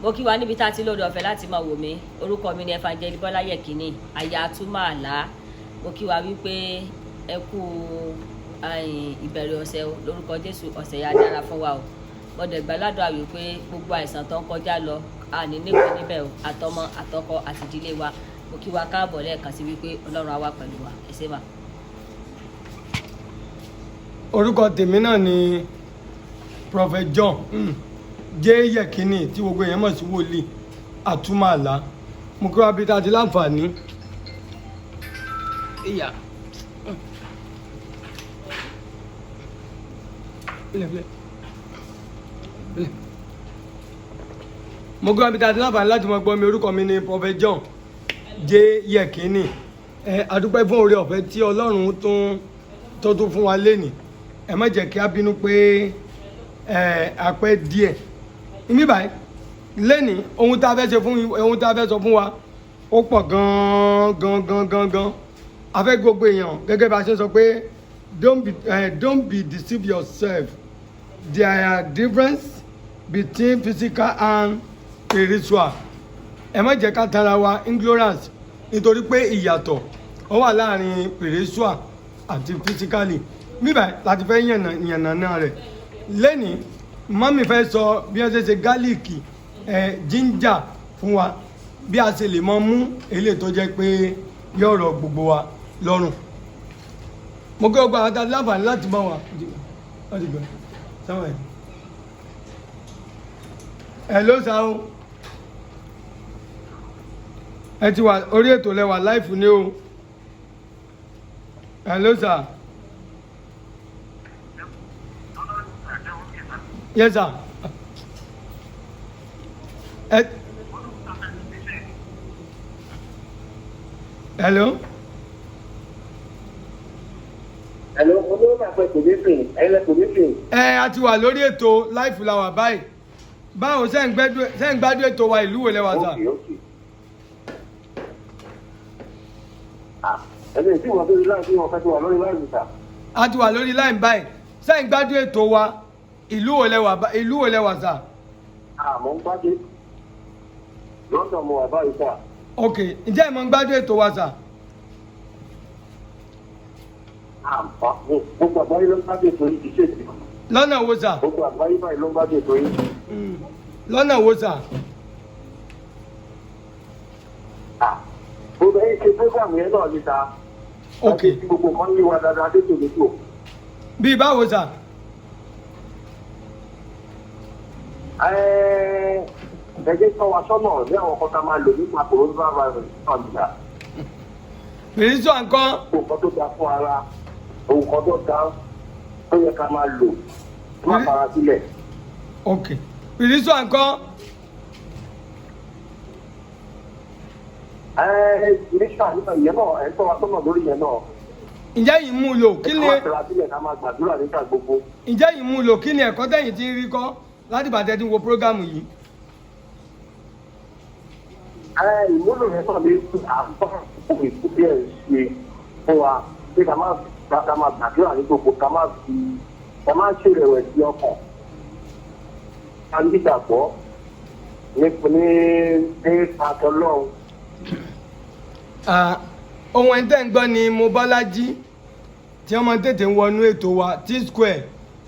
mo kí wa níbi tá a ti lóore ọ̀fẹ́ láti máa wò mí orúkọ mi ni Evangelist Bọ́lá Yẹ̀kínní aya Túmọ̀ Àlá mo kí wa wípé ẹ kú ìbẹ̀rẹ̀ ọ̀sẹ̀ lórúkọ Jésù ọ̀sẹ̀ yà dára fún wa o mo dẹ̀ gbàládùn wípé gbogbo àìsàn tó ń kọjá lọ àní nípìn níbẹ̀ o àtọmọ àtọkọ àti ìdílé wa mo kí wa káàbọ̀ lẹ́ẹ̀kan sí wípé Ọlọ́run á wà pẹ̀lú wa ẹ ṣé mà. orúkọ tèmi náà ni Prophet John J. Yẹ̀kínní tí gbogbo èèyàn mọ̀ sí wòlíì Àtúmọ̀ Àlá mo kí wa bí tá a ti láǹfààní. ìyá mo kí wa bí tá a ti láǹfààní láti mọ gbọ́ mi orúkọ mi ni Prophet John J. Yẹ̀kínní adúpẹ́ fún oore ọ̀fẹ́ tí Ọlọ́run tó tún fún wa lénìí ẹ má jẹ́ kí a bínú pé a pẹ́ díẹ̀ ìmí báyìí lénìí ohun tá a fẹ́ sọ fún wa ó pọ̀ gan-an a fẹ́ gbogbo èèyàn gẹ́gẹ́ bá a ṣe sọ pé don't be deceive yourself there are difference between physical and spiritual ẹ má jẹ́ ká tara wa ignorance nítorí pé ìyàtọ̀ ó wà láàrin spiritual àti physically bíbá láti fẹ́ yànnàná rẹ̀ lẹ́nìí mọ́mí fẹ́ sọ bí wọ́n ṣe ṣe gálíìkì ginger fún wa bí a ṣe lè mọ mú eléyìí tó jẹ́ pé yóò rọ̀ gbogbo wa lọ́rùn mo kí ọgbà àwọn àti láǹfààní láti bá wa ẹ ló sá o ẹ ti wà orí ètò lẹ́wà láìfù ní o ẹ ló sá. Yes, sir. Hello. Hello, olóòwò máa pẹ́ kò ní sìn, ẹ̀yin kò ní sìn. A ti wà lórí ètò láìfù la wà báyìí. Báwo ṣe ń gbádùn ètò wa ìlú wo lẹ́wà sà? Ẹni tí wọ́n lórí láì tí wọ́n fẹ́ ti wà lórí láì sà. A ti wà lórí láì báyìí. Ṣé ń gbádùn ètò wa? Ìlú wo lẹ́wà sà? Mo ń gbádùn. Lọ́dọ̀ mo wà báyìí sà. Ok, ǹjẹ́ ìmọ̀ ń gbádùn ètò wa sà? Gbogbo àgbáyé ló ń gbádùn ètò yìí ṣe sí. Lọ́nà wo sà? Gbogbo àgbáyé báyìí ló ń gbádùn ètò yìí. Lọ́nà wo sà? Gbogbo ẹ̀yin ṣe program yẹn náà ní ta. Ok. Gbogbo kan ní wa dáadáa dé tòlótò. Bí báwo sà? Ẹgbẹ́ sọ wa sọ́nà ní àwọn kan tá a máa lò nípa coronavirus náà nígbà. Spiritual nǹkan. Nǹkan tó dáa fún ara, nǹkan tó dáa tó yẹ ká máa lò má fara sílẹ̀. Ok. Spiritual nǹkan. Spiritual nípa ìyẹn náà ẹ̀ ń tọ́ wa sọ́nà lórí yẹn náà. Ǹjẹ́ yìí mú lò kí ni? Ká má fara sílẹ̀ ká máa gbàdúrà nígbà gbogbo. Ǹjẹ́ yìí mú lò kí ni ẹ̀kọ́ tẹ̀yìn tí ń rí kọ́ láti bàtẹ́ tí ń wo prógámù yìí? Ìmúlò yẹn sọ̀rọ̀ ní àbọ̀ òwe tó bí ẹ̀ ṣe fún wa pé ká máa gbàdúrà ní gbogbo ká máa ṣe ìrẹ̀wẹ̀sì ọkàn. A ní ìgbàgbọ́ ní pàtó lọ́hùn. Ohun ẹ̀ ń tẹ́ ń gbọ́ ni Mobọ́lájí tí wọ́n máa ń tètè wọnú ètò wa T-Square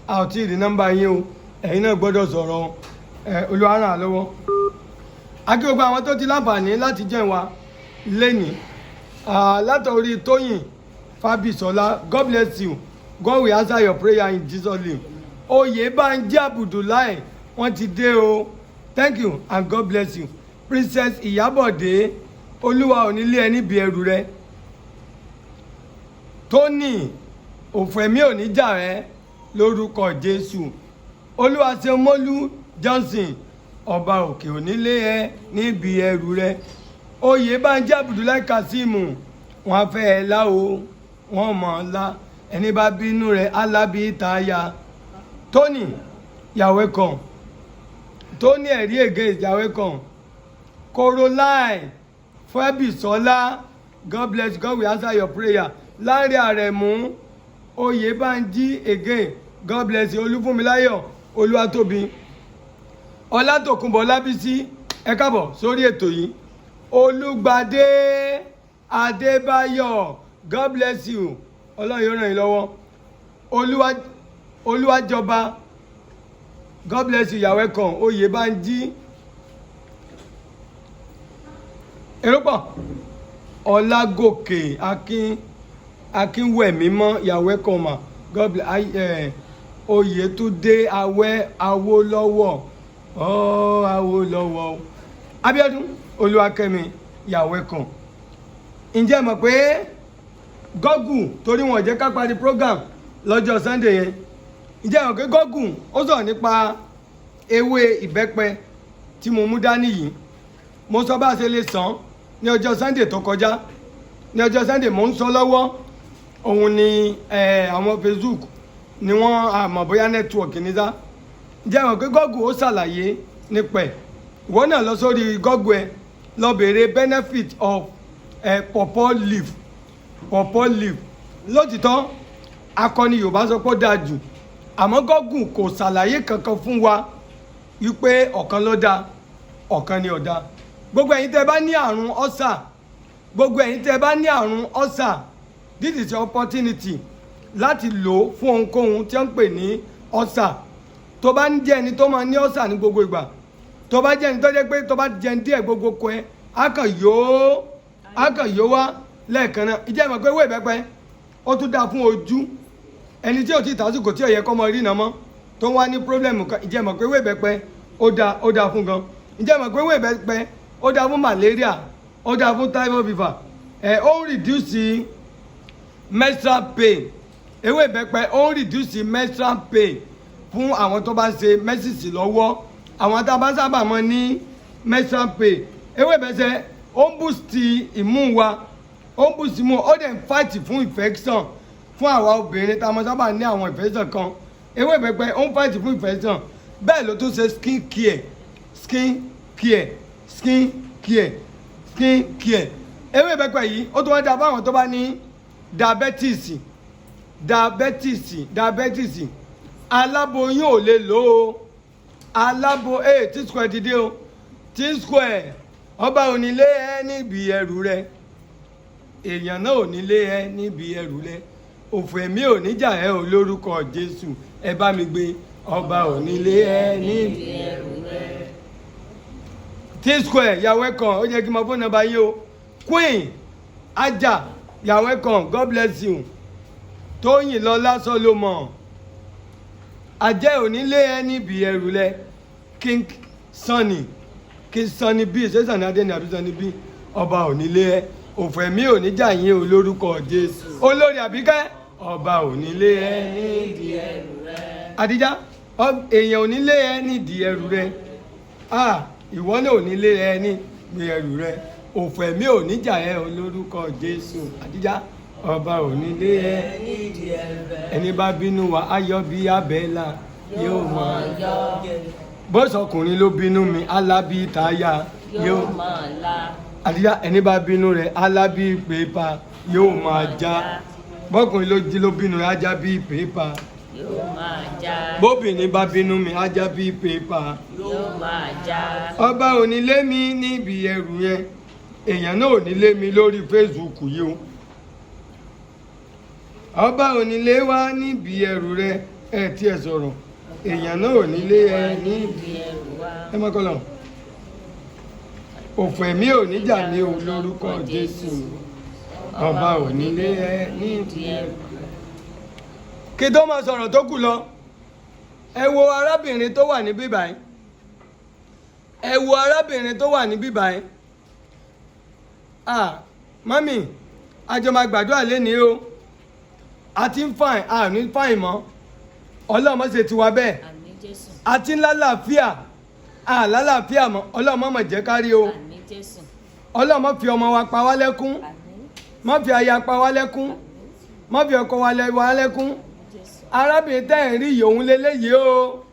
a ò tí ì rí nọ́mbà yín o ẹ̀yin náà gbọ́dọ̀ sọ̀rọ̀ Olúwa ràn án lọ́wọ́. Akí gbogbo àwọn tó ti láǹfààní láti jẹ́ wa lẹ́nìí látọ̀rí Tóyìn Fábísọ́lá God bless you God will answer your prayer in Jesus name. Oyèbánjí Abudulayi wọ́n ti dé o thank you and God bless you. Princess Ìyábọ̀dé Olúwa ò ní lé ẹni bí ẹrù rẹ. Tony òfẹ̀mí ò ní jà rẹ lórúkọ Jésù. Olúwaṣemọ́lú Johnson ọba òkè onílé ẹ níbi ẹrù rẹ. Oyèbánjí Abudulayi Kazeem wọn fẹ́ ẹ lá o wọn mọ̀ ọ́ lá ẹni bá bínú rẹ alábí táyà. Tony yàwé kan Tony ẹ̀rí ègé yàwé kan Caroline Fábísọ́lá God bless God will answer your prayer. Láńrè Àrẹ̀mú Oyèbánjí again God bless you. Olúfúnmiláyọ̀ Olúwatóbi Ọlátòkunbọ̀ Lábísí ẹ káàbọ̀ sórí ètò yìí Olúgbadé Adébáyọ̀, God bless you, ọlọ́run yóò ràn yín lọ́wọ́. Olúwàjọba, God bless you, you are welcome. Oyèbánjí, èrò pọ̀. Ọlágòkè Akínwẹ̀mímọ́, you are welcome ma, God bless. Oyètúndé Awólọ́wọ̀, Awólọ́wọ̀. Abíọ́dún Olúwakẹ́mi, you are welcome. Ǹjẹ́ mọ̀ pé Google, torí wọn jẹ́ ká parí program lọ́jọ́ Sunday yẹn, ǹjẹ́ mọ̀ pé Google ó sọ̀rọ̀ nípa ewé ìbẹ́pẹ tí mo mú dání yìí. Mo sọ bá a ṣe lè sàn ní ọjọ́ Sunday tó kọjá. Ní ọjọ́ Sunday mo ń sọ lọ́wọ́, òun ni àwọn Facebook ni wọ́n àmọ̀ bóyá network ní sá. Ǹjẹ́ mọ̀ pé Google ó ṣàlàyé nípa ẹ̀. Ìwọ náà lọ sórí Google ẹ lọ béèrè benefit of pawpaw leaf. Lótìtọ́ akọni Yorùbá sọ pé ó dáa jù, àmọ́ Google kò ṣàlàyé kankan fún wa wípé ọ̀kan ló dáa ọ̀kan ni ò dáa. Gbogbo ẹ̀yin tẹ́ bá ní àrùn ọ́sà, this is your opportunity láti lò ó fún ohunkóhun tí wọ́n ń pè ní ọ́sà. Tó bá ń jẹ́ ẹni tó máa ní ọ́sà ní gbogbo ìgbà, tó bá jẹ́ ẹni tó jẹ́ pé tó bá jẹun díẹ̀ gbogbo kọ ẹ á kàn yóò wá lẹ́ẹ̀kan náà. Ìjẹ́ ìmọ̀ pé ewé ìbẹ́pẹ ó tún dáa fún ojú. Ẹni tí ò tí tàásùkò tí ò yẹ kọ́ mọ rí iná mọ́ tó ń wá ní pírọ́blẹ̀mù kan, ìjẹ́ ìmọ̀ pé ewé ìbẹ́pẹ ó dáa fún gan. Ìjẹ́ ìmọ̀ pé ewé ìbẹ́pẹ ó dáa fún malaria, ó dáa fún typhoid fever. Ó ń reduce menstrual pain. Ewé ìbẹ́pẹ ó ń reduce menstrual pain fún àwọn tó bá ṣe mẹ́sìsì lọ́wọ́, àwọn tá a bá sábà mọ ní menstrual pain. Ewé ìbẹ́pẹ ó ń boost immune wa, ó ń boost immune, ó dẹ̀ ń fight fún infection fún àwa obìnrin tá a mọ sábà ní àwọn infection kan. Ewé ìbẹ́pẹ ó ń fight fún infection. Bẹ́ẹ̀ ló tún ṣe skin care. Ewé ìbẹ́pẹ yìí ó tún wá dáa fáwọn tó bá ní diabetes. Aláboyún ò lè lò ó. T-Square dìde o. T-Square, ọba ò ní lé ẹ níbi ẹrù rẹ, èèyàn náà ò ní lé ẹ níbi ẹrù rẹ, òfò ẹ̀mí ò ní jà ẹ́ o lórúkọ Jésù. Ẹ bá mi gbé, ọba ò ní lé ẹ níbi ẹrù rẹ. T-Square, you are welcome. Ó yẹ kí n mọ fóònù nọ́mbà yìí o. Queen Ajah, you are welcome, God bless you. Tóyìnlọ́lá Solomon, ajẹ́ ò ní lé ẹ níbi ẹrù rẹ. King Sunny B, ṣé Sunny Adé ni àbí Sunny B? Ọba ò ní lé ẹ, òfò ẹ̀mí ò ní jà yín o lórúkọ Jésù. Olórí Àbíkẹ́, ọba ò ní lé ẹ nídìí ẹrù rẹ. Àdíjà, èèyàn ò ní lé ẹ nídìí ẹrù rẹ. Ìwọ náà ò ní lé ẹ nídìí ẹrù rẹ, òfò ẹ̀mí ò ní jà ẹ o lórúkọ Jésù. Àdíjà, ọba ò ní lé ẹ nídìí ẹrù rẹ. Ẹni bá bínú wa ayọ̀ bí abẹ́là yóò máa yọ̀. Bọ́sọkùnrin ló bínú mi, alábí táyà yóò máa la. Àdíjà, ẹni bá bínú rẹ̀ alábí pépà yóò máa já. Bọ́kùnrin ló bínú rẹ̀ ajá bí pépà yóò máa já. Bóbìnrin bá bínú mi ajá bí pépà yóò máa já. Ọba ò ní lé mi níbi ẹrù yẹn, èèyàn náà ò ní lé mi lórí Facebook yìí o. Ọba ò ní lé wá níbi ẹrù rẹ, tí ẹ sọ̀rọ̀, èèyàn náà ò ní lé ẹ níbi ẹrù wa. Ẹ mọ́ kọ́lọ̀, òfò ẹ̀mí ò ní jà ní o lórúkọ Jésù. Ọba ò ní lé ẹ níbi ẹrù. Kí tó máa sọ̀rọ̀ tó kù lọ, ẹ wo arábìnrin tó wà ní bíbáyìí. Mami, àjọ máa gbàdúrà lénìí o. A ti ń fàìn, a ní fàìn mọ́. Ọlọ́run má ṣe tiwa bẹ́ẹ̀. Àmín Jésù. A ti ń lálàáfíà, a lálàáfíà mọ́. Ọlọ́run má jẹ́ kárí o. Àmín Jésù. Ọlọ́run má fi ọmọ wa pa wá lẹ́kún. Àmín. Má fi aya pa wá lẹ́kún. Má fi ọkọ wa lẹ́kún. Jésù. Arábìnrin tẹ́ ẹ̀ ń rí yìí òun lélẹ́yìí o.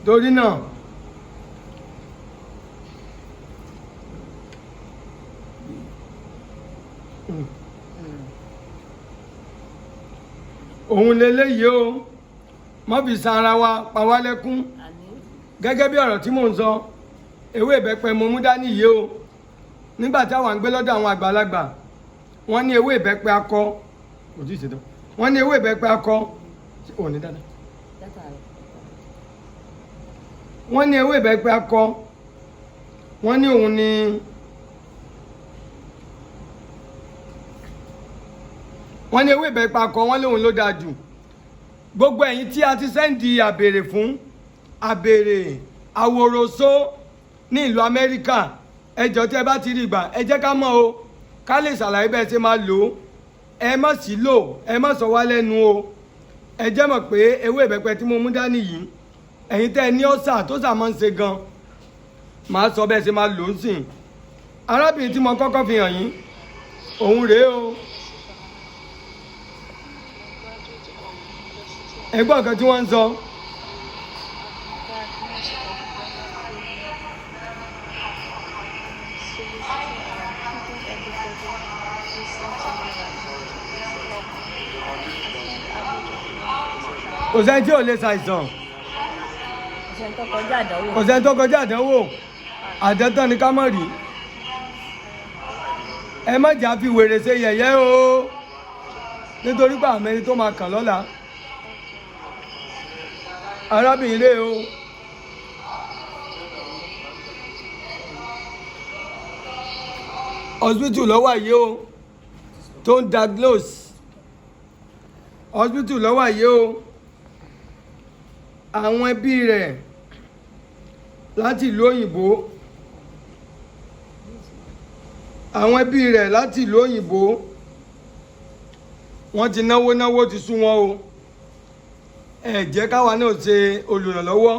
Torí náà òun leléyìí o má fi san ara wa pa wá lẹ́kún àmín gẹ́gẹ́ bí ọ̀rọ̀ tí mò ń sọ ewé ìbẹ́pẹ mo mú dání yìí o nígbà táwọn ń gbé lọ́dọ̀ àwọn àgbàlagbà wọ́n ní ewé ìbẹ́pẹ akọ kò tí ì ṣetán wọ́n ní ewé ìbẹ́pẹ akọ ò ní dáadáa dátà rẹ̀ wọ́n ní ewé ìbẹ́pẹ akọ wọ́n ní òun ní wọ́n ní ewé ìbẹ́pẹ akọ wọ́n lóun ló dáa jù gbogbo ẹ̀yin tí a ti sẹ́ǹdì àbèrè fún àbèrè àwòròsó ní ìlú Amẹ́ríkà ẹjọ́ tí ẹ bá ti rí gbà ẹ jẹ́ ká mọ̀ o ká lè ṣàlàyé bẹ́ẹ̀ ṣe máa lò ó ẹ má sì lò ẹ má sọ wá lẹ́nu o ẹ jẹ́ mọ̀ pé ewé ìbẹ́pẹ tí mo mú dání yìí ẹ̀yin tẹ́ ẹ ní ọ̀sà tó sà máa ń ṣe gan màá sọ bẹ́ẹ̀ ṣe máa lò ó sìn arábìnrin tí mo kọ́kọ́ fi hàn yín òun rèé o ẹgbọ́n kan tí wọ́n ń sọ kò sẹ́ni tí ò lè ṣàìsàn ọ̀sẹ̀ tó kọjá àdánwò kò sẹ́ni tó kọjá àdánwò àdẹ́tàn ni ká mọ̀ rí ẹ má jà fi wèrè ṣe yẹ̀yẹ́ o nítorí pé àmẹ́ni tó máa kàn lọ́la arábìnrin rèé o hospital ló wà yìí o tó ń diagnose hospital ló wà yìí o àwọn ẹbí rẹ̀ láti ìlú òyìnbó àwọn ẹbí rẹ̀ láti ìlú òyìnbó wọ́n ti náwó ti sú wọn o ẹ jẹ́ káwa náà ṣe olùrànlọ́wọ́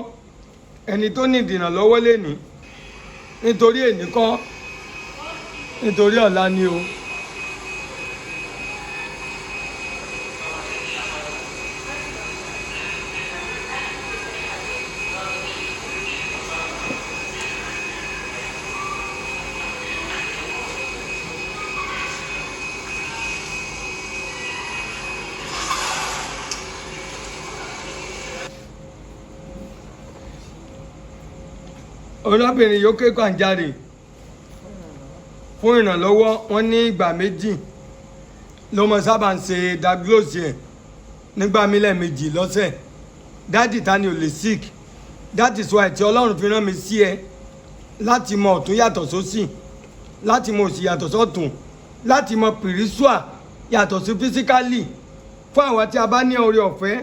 ẹni tó ní ìdìrànlọ́wọ́ lẹ́ni nítorí èní kọ́ nítorí ọ̀la ni o. Ọlọ́bìnrin yóò ké kànjáre fún ìrànlọ́wọ́ wọn ní ìgbà méjì ló mọ sábà ń ṣe diagnose ẹ̀ nígbà mílẹ̀ méjì lọ́sẹ̀ dáàdì ta ni ò lè sick that is why tí Ọlọ́run fi rán mi sí ẹ láti mọ ọ̀tún yàtọ̀ sósì láti mọ òsì yàtọ̀ sọ́tún láti mọ spiritual yàtọ̀ sí physically fún àwa tí a bá ní oore ọ̀fẹ́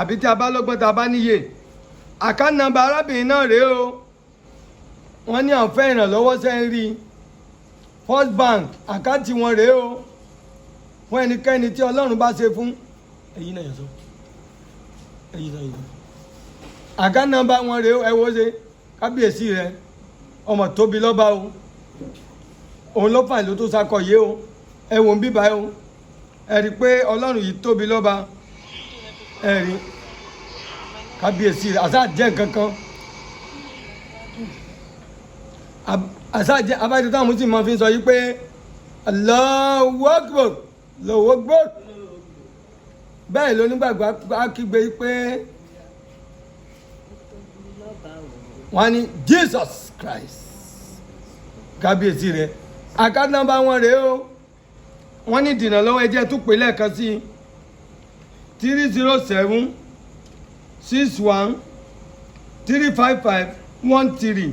àbí tí a bá lọ́gbọ́n tí a bá níyè account number arábìnrin náà rèé o wọ́n ní àwọn fẹ́ ìrànlọ́wọ́ sẹ́ ń rí First Bank àkáǹtì wọn rèé o fún ẹnikẹ́ni tí Ọlọ́run bá ṣe fún ẹ̀yin náà yẹn sọ ẹ̀yin náà yẹn account number wọn rèé o ẹ wo ṣe kábíyèsí rẹ ọmọ tóbi lọ́ba o òun ló fà ló tó sakọ yìí o ẹ wò ń bíbá o ẹ rí i pé Ọlọ́run yìí tóbi lọ́ba ẹ rí kábíyèsí rẹ àṣà jẹ́ nǹkan kan àṣàjẹ́ abájọ táwọn mùsùlùmí máa fi ń sọ yí pé Allahu Akbar Allahu Akbar bẹ́ẹ̀ ló nígbàgbọ́ á kígbe yí pé wọ́n ní Jesus Christ kábíyèsí rẹ̀ account number wọn rèé o wọ́n ní dènà lọ́wọ́ ẹjẹ́ tó pè lẹ́ẹ̀kan sí 307 61 355 13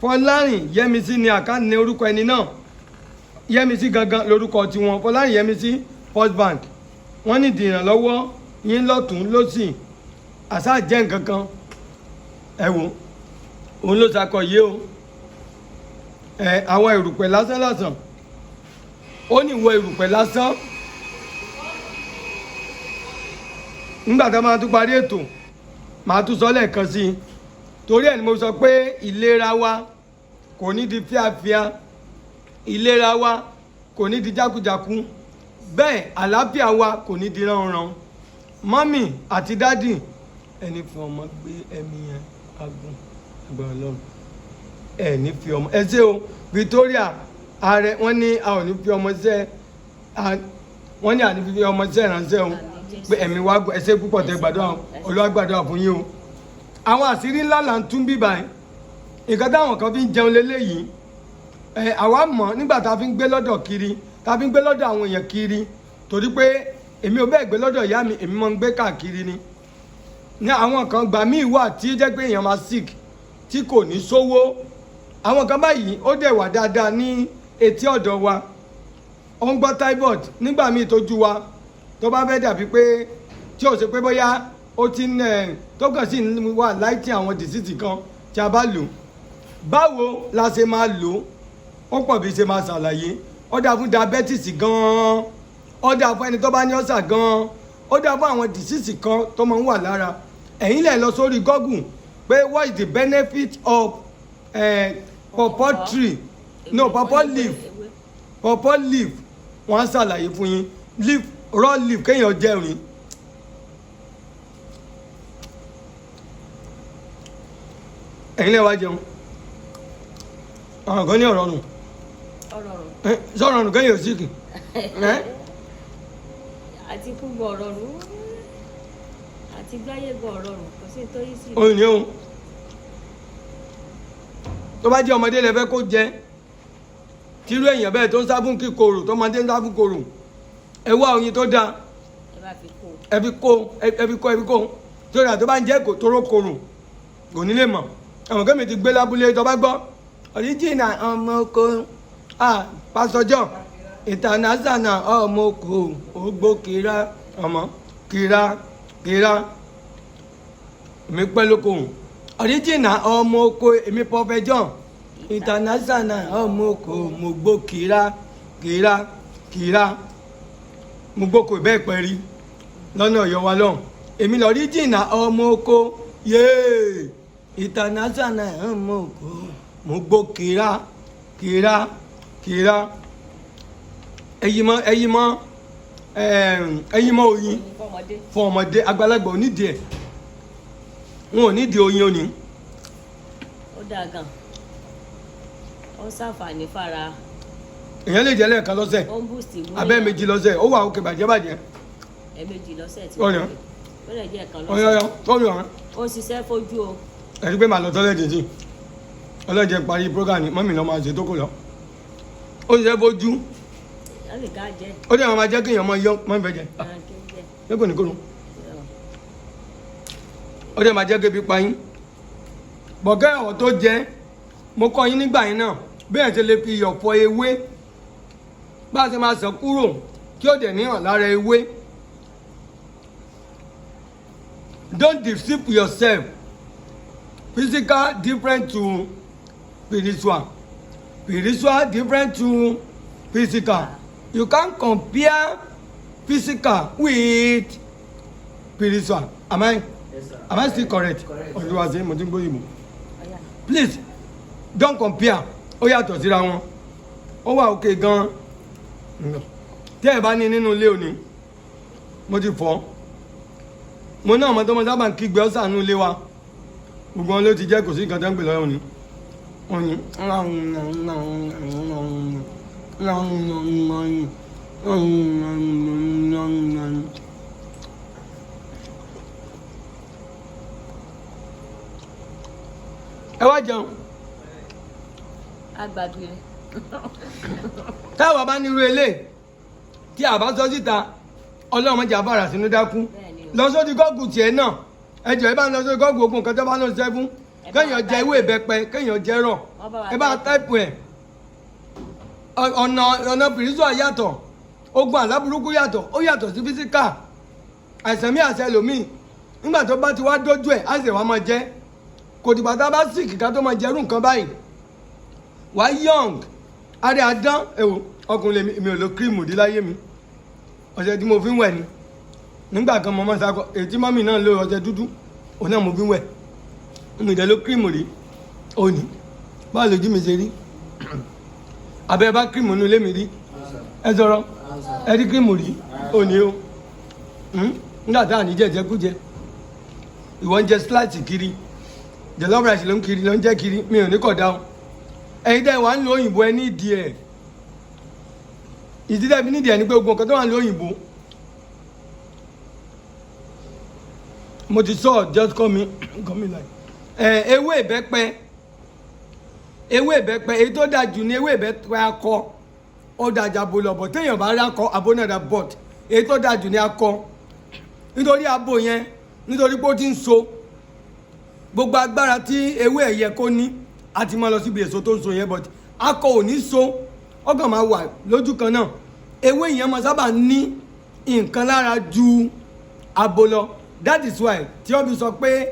Fọlárìn Yẹmisí ni àkáǹtì ní orúkọ ẹni náà Yẹmisí gangan lórúkọ tiwọn Fọlárìn Yẹmisí First Bank wọ́n ní ìdìrànlọ́wọ́ yín lọ́tún lọ́sì àṣà jẹ́ nǹkan kan ẹ wò òun ló ṣàkọ yìí o àwọn erùpẹ̀ lásán ó ní ìwọ erùpẹ̀ lásán nígbà tá a máa tún parí ètò màá tún sọ lẹ́ẹ̀kan sí i torí ẹ̀ ni mo sọ pé ìlera wa kò ní di fíafíà ìlera wa kò ní di jákujàku bẹ́ẹ̀ àlàáfíà wa kò ní di ránran mọ́mì àti dádì ẹni fún ọmọ gbé ẹ̀mí yẹn agùn ẹgbẹ́ Ọlọ́run ẹ ní fi ọmọ ẹ ṣe o Victoria ààrẹ wọ́n ní a ò ní fi ọmọ ṣẹ́ wọ́n ní à ní fi ọmọ ṣẹ́ ìránṣẹ́ o pé ẹ̀mí wa ẹ ṣe púpọ̀ tẹ gbàdúrà Olúwa gbàdúrà fún yín o àwọn àṣírí ńlá là ń tún bíbà ẹ̀ nǹkan táwọn kan fi ń jẹun lélẹ́yìí àwa mọ̀ nígbà tá a fi ń gbé lọ́dọ̀ kiri tá a fi ń gbé lọ́dọ̀ àwọn èèyàn kiri torí pé èmi ò bẹ́ẹ̀ gbé lọ́dọ̀ ìyá mi èmi mọ̀ ń gbé káàkiri ni ní àwọn kan gbà míì wà tí jẹ́ pé èèyàn máa sick tí kò ní sówó àwọn kan báyìí ó dẹ̀ wà dáadáa ní etí ọ̀dọ̀ wa ó ń gbọ́ typhoid nígbà míì tójú wa tó bá fẹ́ dàbí pé tí ò ṣe pé bóyá ó ti ń tó kàn sí wà láìtì àwọn disease kan tí a bá lò báwo la ṣe máa lò ó pọ̀ bí ṣe máa ṣàlàyé ó dà fún diabetes gan-an ó dà fún ẹni tó bá ní ọ̀sà gan-an ó dà fún àwọn disease kan tó máa ń wà lára ẹ̀yin lè lọ sórí Google pé what is the benefit of pawpaw tree no pawpaw leaf wọ́n á ṣàlàyé fún yín leaf raw leaf kéèyàn jẹrin ẹ̀yin lè wá jẹun àwọn kan ní ọ̀rọ̀ nù sọ̀rọ̀ nù kéèyàn sí kì àti kúgbọ̀ ọ̀rọ̀ nù àti gbáyé gbọ̀ ọ̀rọ̀ nù kò sí nítorí sí. òun ni òun tó bá jẹ́ ọmọdé lẹ fẹ́ kó jẹ tírú èèyàn bẹ́ẹ̀ tó ń sá fún kíkorò tó máa ń sá fún korò ẹ wá oyin tó dáa ẹ fi kó tó dà tó bá ń jẹ́ kò tóró korò kò ní lè mọ̀ àwọn kẹ́mi ti gbé lábúlé tó bá gbọ́ ọ̀ríjìnà ọmọ oko pásọjọ́ international ọmọ oko ògbó kira ọmọ kira mi pẹ́ lóko ọ̀ríjìnà ọmọ oko èmi pọ́fẹ́jọ́ international ọmọ oko mo gbó kira mo gbóko bẹ́ẹ̀ pẹ́ rí lọ́nà Ọ̀yọ́ wa lọ́hùn èmi lọ ọ̀ríjìnà ọmọ oko yéé international ọmọ oko mo gbó kira ẹyin mọ oyin fún ọmọdé àgbàlagbà onídìí ẹ wọn ò nídìí oyin òní. ó dáa gan ó ṣàǹfààní fara. èèyàn lè jẹ lẹ́ẹ̀kan lọ́sẹ̀ ó ń bùsì wúlò abẹ́ méjì lọ́sẹ̀ ó wà òkè bàjẹ́. ẹ̀ẹ̀mejì lọ́sẹ̀ tí ọ̀rẹ́ ó lè jẹ́ ẹ̀kan ọ̀yọ̀yọ̀ lọ́sẹ̀. tọ́jú ọ̀rẹ́. ó ń ṣiṣẹ́ fojú o. ẹ̀rí pé màá lọ tọ́lẹ̀ dìde ọlọ́jẹ̀ parí program ni mọ́mì lọ́ máa ṣe tó kò lọ ó ṣiṣẹ́ fojú ó lè ká jẹ́. ó dẹ̀ máa jẹ́ kí èèyàn máa yọ máa ń fẹ́ jẹ ẹ kò ní kó nu ó dẹ̀ máa jẹ́ kébi pa yín bọ̀gẹ́ ọ̀wọ́ tó jẹ́ mo kọ́ yín nígbà yín náà bí ẹ̀ ṣe lè fi iyọ̀ fọ ewé bá a ṣe máa sàn kúrò kí ó dẹ̀ níhàn lára ewé don't deceive yourself physical different to spiritual different to physical you can't compare physical with spiritual am I still correct olùwàsí mo ti ń gbóyìnbó please don't compare ó yàtọ̀ síra wọn ó wà òkè gan-an tí ẹ bá ní nínú ilé òní mo ti fọ́ mo náà mọ tó mọ sábà ń kígbe ọ́sàánú ilé wa gbogbo wọn ló ti jẹ́ kò sí nǹkan tó ń pè lọ́yọ̀ ni wọ́n ní ẹ wá jẹun agbàgbé. táwa bá nírú ilé tí a bá sọ síta ọlọ́run mọ́jà bàrà sínú dákú lọ sórí gọ́ọ̀gù tiẹ̀ náà ẹjọ́ ẹ bá ń lọ sórí gọ́ọ̀gù ogun nǹkan tó bá ń lọ ṣiṣẹ́ fún kéèyàn jẹ ewé ìbẹ́pẹ kéèyàn jẹ rọ̀ ẹ bá táìpù ẹ̀ ọ̀nà pìrìsọ̀ yàtọ̀ ogun àlábùrúkú yàtọ̀ ó yàtọ̀ sí físíkà àìsàn mi àṣẹ lòmíì nígbà tó bá ti wá dójú ẹ̀ á sì wá máa jẹ́ kò dìgbà tá a bá sì kíkà tó máa jẹ́rú nǹkan báyìí wá young adé adán ẹ̀wò ọkùnrin mi ò lo kírímù dí láyé mi ọṣẹ tí mo fi ń wẹ̀ ni nígbà kan mo máa sakọ ètí mọ́mì náà lo ọṣẹ dúdú òun náà mo fi ń wẹ̀ mi ìdẹ́ ló kírímù rí òní báwo lójú mi ṣe rí abẹ́ bá kírímù nínú ilé mi rí ẹ sọ̀rọ̀ ẹ rí kírímù rí òní o nígbà tá à ní jẹjẹkújẹ ìwọ ń jẹ síláàtì kiri jẹlọ́ọ̀bù ráìsì ló ń kiri ló ń jẹ́ kiri mi ò ní kọ̀ dáhùn ẹ̀yin tẹ́ wà ń lo òyìnbó ẹ nídìí ẹ̀ ìdílé bí nídìí ẹ̀ ní pé gbogbo nǹkan tó wà ń lo òyìnbó mo ti sọ just call me like ewé ìbẹ́pẹ èyí tó dáa jù ní ewé ìbẹ́pẹ akọ ó dájà abo lọ́bọ̀ téèyàn bá rí akọ abo náà dá bọ̀t èyí tó dáa jù ní akọ nítorí abo yẹn nítorí pé ó ti ń so gbogbo agbára tí ewé ẹ̀yẹ kó ní a ti máa lọ síbi èso tó ń so yẹn but akọ ò ní so ọkàn máa wà lójú kan náà ewé yẹn máa sábà ní nǹkan lára ju abo lọ that is why tí wọ́n fi sọ pé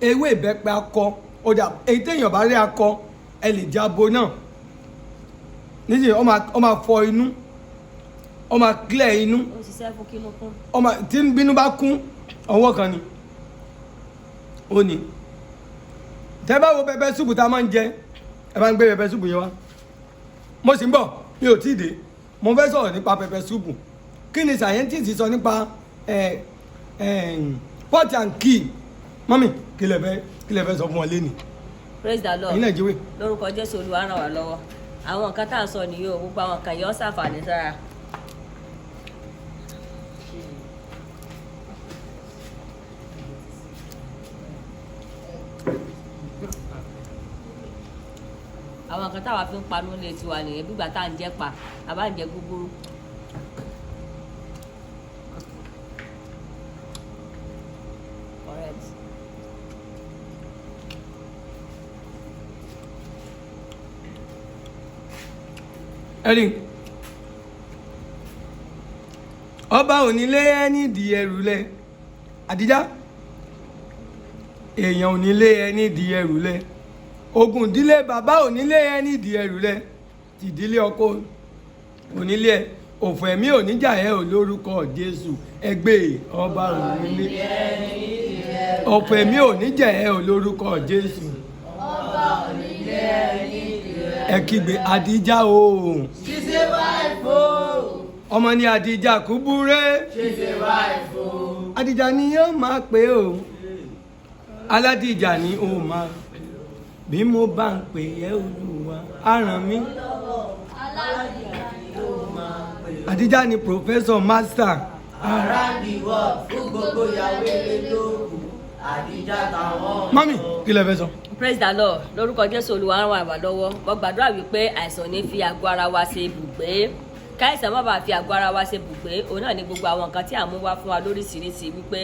ewé ìbẹ́pẹ akọ ọ̀dà èyí téèyàn bá rí akọ ẹ lè jẹ abo náà nísìnyí ó máa fọ inú ó máa clear inú tí bínú bá kún ọwọ́ kan ni ó ní tẹ́ bá wo pẹpẹ súpù tá a máa ń jẹ ẹ bá ń gbé pẹpẹ súpù yẹn wá mo sì ń bọ̀ mi ò tí ì dé mo fẹ́ sọ̀rọ̀ nípa pẹpẹ súpù kí ni scientist sọ nípa pot and key mọ́mì kí lẹ fẹ́ sọ fún wọn lẹ́nu. praise the lord ẹ̀yin náà jíwèé. lórúkọ jésù olúwa ràn wá lọ́wọ́ àwọn nǹkan tá à ń sọ nìyí o gbogbo àwọn nǹkan yìí ó ṣàǹfààní sára. àwọn nǹkan táwa fi ń panú lé tiwa nìyẹn bí ìgbà tá à ń jẹ pa àbá ń jẹ gúgúrú. ẹ̀rí ọba onílé ẹni di ẹrù lẹ àdíjá èèyàn onílé ẹni di ẹrù lẹ ogun ìdílé bàbá onílé ẹni di ẹrù lẹ tìdílé ọkọ onílé ẹ òfò ẹ̀mí oníjà ẹ ò lórúkọ Jésù ẹgbẹ́ ọba onílé òfò ẹ̀mí oníjà ẹ ò lórúkọ Jésù ọba onílé ẹni ẹ kígbe àdíjá o. She's a wife o. ọmọ ní àdíjà kúbúrẹ́. She's a wife o. àdíjà ni yóò máa pè o aládìjà ni ó máa bí mo bá ń pè ẹ́ Olúwa á ràn mí. àdíjà ni professor master. around the world fún gbogbo ìyàwó ilé lóògùn àdíjà táwọn. mami kí lẹ fẹ́ sọ. praise the lord lórúkọ jésù olúwa ràn wá lọ́wọ́ mo gbàdúrà wípé àìsàn ní fi àgọ́ ara wa ṣe ibùgbé káìsàn má bàa fi àgọ́ ara wa ṣe ibùgbé òun náà ní gbogbo àwọn nǹkan tí à ń mú wá fún wa lóríṣiríṣi wípé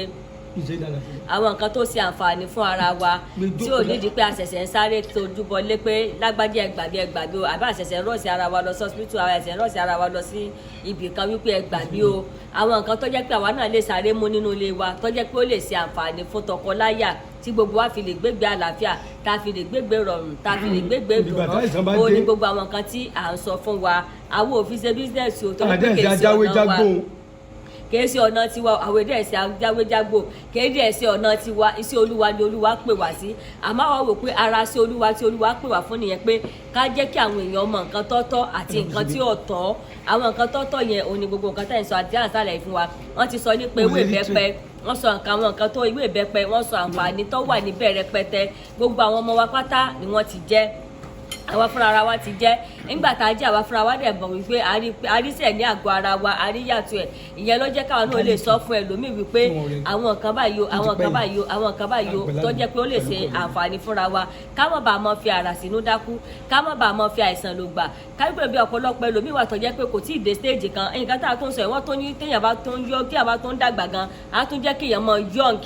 àwọn nǹkan tó ṣe àǹfààní fún ara wa tí ò nídìí pé àṣẹ̀ṣẹ̀ ń sáré tójú bọlé pé lágbájá ẹgbàgbé o àbí àṣẹ̀ṣẹ̀ ń rọ̀ọ̀sì ara wa lọ sí hospital àṣẹ̀ṣẹ̀ ń rọ̀ọ̀sì ara wa lọ sí ibì kan wípé ẹgbàgbé o àwọn nǹkan tó jẹ́ pé àwa náà lè sáré mú nínú ilé wa tó jẹ́ pé ó lè ṣe àǹfààní fún tọkọláyà tí gbogbo wa fi lè gbégbé àlàáfíà tá a fi lè gbégbé rọrùn tá a fi lè gbégbé dùnú ó ní gbogbo àwọn nǹkan tí à ń sọ fún wa àwọn òfin ṣe bísíǹsì ò tó ní pé kèsì ọ̀nà wa kèésì ọ̀nà tiwa àwọn èdè ẹ̀sìn ajáwéjágbò kèédì ẹ̀sìn ọ̀nà tiwa iṣẹ́ olúwa ni olúwa pè wá sí àmọ́ àwọn wò pé ara sí olúwa tí olúwa pè wá fún nìyẹn pé ká jẹ́ kí àwọn èèyàn mọ nǹkan tọ́tọ́ àti nǹkan tí ò tọ́ àwọn nǹkan tọ́tọ́ yẹn òun ni gbogbo nǹkan tẹ̀ ń sọ àti àǹsàlẹ̀ fún wa wọ́n ti sọ nípa ewé ìbẹ́pẹ wọ́n sọ àwọn nǹkan tó ewé ìbẹ́pẹ wọ́n sọ àǹfààní tó wà níbẹ̀ rẹpẹtẹ gbogbo àwọn ọmọ wa pátá ni wọ́n ti jẹ àwa fúnra ara wa ti jẹ nígbà tá a jẹ àwa fúnra wa dẹ̀ bọ̀ wípé àrísẹ̀ ní àgọ́ ara wa àríyàtọ̀ ẹ̀ ìyẹn ló jẹ́ káwọn náà lè sọ fún ẹlòmíì wípé àwọn nǹkan báyìí o àwọn nǹkan báyìí o àwọn nǹkan báyìí o tó jẹ́ pé ó lè ṣe àǹfààní fúnra wa ká má bàa mọ fi àrà sínú dákú ká má bàa mọ fi àìsàn lò gbà káyọ̀pẹ̀ bí ọ̀pọ̀lọpọ̀ ẹlòmíì wà tó jẹ́ pé kò tí ì dé stage kan nǹkan tá a tó ń sọ ìwọ́n tó ní téèyàn bá tó ń yọ kí àbá tó ń dàgbà gan á tún jẹ́ kéèyàn mọ young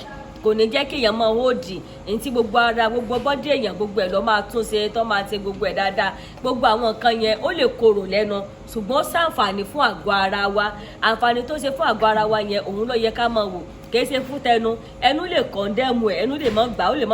kò ní jẹ́ kí èèyàn máa hóòdì ní tí gbogbo ara gbogbo bọ́dí èèyàn gbogbo ẹ̀ lọ́ máa tún ṣe tó máa ṣe gbogbo ẹ̀ dáadáa gbogbo àwọn nǹkan yẹn ó lè korò lẹ́nu ṣùgbọ́n ó ṣàǹfààní fún àgọ́ ara wa àǹfààní tó ṣe fún àgọ́ ara wa yẹn òun ló yẹ ká máa wò kìí ṣe fún tẹnu ẹnu lè kọ̀ndẹ́mù ẹ̀ ẹnu lè mọ́ gbà ó lè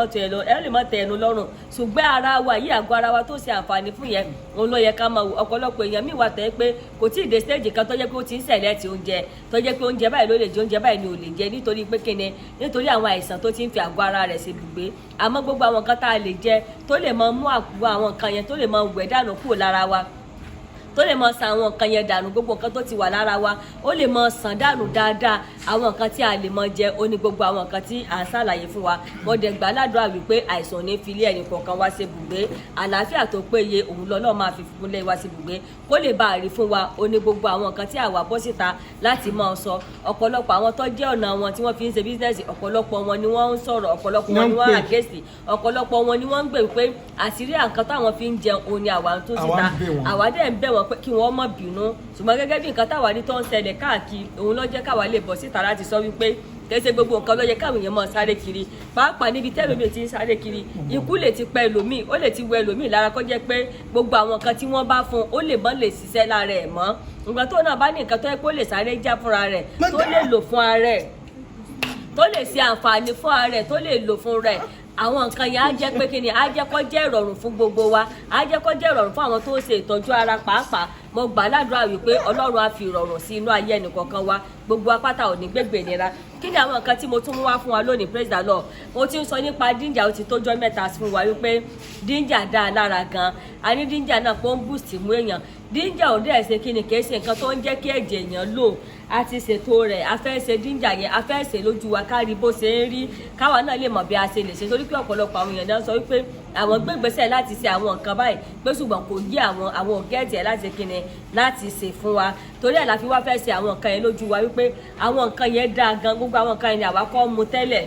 mọ́ tẹ ẹnu lọ́rùn ṣùgbọ́n ara wa yìí àgọ́ ara wa tó ṣe àǹfààní fún yẹn òun ló yẹ ká máa wò ọ̀pọ̀lọpọ̀ èèyàn míì wà tẹ́ pé kò tí ì dé stage kan tó jẹ́ pé ó ti ń select oúnjẹ tó jẹ́ pé oúnjẹ báyìí ló lè jẹ oúnjẹ báyìí ni ò lè jẹ nítorí pé kíni nítorí àwọn àìsàn tó ti ń fi àgọ́ ara rẹ̀ ṣe ibùgbé àmọ́ gbogbo àwọn nǹkan tá a lè jẹ tó lè máa mú àkùbọ̀ àwọn nǹkan yẹn tó lè máa wẹ̀ dànù kúrò lára wa tó lè mọ san àwọn nǹkan yẹn dànù, gbogbo nǹkan tó ti wà lára wa ó lè mọ san dànù dáadáa. Àwọn nǹkan tí a lè mọ jẹ ó ní gbogbo àwọn nǹkan tí à ń ṣàlàyé fún wa. Mo dẹ̀ gbà ládùúrà wípé àìsàn ò ní fi ilé ẹnì kọ̀ọ̀kan wá sí ibùgbé, àlàáfíà tó péye òun lọ́lọ́ máa fi fúnlé wá sí ibùgbé kó lè bá a rí fún wa. Ó ní gbogbo àwọn nǹkan tí àwa bọ́ síta láti máa sọ. Ọ̀pọ̀lọpọ̀ àwọn tó jẹ́ ọ̀nà wọn tí wọ́n fi ń ṣe bísínẹ́sì, ọ̀pọ̀lọpọ̀ wọn ni wọ́n ń sọ̀rọ̀, ọ̀pọ̀lọpọ̀ wọn ni wọ́n àgẹ́sì, ọ̀pọ̀lọpọ̀ wọn ni wọ́n ń gbè pé àṣírí àǹkan táwọn fi ń jẹun òun ni àwa ń tó síta. Àwa dẹ̀ ń bẹ̀ wọ́n pé kí wọ́n má bínú, ṣùgbọ́n gẹ́gẹ́ bí nǹkan táwa rí tó ń ṣẹlẹ̀ káàkiri òun ló jẹ́ káwa lè bọ́ síta láti sọ wípé kẹsẹ gbogbo nǹkan ló yẹ káwọn èèyàn máa sáré kiri, pàápàá níbi tẹ́lómi ti ń sáré kiri. Ikú lè ti pa ẹlòmíì, ó lè ti wọ ẹlòmíì lára kó jẹ́ pé gbogbo àwọn nǹkan tí wọ́n bá fún ó lè mọ́ lè ṣiṣẹ́ lára ẹ̀ mọ́. Nǹkan tó náà bá ní nǹkan tó yẹ kó lè sáré já fúnra rẹ̀, tó lè lò fún ara rẹ̀, tó lè ṣe àǹfààní fún ara rẹ̀, tó lè lò fún rẹ̀, àwọn nǹkan yẹn á jẹ́ pé kí ni, á jẹ́ kó jẹ́ ìrọ̀rùn fún gbogbo wa, á jẹ́ kó jẹ́ ìrọ̀rùn fún àwọn tó ń ṣe ìtọ́jú ara pàápàá. Mo gbà ládùúrà wípé Ọlọ́run á fi ìrọ̀rùn sí inú ayé ẹnìkọ̀ọ̀kan wa, gbogbo apáta ò ní gbégbé nira. Kí ni àwọn nǹkan tí mo tún mú wá fún wa lónìí? Praise the Lord. Mo ti ń sọ nípa ginger, ó ti tójọ́ mẹ́ta fún wa wípé ginger dáa lára gan. A ní ginger náà pé ó ń boost mú èèyàn. Ginger ò dẹ̀ ṣe kí ni, kì í ṣe nǹkan tó ń jẹ́ kí ẹ̀jẹ̀ èèyàn lò. A ti ṣètò rẹ̀, a fẹ́ ṣe ginger yẹn, a fẹ́ ṣe lójú wa kárí bó ṣe ń rí, káwa náà lè mọ̀ bí a ṣe lè ṣe. Torí pé ọ̀pọ̀lọpọ̀ àwọn èèyàn náà sọ wípé àwọn gbé ìgbésẹ̀ láti ṣe àwọn nǹkan báyìí pé ṣùgbọ́n kò yí àwọn ògẹ́ẹ̀tì ẹ̀ láti kí ni láti ṣe fún wa. Torí ẹ̀ la fi wá fẹ́ ṣe àwọn nǹkan yẹn lójú wa wípé àwọn nǹkan yẹn dáa gan. Gbogbo àwọn nǹkan yẹn ni àwa kọ́ mu tẹ́lẹ̀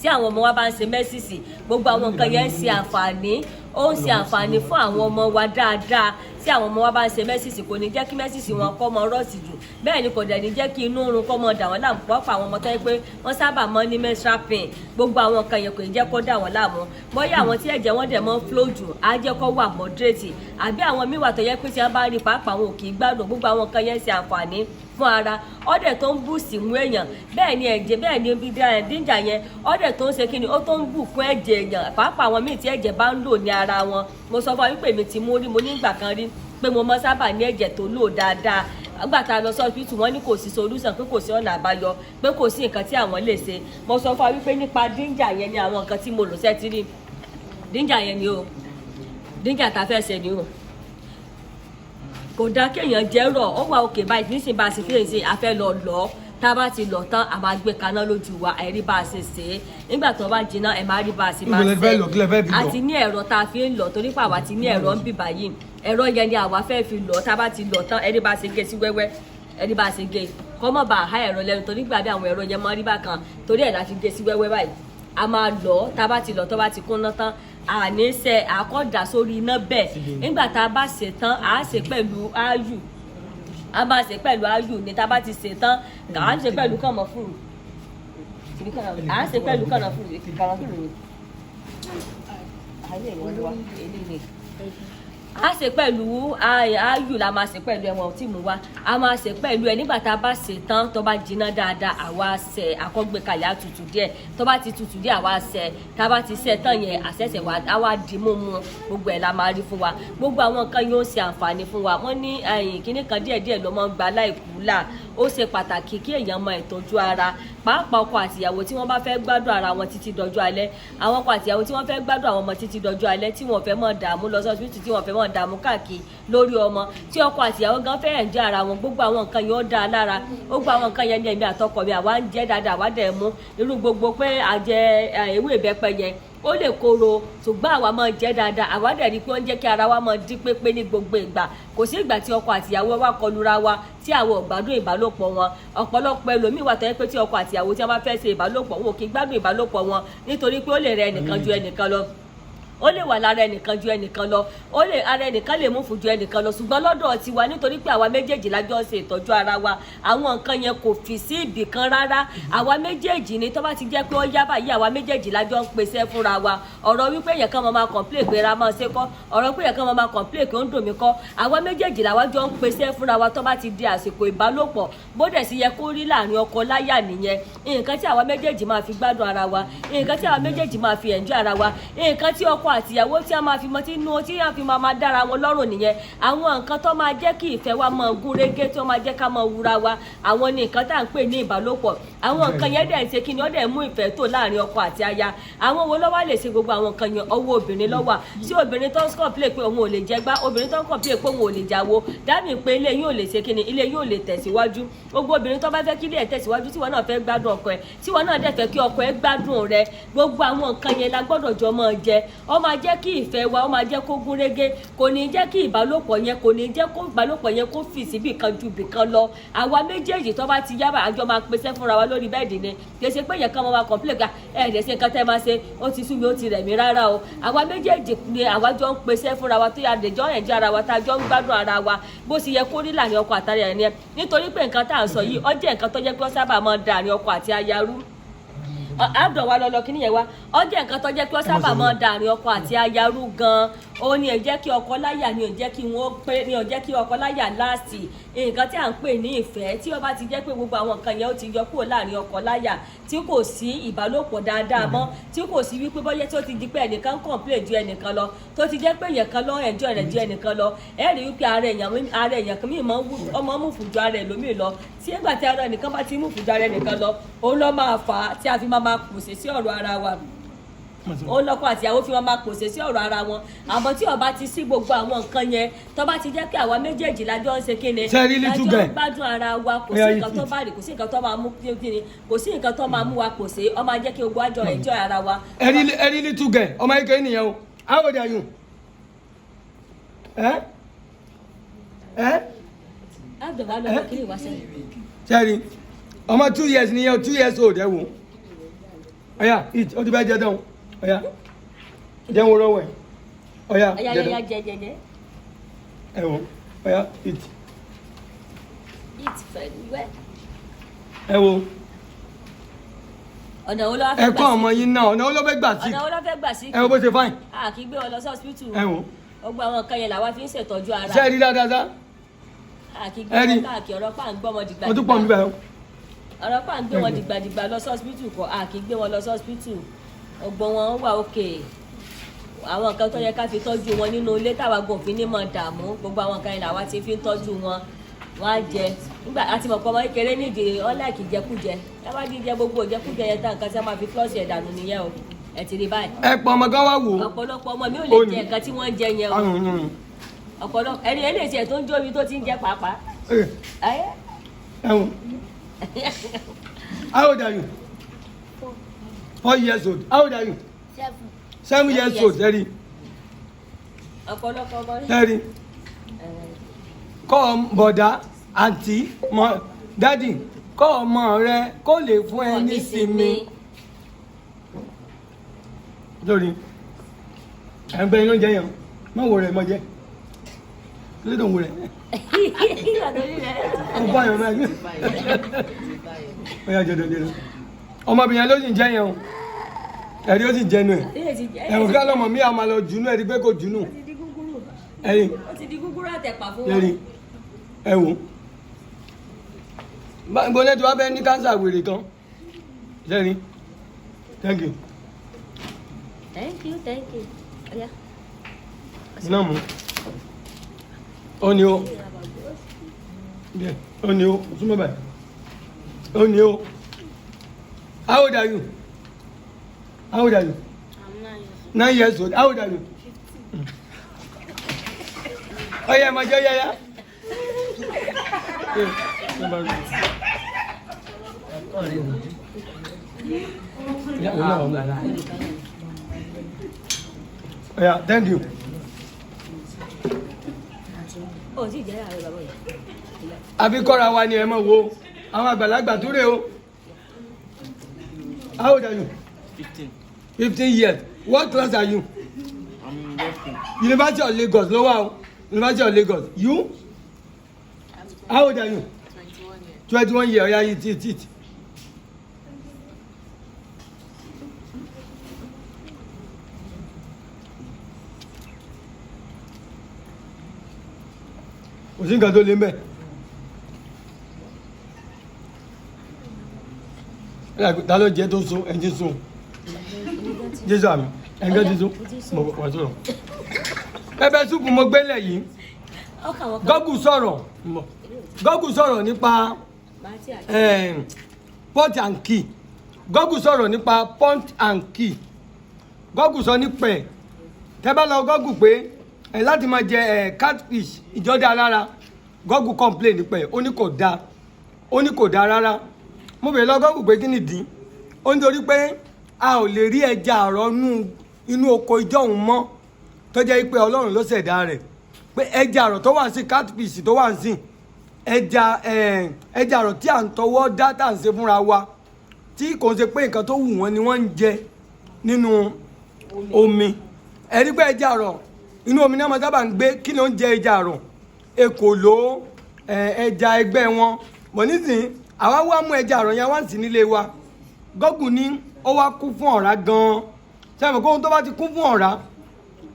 tí àwọn ọmọ wa bá ń ṣe mẹ́sìsì, gbogbo àwọn nǹkan yẹn ń ṣe àǹfààní, ó ń ṣe àǹfààní fún àwọn ọmọ wa dáadáa. Tí àwọn ọmọ wa bá ń ṣe mẹ́sìsì kò ní jẹ́ kí mẹ́sìsì wọn kọ́ mọ rọ́ọ̀sì jù, bẹ́ẹ̀ ni kò dẹ̀ ní jẹ́ kí inú oorun kọ́ mọ dà wọ́n láàmú. Pọ́pọ́ àwọn ọmọ tó yẹ pé wọ́n sábà mọ́ ní menstrual pain, gbogbo àwọn nǹkan yẹn kò ní jẹ́ kó dà wọ́n láàmú. Bóyá àwọn tí ẹ̀jẹ̀ wọn dẹ̀ mọ́ flow jù á jẹ́ kó wà moderate, àbí àwọn míì wà tó yẹ pé tí wọ́n bá rí pàápàá wọn ò kì í gbádùn. Gbogbo àwọn nǹkan yẹn ń ṣe àǹfààní fún ara, ọdẹ tó ń boost mú èèyàn, bẹ́ẹ̀ ni ẹ̀jẹ̀, bẹ́ẹ̀ ni ginger yẹn ọdẹ tó ń ṣe kí ni, ó tó ń bù fún ẹ̀jẹ̀ èèyàn, pàápàá àwọn míì tí ẹ̀jẹ̀ bá ń lò ní ara wọn. Mo sọ fún wa wípé mi ti mú rí, mo nígbà kan rí pé mo mọ sábà ní ẹ̀jẹ̀ tó lò dáadáa. Nígbà tá a lọ sọ́ọ̀sìpìtì wọ́n ní kò sí solution, pé kò sí ọ̀nà àbáyọ, pé kò sí nǹkan tí àwọn lè ṣe. Mo sọ fún wa wípé nípa ginger yẹn ni àwọn nǹkan tí mo lò sẹ́tírì. Ginger yẹn ni o, ginger tá a fẹ́ ṣe ni o, kò dá kéèyàn jẹ́ rọ̀, ó wà òkè báyìí nísìnyí bá a sì fi lè ṣe àfẹ́ lọ lọ. Tá a bá ti lọ tán a máa gbé kaná lójú wa, ẹ rí bá a ṣe ṣe é. Nígbà tó bá jiná ẹ máa rí bá a ṣe máa ṣe. A ti ní ẹ̀rọ tá a fi ń lọ, torí pé àwa ti ní ẹ̀rọ ń bì báyìí. Ẹ̀rọ yẹn ni àwa fẹ́ fi lọ. Tá a bá ti lọ tán ẹ rí bá a ṣe gé sí wẹ́wẹ́, ẹ rí bá a ṣe gé kọ́ mọ̀ bá a há ẹ̀rọ lẹ́nu, torí gbà bí àwọn ẹ̀rọ yẹn máa rí bákan, torí ẹ̀ la fi gé sí wẹ́wẹ́ báyìí. A máa lọ, tá a bá ti lọ tó bá ti kúnná tán àní ṣe àkọ́dà sórí iná bẹ́ẹ̀. Nígbà tá a bá ṣe tán à á ṣe pẹ̀lú áyù, a máa ṣe pẹ̀lú áyù ní tá a bá ti ṣe tán, à á ṣe pẹ̀lú kànáfùrù, à á ṣe pẹ̀lú kànáfùrù ni a ṣe pẹ̀lú áyù, la máa ṣe pẹ̀lú ẹ̀wọ̀n tí mo wá, a máa ṣe pẹ̀lú ẹ̀. Nígbà tá a bá ṣe tán tó bá jiná dáadáa àwa ṣe àkọ́gbékalẹ̀ àtútù díẹ̀, tó bá ti tutù díẹ̀ àwa ṣe, tá a bá ti ṣe tán yẹn àṣẹ̀ṣẹ̀ wa àwa di mímu, gbogbo ẹ̀ la máa rí fún wa. Gbogbo àwọn nǹkan yóò ṣe àǹfààní fún wa. Wọ́n ní kíní kan díẹ̀díẹ̀ ló máa ń gba láìkú là. Ó ṣe pàtàkì kí èèyàn mọ ìtọ́jú ara, pàápàá ọkọ àtìyàwó tí wọ́n bá fẹ́ gbádùn ara wọn títí dọjọ́ alẹ́. Àwọn ọkọ àtìyàwó tí wọ́n fẹ́ gbádùn àwọn ọmọ títí dọjọ́ alẹ́, tí wọ́n fẹ́ mọ̀ dààmú lọ sọ́sibítù, tí wọ́n fẹ́ mọ̀ dààmú káàkiri lórí ọmọ, tí ọkọ àtìyàwó gan fẹ́ enjoy ara wọn. Gbogbo àwọn nǹkan yẹn ó dáa lára, gbogbo àwọn nǹkan yẹn ní èmi àtọkọ mi àwa ń jẹ dáadáa, àwa dẹ̀ mú irú gbogbo pé àjẹ ewé ìbẹ́pẹ yẹn ó lè korò, ṣùgbọ́n àwa máa jẹ dáadáa. Àwa dẹ̀ rí i pé ó ń jẹ́ kí ara wa máa dín pépé ní gbogbo ìgbà. Kò sí ìgbà tí ọkọ àtìyàwó wa kọlura wa tí àwọn ò gbádùn ìbálòpọ̀ wọn. Ọ̀pọ̀lọpọ̀ ẹlòmíì wà tó yẹ pé tí ọkọ àtìyàwó tí wọ́n bá fẹ́ ṣe ìbálòpọ̀ wọn ò kí gbádùn ìbálòpọ̀ wọn, nítorí pé ó lè rẹ ẹnìkan ju ẹnìkan lọ, ó lè wà lára ẹnìkan ju ẹnìkan lọ, ó lè ara ẹnìkan lè mú fún ju ẹnìkan lọ. Ṣùgbọ́n lọ́dọ̀ tiwa, nítorí pé àwa méjèèjì lájọ ṣe ìtọ́jú ara wa, àwọn nǹkan yẹn kò fi sí ibì kan rárá. Àwa méjèèjì ni, tó bá ti jẹ́ pé ó yá báyìí àwa méjèèjì lájọ ń pèsè fúnra wa. Ọ̀rọ̀ wípé èèyàn kan máa complain pé ra máa ṣe kọ́, ọ̀rọ̀ pé èèyàn kan máa complain pé ó ń dùn mí kọ́. Àwa méjèèjì làwa jọ ń pèsè fúnra wa. Tó bá ti di àsìkò ìbálòpọ̀, bó dẹ̀ sì yẹ kó rí láàrin ọkọ láyà nìyẹn. Nǹkan tí àwa méjèèjì máa fi gbádùn ara wa, nǹkan tí àwa méjèèjì máa fi enjoy ara wa, nǹkan tí ọkọ àtìyàwó tí a máa fi mọ tí inú tí a fi máa dára wọn lọ́rùn nìyẹn. Àwọn nǹkan tó máa jẹ́ kí ìfẹ́ wa máa gún régé tó máa jẹ́ ká máa wúra wa àwọn ni nǹkan tá à ń pè ní ìbálòpọ̀. Àwọn nǹkan yẹn dẹ̀ ń ṣe kí ni ó dẹ̀ mú ìfẹ́ tó láàrin ọkọ àti aya. Àwọn wo ló wá lè ṣe gbogbo àwọn nǹkan yẹn ọwọ́ obìnrin ló wà. Sí obìnrin tó ń complain pé òun ò lè jẹ gbá obìnrin tó ń complain pé òun ò lè jáwó dábì pé ilé yóò lè ṣe kí ni ilé yóò lè tẹ̀síwájú. Gbogbo obìnrin tó bá fẹ́ kí ilé ẹ̀ tẹ̀síwájú tí wọn náà fẹ́ gbádùn ọkọ ẹ̀ tí wọn náà dẹ̀ fẹ́ kí ọkọ ẹ̀ gbádùn rẹ̀ gbogbo àwọn nǹkan yẹn la gbọ́dọ̀ jọ máa jẹ. Ó máa jẹ́ kí ìfẹ́ wa ó máa jẹ́ kó gún régé kò ní jẹ́ kí ìbálòpọ̀ yẹn kò ní jẹ́ kó ìbálòpọ̀ yẹn kó fì síbì kan ju bì kan lọ. Àwa méjèèjì tó bá ti yá bá àjọ máa pèsè fúnra wa lórí bẹ́ẹ̀dì ni kì í ṣe pé yẹn kan máa complain ká ẹ̀ ṣe nǹkan tẹ́ máa ṣe ó ti sú mi ó ti rẹ̀ mí rárá o. Àwa méjèèjì ni àwa jọ ń pèsè fúnra wa tó yà dèjọ́ ẹ̀jẹ̀ ara wa tá a jọ ń gbádùn ara wa bó sì yẹ kó rí láàrin ọkọ àtàrí ẹ̀ ni ẹ nítorí pé nǹkan tá à ń sọ yìí ó jẹ́ nǹkan tó jẹ́ pé ó sábà máa ń da àárín ọkọ àti aya rú. Àbùdọ̀ wa lọ́lọ́ kí nìyẹn wá ó jẹ́ nǹkan tó jẹ́ pé ó sábà máa ń da àárín ọkọ àti aya rú gan-an ó ní ẹ jẹ́ kí ọkọ láyà ni ò jẹ́ kí wọ́n pé ní ò jẹ́ kí ọkọ láyà láàsì nǹkan tí à ń pè ní ìfẹ́ tí ó bá ti jẹ́ pé gbogbo àwọn nǹkan yẹn ó ti yọ kúrò láàrin ọkọ láyà tí kò sí ìbálòpọ̀ dáadáa mọ́ tí kò sí wípé bọ́yẹ́ tí ó ti di pé ẹnìkan complain ju ẹnìkan lọ tó ti jẹ́ pé èèyàn kan lọ enjoy rẹ̀ ju ẹnìkan lọ ẹ rí wípé ara èèyàn kan míì ọmọ mú fùjọ ara ẹ̀ lómi lọ tí ẹgbà tí ara ẹnìkan bá ti mú fùjọ ara ẹnìkan lọ òun lọ máa fà á tí a fi máa pòṣè sí ọ̀rọ̀ ara wa ó lọ́kọ àti ìyàwó fi wọn máa pòṣè sí ọ̀rọ̀ ara wọn àmọ́ tí ó bá ti sí gbogbo àwọn nǹkan yẹn tó bá ti jẹ́ pé àwa méjèèjì lájọ́ ń ṣe kíni lájọ́ ń gbádùn ara wa kò sí nǹkan tó bá rí kò sí nǹkan tó máa mú kíni kò sí nǹkan tó máa mú wa pòṣè ó máa jẹ́ kí gbogbo àjọ enjoy ara wa. ẹni little girl ọmọ ike nìyẹn o how old are you? àbùdọ̀ wa lọ́wọ́ kí ni ìwà sẹ́yìn. sẹ́ni ọmọ 2 years nìyẹn o 2 years old ẹ wò ọ̀yà eat ó ti bẹ́ẹ̀ jẹ dán ọ̀yà jẹun lọ́wọ́ ẹ̀ ọ̀yà jẹ dán ẹ wò ọ̀yà eat ẹ wò ọ̀nà wo ló wá fẹ́ gbà sí ẹ̀kọ́ ọmọ yín náà ọ̀nà wo ló fẹ́ gbà sí ọ̀nà wo ló fẹ́ gbà sí ẹ wò bó ṣe fine a kì í gbé wọn lọ sí hospital ẹ wò gbogbo àwọn nǹkan yẹn làwa fi ń ṣètọ́jú ara ṣe é rí dáadáa a kì í gbé wọn káàkiri ọ̀rọ̀ pa à ń gbọ́ wọn dìgbà mo tún pọ̀ níbẹ̀ o ọ̀rọ̀ pa à ń gbé wọn dìgbàdìgbà lọ sí hospital kọ́ a kì í gbé wọn lọ sí hospital ọgbọ́n wọn wà òkè àwọn nǹkan tó yẹ ká fi tọ́jú wọn nínú ilé táwa gan òfin ní mọ̀ dààmú gbogbo àwọn nǹkan yẹn làwa ti fi ń tọ́jú wọn wọn á jẹ nígbà àti mọ̀ pé ọmọ kékeré nídìí ọ̀làkì jẹkújẹ ẹ bá díjẹ gbogbo jẹkújẹ yẹn tá nǹkan tí a máa fi flọ́ọ̀sì ẹ̀ dànù nìyẹn o ẹ ti rí báyìí. ẹ pọ ọmọ kan wá wò ó ọ̀pọ̀lọpọ̀ ọmọ mi ò lè jẹ nǹkan tí wọ́n ń jẹ yẹn o ọ̀pọ̀lọpọ̀ ẹni eléyìí tiẹ̀ tó ń jó omi tó ti ń jẹ pàápàá. ẹ wò how old are you? 4 years old how old are you? 7 years old sẹ́rí ọ̀pọ̀lọpọ̀ ọmọ sẹ́rí kọ́ bọ̀dá àǹtí dádì kọ́ ọmọ rẹ kó lè fún ẹ ní sinmi lórí ẹgbẹ́ inú jẹ yẹn má wo rẹ̀ mọ́ jẹ́ kí ló dùn wo rẹ̀ ó bá yẹn máa gbé ó yà jẹ́ dọ́dẹ́ ọmọbìnrin ló sì ń jẹ́ yẹn o ẹ̀rí ó sì jẹnu ẹ̀ ẹ̀wọ̀n ká lọ́mọ mi àwọn máa lọ jùnú ẹ̀rí pé kò jùnú ẹ̀rí ó ti di gúgúrú àtẹ̀pà fún wọn. ẹ̀rí ẹ̀wọ̀n gbogbo lẹ́tọ̀ wá bẹ́ẹ̀ ní káńsà wèrè kan sẹ́rí thank you. thank you. iná mú ó ní ó ó ní ó súnmọ́ báyìí ó ní ó how old are you? How old are you? I'm 9 years old. How old are you? 15. Oh yeah, my joy, yeah. Yeah, thank you. Oh, sí, ya, ya, ya. Àbí kọ́ra wa ni ẹ mọ̀ wo àwọn àgbàlagbà tó rè o. How old are you? 15 years. What class are you? I'm working. University of Lagos. Ló wà o. University of Lagos. You? How old are you? 21 years. Yeah, it. Kò sí nǹkan tó lé mbẹ́. Ta ló jẹ́ tó so ẹ̀jẹ̀ so? Jésù àmì. ẹ̀ńgẹ́ ti sún mo wà sọ̀rọ̀ pẹpẹ súpù mo gbélé yìí gọ́gù sọ̀rọ̀ nípa pot and key gọ́gù sọ̀rọ̀ nípa pot and key gọ́gù sọ nípa ẹ̀ tẹ́ bá lọ gọ́gù pé láti máa jẹ catfish ìjọdá alára gọ́gù complain nípa ẹ̀ ó ní kò dáa rárá mo bèèrè lọ gọ́gù pé kí nìdí ó ń torí pé a ò lè rí ẹja àrọ̀ inú oko ìjọ́hun mọ́ tó jẹ́ pé ọlọ́run ló ṣẹ̀dá rẹ̀ pé ẹja àrọ̀ tó wà sí catfish tó wà sí ẹja àrọ̀ tí à ń tọwọ́ dá tà ń ṣe fúnra wa tí kò ń ṣe pé nǹkan tó wù wọ́n ni wọ́n ń jẹ nínú omi ẹ̀rí pé ẹja àrọ̀ inú omi náà máa sábà ń gbé kí ló ń jẹ ẹja àrọ̀ èkòló ẹja ẹgbẹ́ wọn bọ̀ nísìnyí àwa wá mú ẹja àrọ̀ yẹn wá sí nílé wa gọ́gù ní ó wá kún fún ọ̀rá gan-an sẹ́mi kóhun tó bá ti kún fún ọ̀rá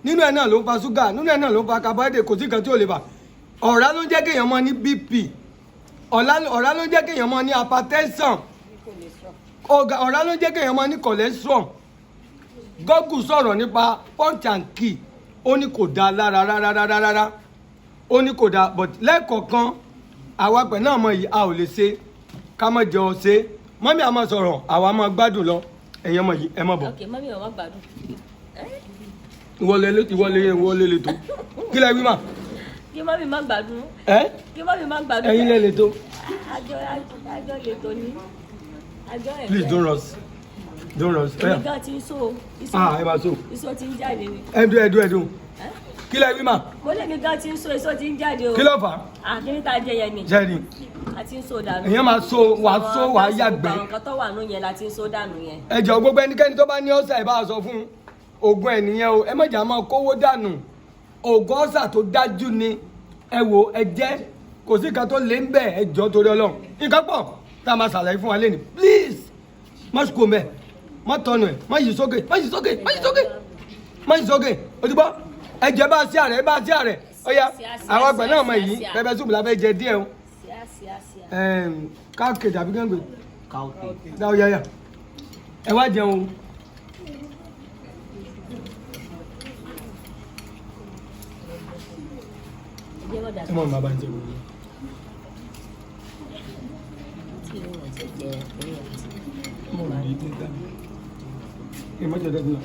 nínú ẹ̀ náà ló ń fa ṣúgà nínú ẹ̀ náà ló ń fa carbohydrate kò sí nǹkan tí ò lè bà ọ̀rá ló ń jẹ́ kéèyàn mọ́ ní BP ọ̀rá ló ń jẹ́ kéèyàn mọ́ ní hypertension ọ̀rá ló ń jẹ́ kéèyàn mọ́ ní cholesterol gọ́gù sọ̀rọ̀ nípa punch and key ó ní kò dáa lára rárá ó ní kò dáa but lẹ́ẹ̀kọ̀ọ̀kan àwa pẹ̀ náà mọ̀ yìí a ò lè ṣe ká mọ̀ jẹ́ ọ ṣe mọ́mí a máa sọ̀rọ̀ àwa máa gbádùn lọ ẹ̀yin ọmọ yìí ẹ má bọ̀. ok mọ́mí ọ̀ wá gbádùn. ìwọlé lè tó kí lẹ wí mà. kí mọ́mí má gbádùn. kí mọ́mí má gbádùn. ẹ̀yin lẹ lè tó. àjọ lè tó ní. àjọ ẹ̀ please don't rush. èmi gan ti ń so. ẹ máa so. iṣó ti ń jáde ni. ẹdùn kí lẹ wí mà. mo lè mi gan ti ń so iṣó ti ń jáde o. kí ló fà á. àkíní tá a jẹ yẹn ni. jẹ́ni. a ti ń so dànù. èèyàn máa so wàá yàgbẹ́. àwọn nǹkan tó wà nù yẹn la ti ń so dànù yẹn. ẹ jọ̀ọ́ gbogbo ẹnikẹ́ni tó bá ní ọ̀sà ẹ̀ bá a sọ fún oògùn ẹ̀ nìyẹn o ẹ má jà máa kówó dànù oògùn ọ̀sà tó dájú ni ẹ wò ẹ jẹ́ kò sí nǹkan tó lé ń bẹ̀ ẹ jọ̀ọ́ torí Ọlọ́run nǹkan pọ̀ tá a máa ṣàlàyé fún wa lẹ́nu please má sùkò mẹ́ má tọnu ẹ̀ má yí sókè òdìbọ́ ẹ jẹ́ bá a sí àrẹ ọ̀ya àwọn àgbẹ̀ náà mọ̀ yìí pẹpẹ súpù la fẹ́ jẹ díẹ̀ o káàkiri tàbí gángbè dáwọ́ yáyà ẹ wá jẹun o. ẹ mọ̀ bàbá ń jẹun. ẹ má jẹ dẹ́gun náà.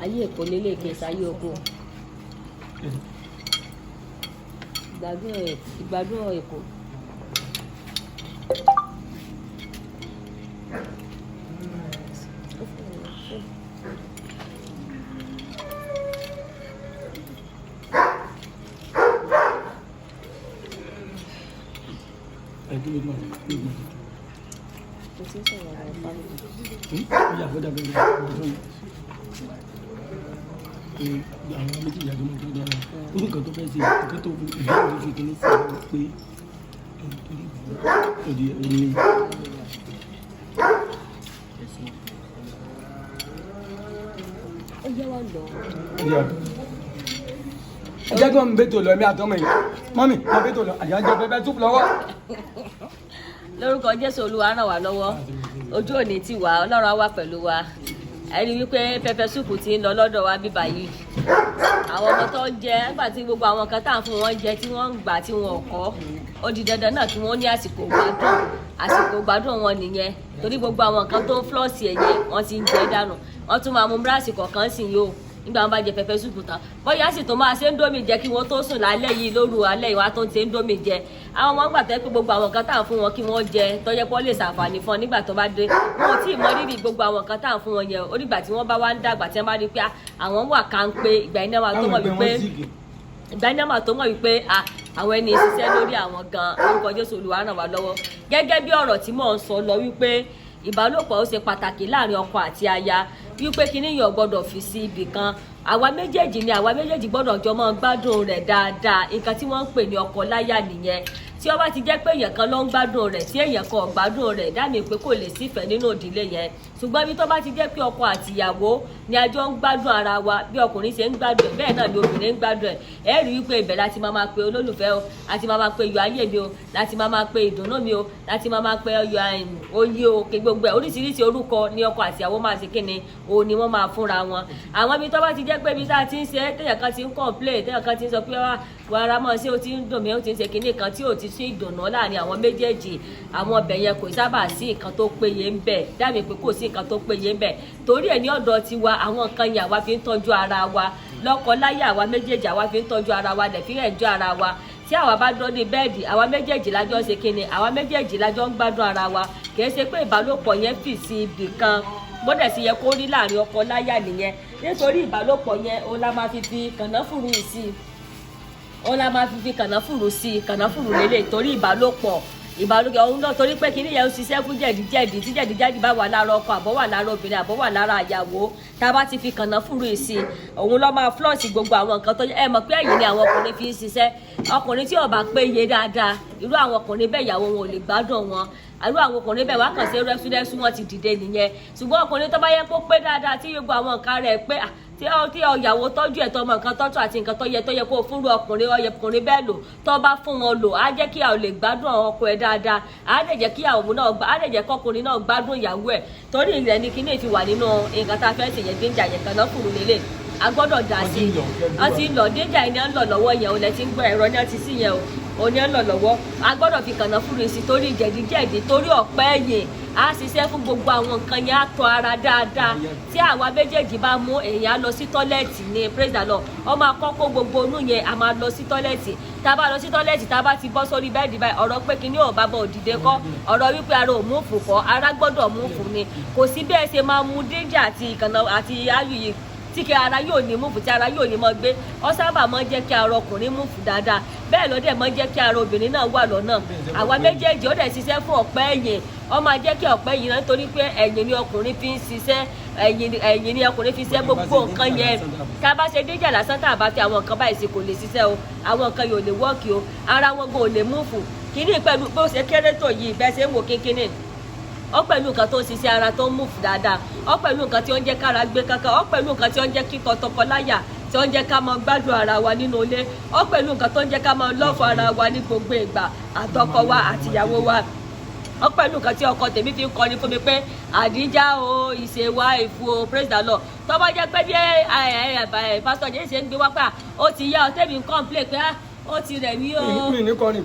ayé èkó lélẹ̀ kẹsà ayé oko ìgbádùn èkó. àwọn méjì ìyá tó mọ̀ tó dára orúkọ tó fẹ́ ṣe ìkọ́ tó ìbéèrè fi kíní sí ọ pé òdì òní. ó yẹ wá lọ. ẹ jẹ́ kí wọ́n mi bẹ́ẹ̀ tó lọ ẹ̀mí àtọ́mọ̀ yìí mọ́mì wọ́n bẹ́ẹ̀ tó lọ àyájọ́ pẹ́pẹ́ tó lọ́wọ́. lórúkọ Jésù Olúwa ràn wá lọ́wọ́ ojú òní ti wà Ọlọ́run á wà pẹ̀lú wa ẹni wípé pẹpẹ súpù ti ń lọ lọ́dọ̀ wa bíbá yìí àwọn ọmọ tó ń jẹ nígbà tí gbogbo àwọn kan tá à ń fún wọn jẹ tí wọ́n ń gbà tí wọn ò kọ́ ó di dandan náà kí wọ́n ní àsìkò gbádùn wọn nìyẹn torí gbogbo àwọn kan tó ń flọ́ọ̀sì ẹ̀yẹ wọ́n ti ń jẹ dànù wọ́n tún máa mú bíráàsì kọ̀ọ̀kan sì yóò nígbà wọn bá jẹ pẹpẹ súpù tán bóyá sì tó máa ṣe ń dómì jẹ kí wọn tó sùn lálẹ́ yìí lóru alẹ́ ìwà tó ń ṣe ń dómì jẹ àwọn ọmọ gbà tẹ́ pé gbogbo àwọn kan tá à ń fún wọn kí wọ́n jẹ tọ́jẹ́ pọ́ lè ṣàǹfààní fún ọ nígbà tó bá dé wọn ò tí ì mọ rírì gbogbo àwọn kan tá à ń fún wọn yẹn ó dìgbà tí wọ́n bá wá ń dàgbà tí wọ́n bá rí pé àwọn wà ká ń pé ìgbà iná wa tó mọ̀ wípé àwọn ẹni ṣiṣẹ́ lórí àwọn gan orúkọ Jésù Olúwa ràn wá lọ́wọ́ gẹ́gẹ́ bí ọ̀rọ̀ tí mò ń sọ lọ wípé ìbálòpọ̀ ó ṣe pàtàkì láàrin ọkọ àti aya wípé kíní yàn gbọ́dọ̀ fi sí ibì kan àwa méjèèjì gbọ́dọ̀ jọ mọ́ gbádùn rẹ̀ dáadáa nǹkan tí wọ́n ń pè ní ọkọ láyà nìyẹn tí ó bá ti jẹ́ pé èèyàn kan ló ń gbádùn rẹ̀ tí èèyàn kan ò gbádùn rẹ̀ dámì pé kò lè sífẹ̀ẹ́ nínú ìdílé yẹn ṣùgbọ́n bí tó bá ti jẹ́ pé ọkọ àtìyàwó ni a jọ ń gbádùn ara wa bí ọkùnrin ṣe ń gbádùn ẹ̀ bẹ́ẹ̀ náà ni obìnrin ń gbádùn ẹ̀ ẹ rí wípé ibẹ̀ láti máa pe olólùfẹ́ o láti máa pe iyọ̀ ayé mi o láti máa pe ìdùnnú mi o láti máa pe ọyọ̀ oyè o kí gbogbo ẹ̀ oríṣiríṣi orúkọ ni ọkọ àtìyàwó máa ṣe kíni o ni wọ́n máa fúnra wọn àwọn ibi tó bá ti jẹ́ pé ibi tá a ti ń ṣe téèyàn kan ti ń complain téèyàn kan ti ń sọ pé wàrà mọ́ sí o ti ń dùn mí o ti ń ṣe kinní kan tí o ti sí ìdùnnú láàrin àwọn méjèèjì àwọn ọbẹ̀ yẹn kò sábà sí nǹkan tó péye ń bẹ̀ dáàmì pé kò sí nǹkan tó péye ń bẹ̀ torí ẹ̀ ní ọ̀dọ̀ tiwa àwọn nǹkan yẹn àwa fi ń tọ́jú ara wa lọ́kọ láyé àwa méjèèjì àwa fi ń tọ́jú ara wa dẹ̀ fi ń enjoy ara wa tí àwa bá dán ní bẹ́ẹ̀dì àwa méjèèjì lájọ́ ṣe kinní àwa méjèèjì lájọ́ ń gbádùn ara wa kì í ṣe pé ìbálòpọ̀ yẹn fì sí ibì kan bọ́dẹ̀ sì yẹ kó rí láàrin ọkọ láyà nìyẹn nítorí ìbálòpọ̀ yẹn ó la máa fi kànáfùrù sí i ó la máa fi kànáfùrù sí i kànáfùrù lélẹ̀ torí ìbálòpọ̀ òun náà torí pé kíní yẹn ń ṣiṣẹ́ fún jẹ̀díjẹ̀dí tí jẹ̀díjẹ̀dí bá wà lára ọkọ àbọ̀ wà lára obìnrin àbọ̀ wà lára àyàwó tá a bá ti fi kànáfùrù sí i òun ló máa flọ́ọ̀sì gbogbo àwọn nǹkan tó ẹ mọ̀ pé ẹ̀yìn ni àwọn ọkùnrin fi ń ṣiṣẹ́ ọkùnrin tí ó bá péye dáadáa irú àwọn ọkùnrin bẹ́ẹ̀ ìyàwó wọn ò lè gbádùn wọn irú àwọn ọkùnrin bẹ́ẹ̀ wá kàn sí rẹ́súrẹ́sú wọn ti dìde nìyẹn ṣùgbọ́n ọkùnrin tó bá yẹ kó pé dáadáa tí gbogbo àwọn nǹkan rẹ̀ pé tí ọ̀yàwó tọ́jú ẹ̀ tọmọ nǹkan tọ́jú àti nǹkan tó yẹ kó fúnru ọkùnrin bẹ́ẹ̀ lò tó bá fún wọn lò á jẹ́ kí àwọn lè gbádùn ọkọ ẹ̀ dáadáa á lè jẹ́ kí àwọn náà á lè jẹ́ kọkùnrin náà gbádùn ìyàwó ẹ̀ torí ìrẹ̀ ni kíní ti wà nínú nǹkan tá a fẹ́ ṣèyẹn dénjà yẹn kan náà fúru lélẹ̀ a gbọ́dọ̀ dá sí i wọ́n ti ń lọ dénjà yẹn ń lọ lọ́wọ́ yẹn olè ti ń gbọ́ ẹ̀rọ náà ti sí yẹn o òní ń lọ lọ́wọ́ a gbọ́dọ̀ fi kànáfùrù sí torí jẹ̀díjẹ̀dí torí ọ̀pẹ́ ẹ̀yìn á ṣiṣẹ́ fún gbogbo àwọn nǹkan yẹn á tọ́ ara dáadáa tí àwa méjèèjì bá mú èèyàn lọ sí tọ́lẹ́ẹ̀tì ní praise the Lord ọmọ akọ́kọ́ gbogbo inú yẹn a máa lọ sí tọ́lẹ́ẹ̀tì tá a bá lọ sí tọ́lẹ́ẹ̀tì tá a bá ti bọ́ sórí bẹ́ẹ̀dì báyìí ọ̀rọ̀ pé kí ni ò bá bọ̀ òdìdé kọ́ ọ̀rọ̀ wípé ara ò múfù kọ́ ara gbọ́dọ̀ múfù ni kò sí bẹ́ẹ̀ ṣe máa mú danger àti ìkànnà àti ayù yìí tí kí ara yóò ní múfù tí ara yóò ní mọ gbé ọ sábà máa ń jẹ́ kí ara ọkùnrin múfù dáadáa bẹ́ẹ̀ ló dẹ̀ máa ń jẹ́ kí ara obìnrin náà wà lọ́nà àwa méjèèjì ó dẹ̀ ṣiṣẹ́ fún ọ̀pẹ́ ẹ̀yìn ó máa jẹ́ kí ọ̀pẹ́ ẹ̀yìn náà nítorí pé ẹ̀yìn ni ọkùnrin fi ń ṣiṣẹ́ ẹ̀yìn ni ọkùnrin fi ṣiṣẹ́ gbogbo nǹkan yẹn ká bá ṣe déjà lásán tá a bá fi àwọn nǹkan báyìí ṣe kò lè ṣiṣẹ́ o àwọn nǹkan yóò lè wọ́ọ̀kì o ara wọn gan ò lè múfù kíní pẹ̀lú bó ṣe kéré tó yìí bẹ́ẹ̀ ṣe ń wò kínkínní ọ pẹ̀lú nǹkan tó ń ṣiṣẹ́ ara tó ń múfù dáadáa ọ pẹ̀lú nǹkan tí ó ń jẹ́ kára gbé kankan ọ pẹ̀lú nǹkan tí ó ń jẹ́ kíkọ tọkọláyà tí ó ń jẹ́ ká máa gbádùn ara wa nínú ilé ọ pẹ̀lú nǹkan tó ń jẹ́ ká máa lọ́ọ̀fù ara wa ní gbogbo ìgbà àtọkọ wa àtìyàwó wa ọ pẹ̀lú nǹkan tí ọkọ tèmi fi ń kọrin fún mi pé àdíjà o ìṣèwà ìfú o praise the Lord tó bá jẹ́ pé bí pásítọ̀ jẹ́ ṣe ń gbé wá pé ó ti yá ọ tẹ́mi ń complain pé ó ti rẹ̀ mí o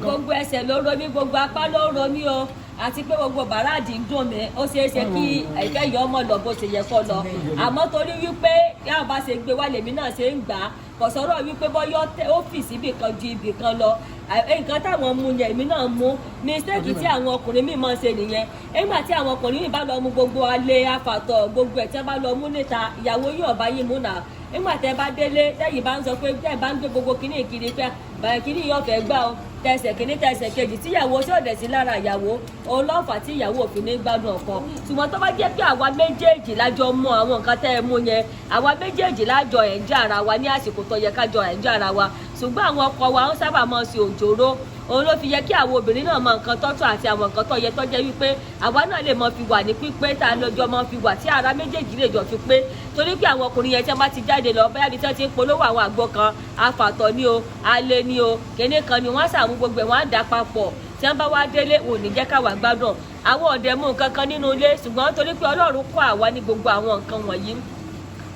gbogbo ẹsẹ̀ ló ro mí gbogbo apá ló ro mí o àti pé gbogbo bàràdì ń dùn mí ó ṣeé ṣe kí ìfẹ́ yọ ọmọ lọ bó ṣe yẹ kó lọ àmọ́ torí wípé yàrá bá ṣe gbé wá lèmi náà ṣe ń gbà á kò sọ̀rọ̀ wípé bọ́yọ́ ó fì síbì kan ju ibì kan lọ nǹkan táwọn mú yẹn èmi náà mú mistake tí àwọn ọkùnrin míì máa ń ṣe nìyẹn nígbà tí àwọn ọkùnrin míì bá lọ mú gbogbo alẹ́ afàtọ̀ gbogbo ẹ̀ tí wọ́n bá lọ mú níta ìyàwó yóò bá yín mú náà nígbà tẹ́ bá délé tẹ́yìn bá ń sọ pé tẹ́ bá ń gbé gbogbo kíní ìkiri pé bàyẹ̀ kíní yóò fẹ́ gbà ó tẹsẹ̀ kíní tẹsẹ̀ kejì tíyàwó tí ò dẹ̀ sí lára ìyàwó òun lọ́fà tí ìyàwó òfin ní gbádùn ọkọ ṣùgbọ́n tó bá jẹ́ pé àwa méjèèjì lájọ mú àwọn nǹkan tẹ́ ẹ mú yẹn àwa méjèèjì lájọ ẹ̀ńjẹ́ ara wa ní àsìkò tó yẹ kájọ ẹ̀ńjẹ́ ara wa ṣùgbọ́n àwọn ọkọ wa ń sábà máa ń ṣe òjòrò òun ló fi yẹ kí àwọn obìnrin náà mọ nǹkan tọ́tọ̀ àti àwọn nǹkan tó yẹ tó jẹ́ wípé àwa náà lè mọ fi wà ní pípé tá a lọ́jọ́ mọ fi wà tí ara méjèèjì lè jọ fi pé torí pé àwọn ọkùnrin yẹn tí wọ́n bá ti jáde lọ bóyá ní tí wọ́n ti ń polówó àwọn àgbo kan afàtọ̀ ni o alẹ́ ni o kíní kan ni wọ́n sàmú gbogbo ẹ̀ wọ́n á dà papọ̀ tí wọ́n bá wá délé ò ní jẹ́ káwa gbádùn àwọn ọ̀dẹ̀ mú nǹkan kan nínú ilé ṣùgbọ́n torí pé Ọlọ́run kọ́ àwa ní gbogbo àwọn nǹkan wọ̀nyí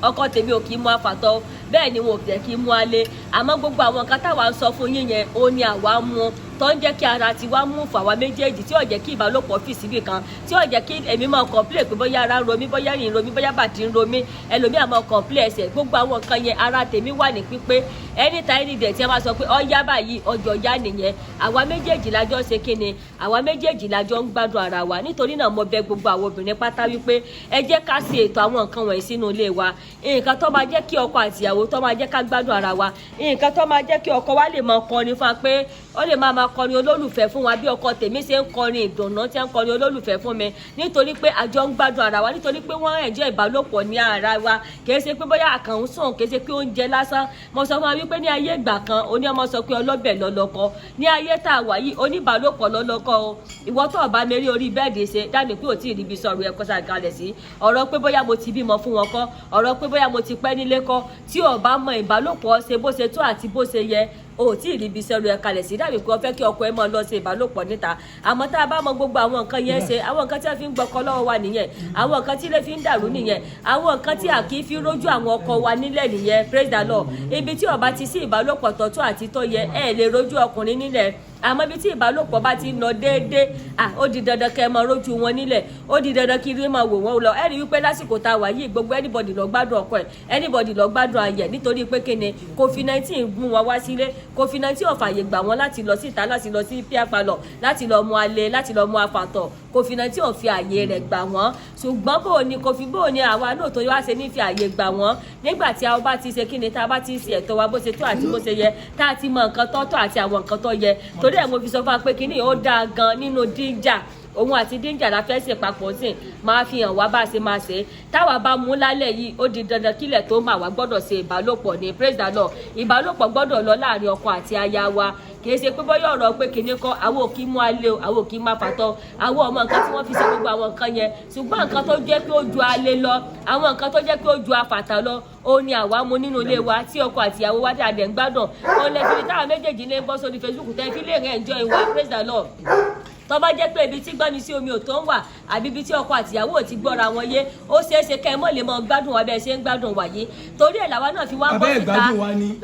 ọkọ tèmi ò kì í mú afàtọ̀ bẹ́ẹ̀ ni wọn ò fẹ́ kí í mú alẹ́ àmọ́ gbogbo àwọn nǹkan táwa ń sọ fún yín yẹn ó ní àwa mú tó ń jẹ́ kí ara tiwa mú fàwa méjèèjì tí ò jẹ́ kí ìbálòpọ̀ fì síbì kan tí ò jẹ́ kí èmi máa kọ̀ǹplé pé bóyá ara ń ro mí bóyá ìrìn ro mí bóyá bàtí ń ro mí ẹlòmíà máa kọ̀ǹplé ẹsẹ̀ gbogbo àwọn nǹkan yẹn ara tèmi wà ní pípé anytime dẹ̀ tí a máa sọ pé ọ̀yá báyìí ọjọ́ yá nìyẹn àwa méjèèjì lájọ́ ṣe kíni àwa méjèèjì lájọ́ ń gbádùn ara wa nítorí náà mo bẹ̀ gbogbo àwọn obìnrin pátá wípé ẹ jẹ́ ká ṣe ètò àwọn nǹkan wọ̀nyí sínú ilé wa nǹkan tó bá jẹ́ kí ọkọ àtìyàwó ìyàwó tó máa jẹ́ ká gbádùn ara wa nǹkan tó máa jẹ́ kí ọkọ wa lè máa kọrin fún wa pé ó lè máa kọrin olólùfẹ́ fún wa bí ọkọ tèmi ṣe ń kọrin ìdùnnú tí ń kọrin olólùfẹ́ fún mi nítorí pé àjọ ń gbádùn ara wa nítorí pé wọ́n enjoy ìbálòpọ̀ ní ara wa kìí ṣe pé bóyá àkàn ń sùn kìí ṣe pé oúnjẹ lásán mo sọ fún wa wípé ní ayé ìgbà kan oní ọmọ sọ pé ọlọ́bẹ̀ lọ́lọ́kọ ní ayé tá a wà yìí oníbàálòpọ̀ lọ́lọ́kọ o ìwọ tó ọba mẹ́rí orí bẹ́ẹ̀dì ṣe dáàbì pé ò tí ì ríbi sọ̀rọ̀ ẹ̀kọ́ sàkalẹ̀ sí ọ̀rọ̀ pé bóyá mo ti bímọ fún wọn kọ́ ọ̀rọ̀ pé bóyá mo ti pẹ́ nílé kọ́ tí ọba mọ ìbálòpọ̀ ṣe bó ṣe tó àti bó ṣe yẹ o tí ì ríbi sẹ́rù ẹ̀ kalẹ̀ sí dàbí pé o fẹ́ kí ọkọ ẹ máa lọ ṣe ìbálòpọ̀ níta àmọ́ tá a bá mọ gbogbo àwọn nǹkan yẹn ṣe àwọn nǹkan tí wọ́n fi ń gbọ́kọ lọ́wọ́ wa nìyẹn àwọn nǹkan tí ilé fi ń dàrú nìyẹn àwọn nǹkan tí a kì í fi rójú àwọn ọkọ wa nílẹ̀ nìyẹn praise the Lord ibi tí ọba ti sí ìbálòpọ̀ tọ́tún àti tó yẹ ẹ lè rójú ọkùnrin nílẹ̀ àmọ́ ibi tí ìbálòpọ̀ bá ti lọ déédéé ó di dandan kẹ́ ẹ máa rójú wọn nílẹ̀ ó di dandan kí rí máa wò wọ́n lọ ẹ rí wípé lásìkò tá a wà yìí gbogbo anybody lọ gbádùn ọkọ ẹ anybody lọ gbádùn ayẹ nítorí pé kíni COVID-19 mú wọn wá sílé COVID-19 ó fààyè gbà wọ́n láti lọ síta láti lọ sí pia palọ láti lọ mu alẹ́ láti lọ mu afàtọ̀ COVID-19 ò fi ààyè rẹ̀ gbà wọ́n ṣùgbọ́n bó ni àwa náà tó wá ṣe ní fi ààyè gbà wọ́n nígbà tí a bá ti ṣe kíni tá a bá ti ṣe ẹ̀tọ́ wa bó ṣe tó àti bó ṣe yẹ tá a ti mọ nǹkan tọ́tọ́ àti àwọn nǹkan tó yẹ torí ẹ̀ mo fi sọ fún wa pé kíní ó dáa gan nínú díjà òun àti díjà la fẹ́ ṣe papọ̀ sí máa fi hàn wá bá a ṣe máa ṣe táwa bá mú lálẹ́ yìí ó di dandan kílẹ̀ tó máa wá gbọ́dọ̀ ṣe ìbálòpọ̀ ní praise the Lord ìbálòpọ̀ gbọ́dọ̀ lọ láàrin ọkọ àti aya wa kì í ṣe pé bóyá ọ̀rọ̀ pé kìnní kan àwọn òkì mú alẹ́ o àwọn òkì má fàtọ́ àwọn ọmọ nǹkan tí wọ́n fi ṣe gbogbo àwọn nǹkan yẹn ṣùgbọ́n nǹkan tó jẹ́ pé ó ju alẹ́ lọ àwọn nǹkan tó jẹ́ pé ó ju afàtà lọ ó ní àwa mú nínú ilé wa tí ọkọ àti ìyàwó wa dàdẹ̀ ń gbádùn òun lè fi táwọn méjèèjì lè ń bọ́ sórí Facebook tẹ́ fi lè rẹ̀ enjoy wa praise the Lord tó bá jẹ́ pé ibi tí gbọ́ni sí omi ò tó ń wà àbí ibi tí ọkọ àtìyàwó ò ti gbọ́ra wọn yé ó ṣeé ṣe kẹ́ ẹ mọ̀ lè mọ gbádùn wa bẹ́ẹ̀ ṣe ń gbádùn wa yé torí ẹ̀ làwa náà fi wá bọ́ síta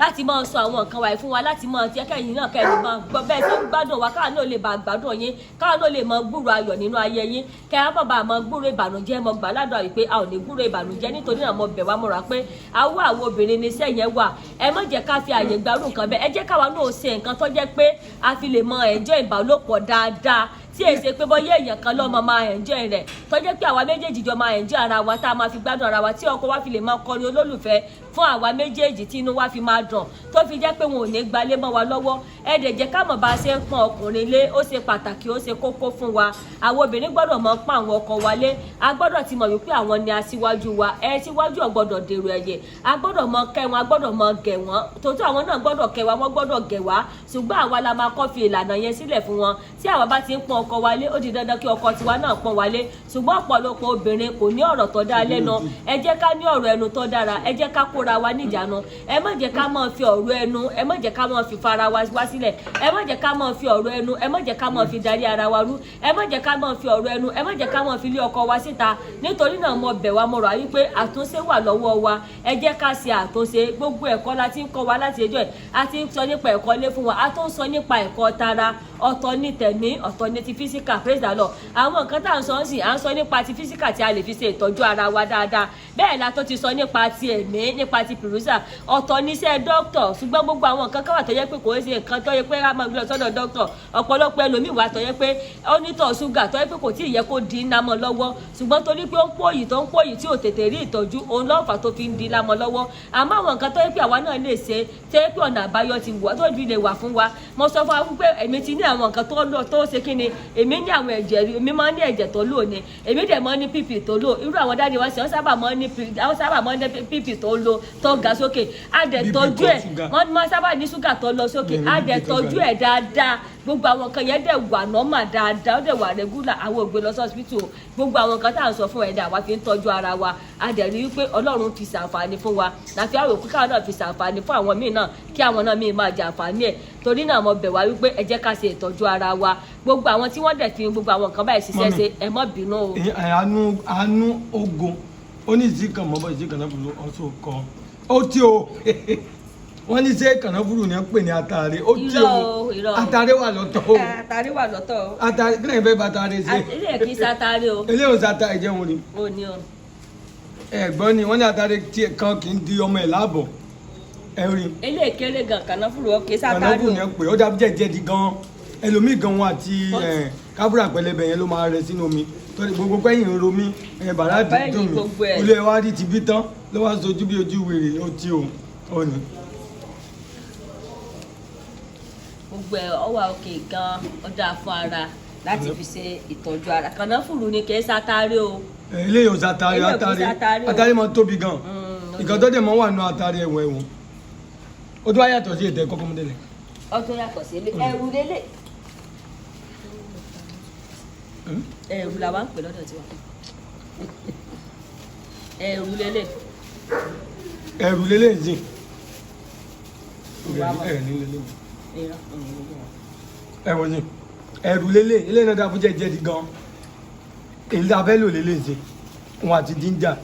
láti mọ sọ àwọn nǹkan wáyé fún wa láti mọ tí ẹkẹ́yìn náà kẹ́ ẹ lè mọ gbọ́ bẹ́ẹ̀ ṣe ń gbádùn wa káà náà lè bá gbádùn yín káà náà lè mọ gbúrò ayọ̀ nínú ayé yín kẹ́ ẹ má bàa mọ gbúrò ìbànújẹ́ mọ gbà ládùn àwí pé a ò ní gbúrò ìbànújẹ́ nítorí náà mo bẹ̀ wá mo rà pé àwọn obìnrin ní iṣẹ́ yẹn wà ẹ má jẹ́ ká fi àyè gbárù nǹkan bẹ́ẹ̀ ẹ jẹ́ káwa náà ṣe nǹkan tó jẹ́ pé a fi lè mọ enjoy ìbálòpọ̀ dáadáa tí èsè pé bọ́yá èèyàn kan lọ́mọ máa enjoy rẹ̀ tó jẹ́ pé àwa méjèèjì jọ máa enjoy ara wa tá a máa fi gbádùn ara wa tí ọkọ wa fi lè máa kọrin olólùfẹ́ fún àwa méjèèjì tí inú wa fi máa dùn tó fi jẹ́ pé wọn ò ní gbalé mọ́ wa lọ́wọ́ ẹ dẹ̀ jẹ́ ká mọ̀ bá a ṣe ń pọ́n ọkùnrin lé ó ṣe pàtàkì ó ṣe kókó fún wa àwọn obìnrin gbọ́dọ̀ mọ̀ pọ́n àwọn ọkọ wa lé a gbọ́dọ̀ ti mọ̀ wípé àwọn ni aṣíwájú wa ẹ síwájú ò gbọ́dọ̀ dèrò ẹ̀yẹ a gbọ́dọ̀ mọ̀ kẹ́ wọn a gbọ́dọ̀ mọ̀ gẹ̀ wọ́n tòótọ́ àwọn náà gbọ́dọ̀ kẹ́ wa wọ́n gbọ́dọ̀ gẹ̀ wá ṣùgbọ́n àwa la máa kọ́ fi ìlànà yẹn sílẹ̀ fún wọn tí àwa bá ti ń pọ́n ọkọ wa lé ó di dandan kí ọkọ tiwa náà pọ́n wa lé ṣùgbọ́n ọ̀pọ̀lọpọ̀ obìnrin kò ní ọ̀rọ̀ tó dáa lẹ́nu ẹ jẹ́ ká ní ọ̀rọ̀ ẹnu tó dára ẹ jẹ́ ká kóra wa níjànú ẹ má jẹ́ ká máa fi ọ̀rọ̀ ẹnu ẹ má jẹ́ ká máa fi fara wa sílẹ̀ ẹ má jẹ́ ká máa fi ọ̀rọ̀ ẹnu ẹ má jẹ́ ká máa fi darí ara wa rú ẹ má jẹ́ ká máa fi ọ̀rọ̀ ẹnu ẹ má jẹ́ ká máa fi lé ọkọ wa síta nítorí náà mo bẹ̀ wá mo rọ̀ wípé àtúnṣe wà lọ́wọ́ wa ẹ jẹ́ ká ṣe àtúnṣe gbogbo ẹ̀kọ́ la ti ń kọ́ wa láti ẹjọ́ ẹ̀ a ti ń sọ nípa ẹ̀kọ́ lé fún wa a tó ń sọ nípa ẹ̀kọ́ tara ọ̀tọ̀ ní tẹ̀mí ọ̀tọ̀ ní ti physical praise the Lord àwọn nǹkan tá à ń sọ ń sìn à ń sọ nípa ti physical tí a lè fi ṣe ìtọ́jú ara wa dáadáa bẹ́ẹ̀ la tó ti sọ nípa ti ẹ̀mí nípa ti pìrúsà ọ̀tọ̀ níṣẹ́ dókítọ̀ ṣùgbọ́n gbogbo àwọn nǹkan káwà tó yẹ pé kò ń ṣe nǹkan tó yẹ pé a máa gbé lọ sọ́dọ̀ dókítọ̀ ọ̀pọ̀lọpọ̀ ẹlòmíì wà tó yẹ pé ó nítọ̀ ṣúgà tó yẹ pé kò tí ì yẹ kó di iná mọ́ lọ́wọ́ ṣùgbọ́n torí pé ó ń pòyì tó ń pòyì tí ò tètè rí ìtọ́jú òun lọ́fà tó fi ń di iná mọ́ lọ́wọ́ àmọ́ àwọn nǹkan tó yẹ pé àwa náà lè ṣe tó yẹ pé ọ̀nà àbáyọ ti wà tó fi lè wà fún wa mo sọ fún wa pé èmi ti ní àwọn nǹkan tó ṣe kí ni èmi ní àwọn ẹ̀jẹ̀ èmi máa ń ní ẹ̀jẹ̀ tó lò ní èmi dẹ̀ máa ń ní pp tó lò irú àwọn dáàdi wa ṣe wọ́n sábà máa ń ní pp tó lò tó ga sókè á dẹ̀ tọ́jú ẹ̀ wọ́n máa sábà ní ṣúgà tó lọ sókè á dẹ̀ tọ́jú ẹ̀ dáadáa gbogbo àwọn kan yẹn dẹ̀ wà nọ́mà dáadáa ó dẹ̀ wà rẹ́gúlà àwọn ògbé lọ sọ́sibítù gbogbo àwọn kan tá à ń sọ fún ẹ̀dá wa fi ń tọ́jú ara wa á dẹ̀ rí wípé Ọlọ́run fi ṣàǹfààní fún wa láfi àwọn òkú káwọn náà fi ṣàǹfààní fún àwọn míì náà kí àwọn náà míì máa jẹ àǹfààní ẹ̀ torí náà mo bẹ̀ wá wípé ẹ jẹ́ ká ṣe ìtọ́jú ara wa gbogbo àwọn tí wọ́n dẹ̀ fi gbogbo àwọn nǹkan báyìí ṣiṣẹ́ ṣe ẹ má bínú o. àánú ogun ó ní ìsìn kan mọ́ bọ́ ìsìn kan náà fún ọ̀ṣọ́ kan ó tí o wọ́n ní ṣé kànáfùrù ni wọ́n pè ní atare ó tí o atare wà lọ́tọ̀ o atare wà lọ́tọ̀ o atare kí lẹ́yìn fẹ́ bá atare ṣe ilé kì í ṣatare o eléyìí ò ṣata ìjẹun ni ó ní o ẹ̀gbọ́n ni wọ́n ní atare kan kì í di ọmọ ẹ̀ láàbọ̀ ẹ̀rín ilé kéré gan kànáfùrù ó kì í ṣatare o kànáfùrù ni wọ́n pè ó dàbí jẹ̀jẹ̀dì gan ẹlòmíì gan wọn àti kábúrà pẹlẹbẹ yẹn ló máa rẹ sínú omi torí gbogbo pẹ́yìn ń romí bàrà dídùn mi olú ẹ̀ wá rí ti bí tán ló wá sojú bí ojú wèrè ó tí o ó ní. gbogbo ẹ̀ ọ wà òkè gan ó dáa fún ara láti fi ṣe ìtọ́jú ara kànáfùrù ni kì í ṣàtàrí o. eléyìí ò sàtàrí Eléyìí ò kì í ṣàtàrí o. àtàrí máa tóbi gan ìkan tó dẹ̀ mọ́ wà nù àtàrí ẹ̀wọ̀n ẹ̀wọ̀n ó tó wá yàtọ̀ sí ètò ẹ̀kọ́ kọ́mọdélẹ̀. ọ tó yàtọ̀ sí ẹrù lélẹ̀ ẹrù làwa ń pè lọ́dọ̀ tiwa ẹrù lélẹ̀ ẹ̀rù lélẹ̀ ń sìn Ìwà mọ̀. ẹ̀rù lélẹ̀ ìran ọ̀nà ẹ̀wọ̀n sìn ẹ̀rù lélẹ̀ eléyìí náà dáa jẹ́ di gan èyí tá a fẹ́ lò lélẹ̀ sìn wọn àti ginger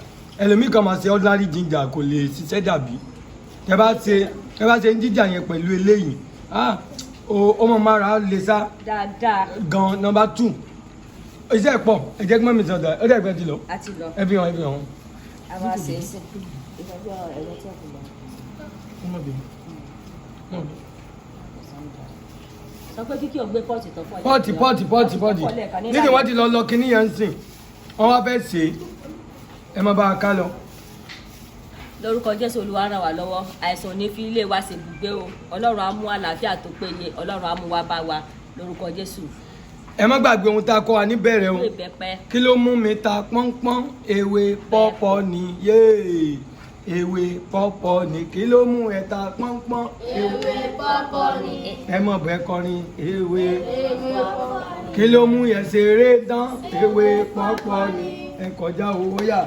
ẹlòmíì kan máa ṣe ordinary ginger kò lè ṣiṣẹ́ dàbí ẹ bá ṣe ginger yẹn pẹ̀lú eléyìí ó mọ̀ máa ra lè sá dáadáa gan number 2 iṣẹ́ pọ̀ ẹ jẹ́ kí mọ́mí sọ̀dọ̀ ó dẹ̀ gbẹ́ ti lọ àti lọ ẹ fi hàn ẹ fi hàn. àwọn àṣẹṣe ìtọ́jú ẹ̀rọ tí a kò lọ sọ pé kíkí ọgbẹ́ pọ́ọ̀tì tó fọ́ pọ́ọ̀tì níbi wọ́n ti lọ kíní yẹn ń sìn wọ́n wá fẹ́ ṣe ẹ má bá a ká lọ. lórúkọ Jésù Olúwa ràn wá lọ́wọ́ àìsàn ò ní fi ilé wa ṣèbùgbé o Ọlọ́run á mú àlàáfíà tó péye Ọlọ́run á mú wá bá wa lórúkọ Jésù. ẹ má gbàgbé ohun tá a kọ́ wa níbẹ̀rẹ̀ o ìwé ìbẹ́pẹ́ kí ló mú mi ta pọ́npọ́n ewé pọ́pọ́ ni yéè ewé pọ́pọ́ ni kí ló mú ẹ ta pọ́npọ́n ewé pọ́pọ́ ni. ẹ mọ̀ bẹ́ẹ̀ kọrin ewé kí ló mú yẹn ṣeré dán ewé pọ́pọ́ ni ẹ kọjá owó yà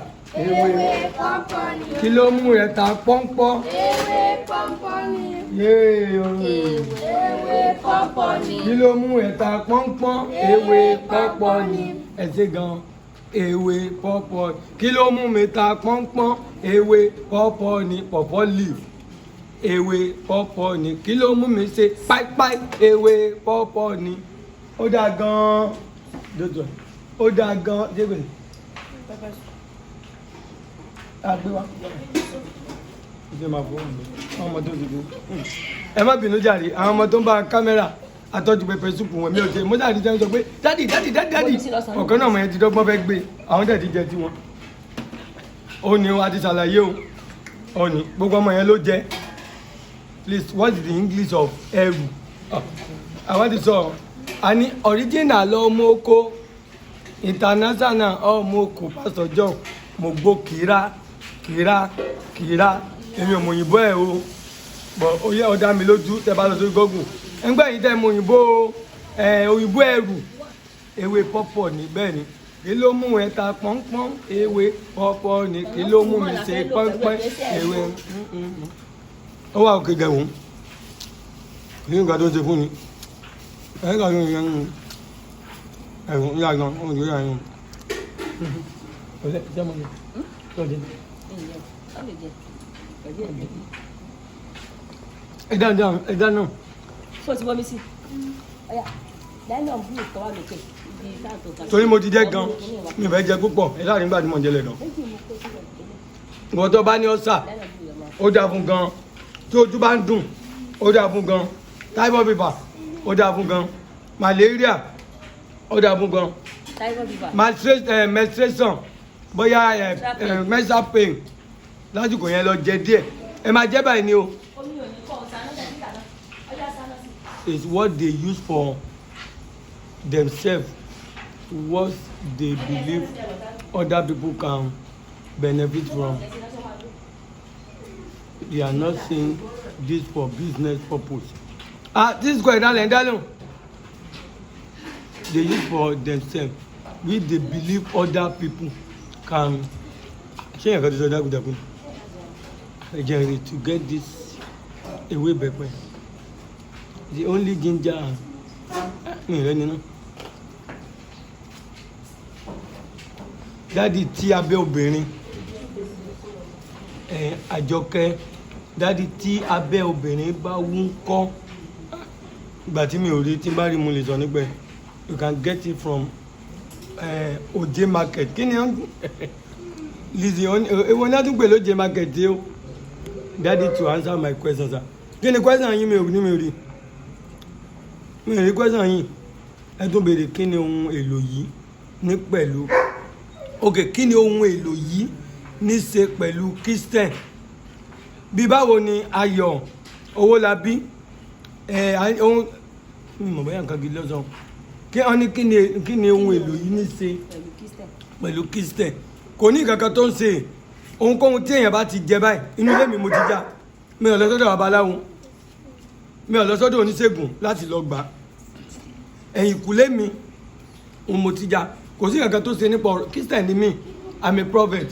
ewé pọ́pọ́ ni. kí ló mú ẹ ta pọ́npọ́n ewé pọ́pọ́ ni. yéè ewé pọ́pọ́ ni. kí ló mú ẹ ta pọ́npọ́n ewé pọ́pọ́ ni ẹ ṣe gan ewé pọ́pọ́ kí ló mú mi ta pọ́npọ́n ewé pọ́pọ́ ni pọ̀pọ́ leaf ewé pọ́pọ́ ni kí ló mú mi ṣe páípáí ewé pọ́pọ́ ni ó dáa gan-an dòdò ó dáa gan-an dégbè àgbéwá ìṣe máa fọwọ́ mi àwọn ọmọ tó ti dùn ẹ má bínú jàre àwọn ọmọ tó ń bá kámẹ́rà atọ́jú pẹpẹ súpù wọn mi ò jẹ mo dáàdi jẹun sọ pé dádì ọ̀kan náà ọmọ yẹn ti dọ́gbọ́n fẹ́ gbé àwọn tẹ̀ ti jẹ tiwọn ó ní wa ti ṣàlàyé o ó ní gbogbo ọmọ yẹn ló jẹ please what is the English of ẹrù àwọn ti sọ a ní original ọmọ oko international ọmọ oko pásítọ̀ John mo gbó kìrá èmi ò mọ òyìnbó ẹ o bọ̀ ó yẹ ọ̀dà mi lójú tẹ bá lọ sórí Google ẹgbẹ́ yìí tẹ́ mọ òyìnbó òyìnbó ẹrù ewé pọ́pọ̀ ní bẹ́ẹ̀ ni kí ló mú ẹ ta pọ́npọ́n ewé pọ́pọ́ ni kí ló mú mi ṣe pọ́npọ́n ewé ó wà òkè gẹ̀wọ̀n ní nǹkan tó ṣe fún ni ẹ̀ka tó ń yẹn ẹ̀rùn yá gan ó ń yọ yẹn ọ̀lẹ́ jẹ́mọ̀ ni lọ́dẹ. ẹ̀dá náà ṣé o ti bọ́ mi sí ọ̀yà lẹ́yìn ọ̀bùn ìtọ́ wà lókè ibi táàtò kan. torí mo ti jẹ gan mi fẹ́ jẹ púpọ̀ ẹ láàrin gbà tí mo jẹ lẹ̀ gan. ìwọ tó bá ní ọ̀sà ó dáa fún gan tí ojú bá ń dùn ó dáa fún gan typhoid fever ó dáa fún gan malaria ó dáa fún gan menstruation bóyá menstrual pain lásìkò yẹn lọ jẹ díẹ̀ ẹ máa jẹ báyìí ni o. Is what they use for themselves, what they believe other people can benefit from. They are not saying this for business purpose. This is quite darling. They use for themselves, which they believe other people can. To get this away back. The only ginger dádì tí abẹ́ obìnrin Àjọkẹ́ dádì tí abẹ́ obìnrin bá wú kọ́ ìgbà tí mi ò rí tí bá rí mo lè sọ nígbà you can get it from Oje market kí ni Lizzy ewo ní àtúgbè lóje market tí ó dádì to answer my question sir kí ni question yín mi ò rí mi rí question yìí ẹ tún béèrè kí ni ohun èlò yìí ní pẹ̀lú ok kí ni ohun èlò yìí ní ṣe pẹ̀lú Christian bí báwo ni Ayọ̀ Owólabí ohun mọ̀ bóyá nǹkan gidi lọ́sàn kí wọ́n ní kí ni ohun èlò yìí ní ṣe pẹ̀lú Kristẹ̀ kò ní kankan tó ń ṣe ohunkóhun tí èèyàn bá ti jẹ báyìí inú ilé mi mo ti já mi ò lọ sọ́dọ̀ babaláwo mi ò lọ sọ́dọ̀ oníṣègùn láti lọ gbà ẹ̀yìn kùlé mi òun mo ti já kò sí kankan tó ṣe nípa ọ̀rọ̀ Kristẹ̀ ní mi I'm a prophet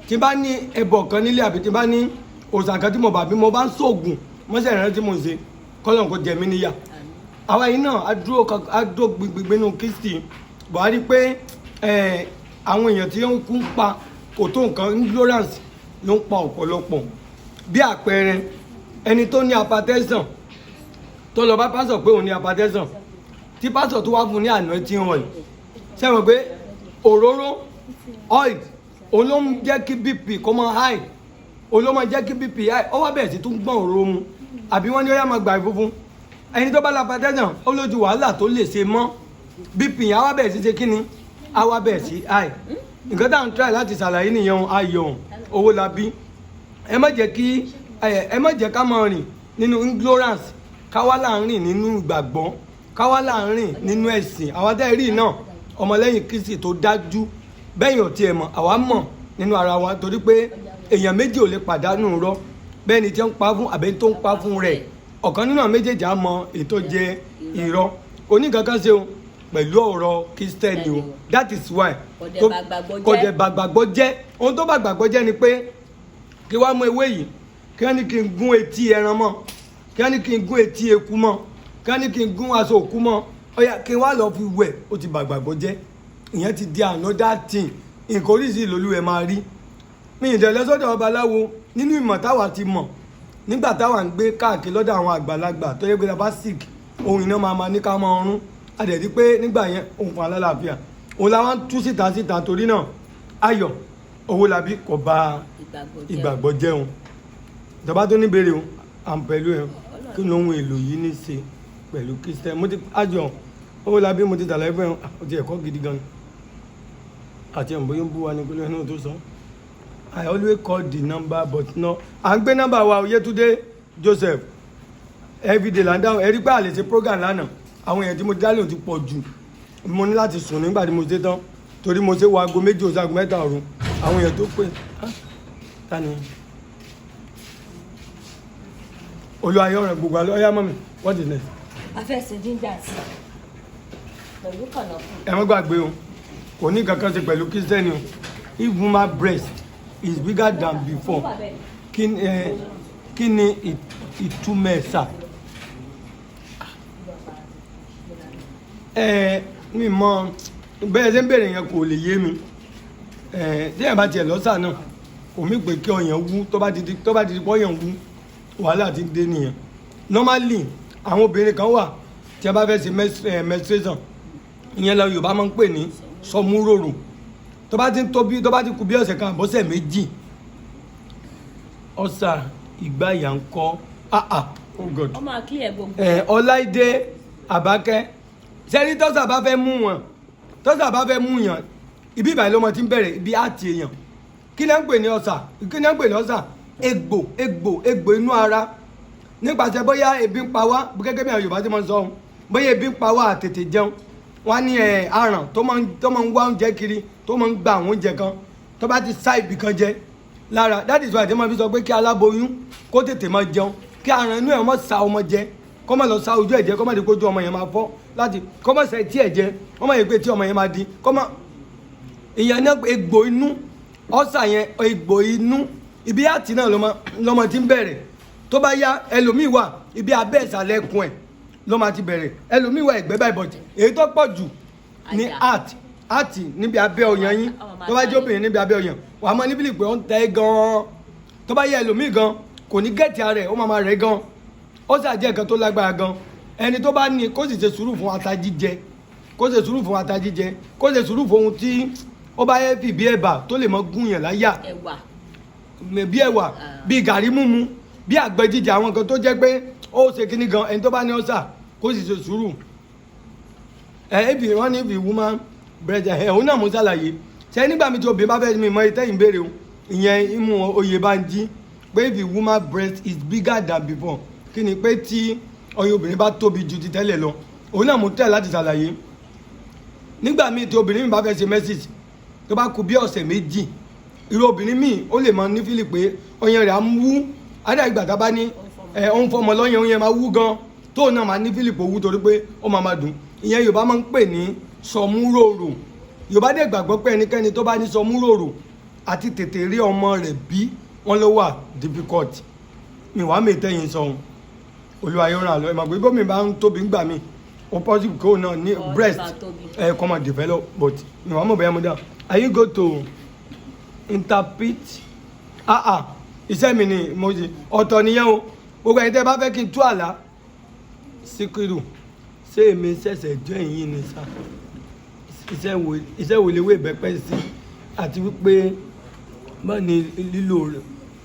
tí bá ní ẹbọ kan nílé àbí tí bá ní òòṣà kan tí mo bá bí mo bá ń ṣoògùn mọ́sẹ̀ ìrántí mo ń ṣe kọ́lọ́n kò jẹ mí níyà àwa yìí náà á dúró gbígbé nínú Kristi Buhari pé àwọn èèyàn tí ó ń kú pa kò tó nǹkan ignorance ló ń pa ọ̀pọ̀lọpọ̀ bí àpẹẹrẹ ẹni tó ní hypertension tó lọ bá pásọ̀ pé òun ní hypertension tí pásọ̀ tó wá fún ní anointing oil sẹ́wọ̀n pé òróró oil òun ló ń jẹ́ kí BP kó máa high òun ló máa jẹ́ kí BP high ó wá bẹ̀rẹ̀ sí tún gbọ́n òróró mu àbí wọ́n ní ó yá máa gbà ìfúnfún ẹni tó bá la hypertension ó lójú wàhálà tó lè ṣe mọ́ BP yẹn á wá bẹ̀rẹ̀ sí ṣe kí ni á wá bẹ̀rẹ̀ sí high nǹkan tá à ń try láti ṣàlàyé nìyẹn Ayọ̀ Owólabí ẹ má jẹ́ ká máa rìn nínú ignorance ká wá láàrin nínú ìgbàgbọ́ ká wá láàrin nínú ẹ̀sìn àwọn tẹ́ rí náà ọmọlẹ́yìn Kristi tó dájú bẹ́yìn ò tiẹ̀ mọ̀ àwa mọ̀ nínú ara wa torí pé èèyàn méjì ò lè pàdánù rọ bẹ́ẹ̀ ni tí ń pa fún àbẹ́ tó ń pa fún rẹ̀ ọ̀kan nínú àwọn méjèèjì á mọ ètò jẹ irọ́ oníkankan ṣe o pẹ̀lú ọ̀rọ̀ Kristẹni o that is why kò dẹ̀ bàgbàgbọ́ jẹ́ ohun tó bàgbàgbọ́ jẹ́ ni pé kí wàá mú ewé yìí kí wọ́n ní kí n gún etí ẹran mọ́ kí wọ́n ní kí n gún etí eku mọ́ kí wọ́n ní kí n gún aṣọ òkú mọ́ ọ̀yà kí wọ́n á lọ fi wẹ̀ ó ti bàgbàgbọ́ jẹ́ ìyẹn ti di another thing nǹkan oríṣi ìlòlú ẹ̀ máa rí mi ìdẹ̀lẹ́ sọ́dọ̀ babaláwo nínú ìmọ̀ táwa ti mọ̀ nígbà táwa ń gbé káàkiri lọ́dọ̀ àwọn àgbàlagbà tó yẹ pé bá sick ohun iná máa ní ká máa rún àdẹ̀dí pé nígbà yẹn òun fún alálàáfíà òun làwọn tú síta torí náà Ayọ̀ Owólabí kò bà ìgbàgbọ́ jẹun ìjọba tó ní béèrè o à ń pẹ̀lú ẹ kí ni ohun èlò yìí ní ṣe pẹ̀lú Kristẹ̀ mo ti Ayọ̀ Owólabí mo ti tàlàyé fún ẹ o ti ẹ̀kọ́ gidi gan àti ẹ̀mọ́ yóò bú wa ní pẹ̀lú ẹnu tó sọ I always call the number but no à ń gbé nọ́mbà wa Yétúndé Joseph everyday là ń dáhùn ẹ rí pé àlè ṣe program lánàá àwọn èèyàn tí mo dálé ò ti pọ̀ jù mo ní láti sùn nígbà tí mo ṣe tán torí mo ṣe wo aago 2 òsì aago 3 ọ̀run àwọn èèyàn tó pè ta ni olùwàyọ̀ rẹ̀ gbogbo àlọ́ ọ̀yá mọ́mi what is next. afẹ́sẹ̀ jíjà sí pẹ̀lú kànáfù. ẹ má gbàgbé o kò ní kankan ṣe pẹ̀lú Kristẹni o if woman breast is bigger than before kí ni ìtumọ̀ ẹ̀ sà. Mi mọ bẹ́ẹ̀ ṣe ń bèrè yẹn kò lè yé mi tí ẹ̀ bá tiẹ̀ lọ́sà náà kò mí pé kí ọyàn wú tó bá ti di pọ́yàn wú wàhálà ti dé nìyẹn normally àwọn obìnrin kan wà tí a bá fẹ́ ṣe menstruation ìyẹn lọ Yorùbá máa ń pè ní sọmúròrò tó bá ti kú bí ọ̀sẹ̀ kan àbọ̀sẹ̀ méjì ọ̀sà ìgbà ìyà ń kọ́ oh God ọmọ àkíyè gbogbo. Ọláìdé Àbákẹ́ sẹ́ni tọ́sà bá fẹ́ mú yàn ibi ìbàlẹ̀ lọ́mọ tí ń bẹ̀rẹ̀ ibi àti èèyàn kí ni à ń pè ní ọ̀sà egbò inú ara nípasẹ̀ bóyá ebi ń pa wá gẹ́gẹ́ bí àwọn Yorùbá tí mo sọ bóyá ebi ń pa wá àtètè jẹun wọ́n ní aràn tó máa ń wá oúnjẹ kiri tó máa ń gba àwọn oúnjẹ kan tó bá ti sá ibì kan jẹ lára that is why tí wọ́n fi sọ pé kí aláboyún kó tètè máa jẹun kí aràn inú ẹ̀ mọ́ sa ọmọ jẹ kọ́ mọ̀ lọ sa ojú ẹ̀jẹ̀ kọ́ mọ̀ di kójú ọmọ yẹn máa fọ́ láti kọ́ mọ̀ sẹ́ tí ẹ̀jẹ̀ kọ́ mọ̀ yẹ pé tí ọmọ yẹn máa di kọ́ mọ̀ ìyẹn náà egbò inú ọ̀sà yẹn egbò inú ibi àti náà lọ́mọ ti ń bẹ̀rẹ̀ tó bá yá ẹlòmíì wà ibi abẹ́ ìsàlẹ̀ ẹkùn ẹ̀ lọ́mọ ti bẹ̀rẹ̀ ẹlòmíì wà ẹ̀gbẹ́ báyìí bọ̀tì èyí tó pọ̀ jù ní àti níbi abẹ́ ọyàn yín tó bá jẹ́ obìnrin níbi abẹ́ ọyàn wà á mọ níbi pé ó ń tẹ́ gan-an tó bá yá ẹlòmíì gan kò ní gẹ̀ẹ́tì ara ẹ̀ ó máa rẹ̀ gan ó sì àjẹ́ nǹkan tó lágbára gan ẹni tó bá ní kó sì ṣe sùúrù fún ata jíjẹ kó ṣe sùúrù fún ata jíjẹ kó ṣe sùúrù fún ohun tí ó bá yẹ fi bí ẹ̀bà tó lè mọ gún yàn láyà bí ẹ̀wà bí gàrí mímu bí àgbẹ̀ jíjẹ àwọn nǹkan tó jẹ́ pé ó ṣe kíní gan ẹni tó bá ní ọ̀sà kó sì ṣe sùúrù wọ́n ní ibi woman bread òun náà mo ṣàlàyé ṣe nígbà mi tí obìnrin bá fẹ́ mi mọ ìtẹ́yìn béèrè o ìyẹn imú oyè bá ń jí pé if the woman breast is bigger than before kí ni pé tí ọyàn obìnrin bá tóbi ju ti tẹ́lẹ̀ lọ òun náà mo tẹ̀ láti ṣàlàyé nígbà míì tí obìnrin mi bá fẹ́ ṣe message tó bá kù bí ọ̀sẹ̀ méjì irú obìnrin míì ó lè máa ní fílì pé ọyàn rẹ̀ á wú ádà ìgbà tá a bá ní ó ń fọmọ lọ́yàn ọyàn máa wú gan tóun náà máa ní fílì pé ó wú torí pé ó máa dùn ìyẹn Yorùbá máa ń pè ní sọmúròrò Yorùbá dẹ̀ gbàgbọ́ pé ẹnikẹ́ni tó bá ní sọmúròrò àti tètè rí ọmọ rẹ̀ bí wọ́n ló wà difficult mi wàá mi tẹ́yìn sọ̀hún Olúwa yóò ràn án lọ ẹ̀ mà pé bómi bá ń tóbi ńgbà mi ó possible kó náà ní breast kọ́ máa develop but mi wàá mọ̀ bẹ́ẹ̀ mo dá are you go to interpret iṣẹ́ mi ni mo ṣe ọ̀tọ̀ nìyẹn o gbogbo ẹ̀yin tẹ́ bá fẹ́ kí n tú àlá Síkírù ṣé èmi ṣẹ̀ṣẹ̀ jọ ìyìn ni sá iṣẹ́ wo léwé ìbẹ́pẹ́ sí àti wípé bá ní lílo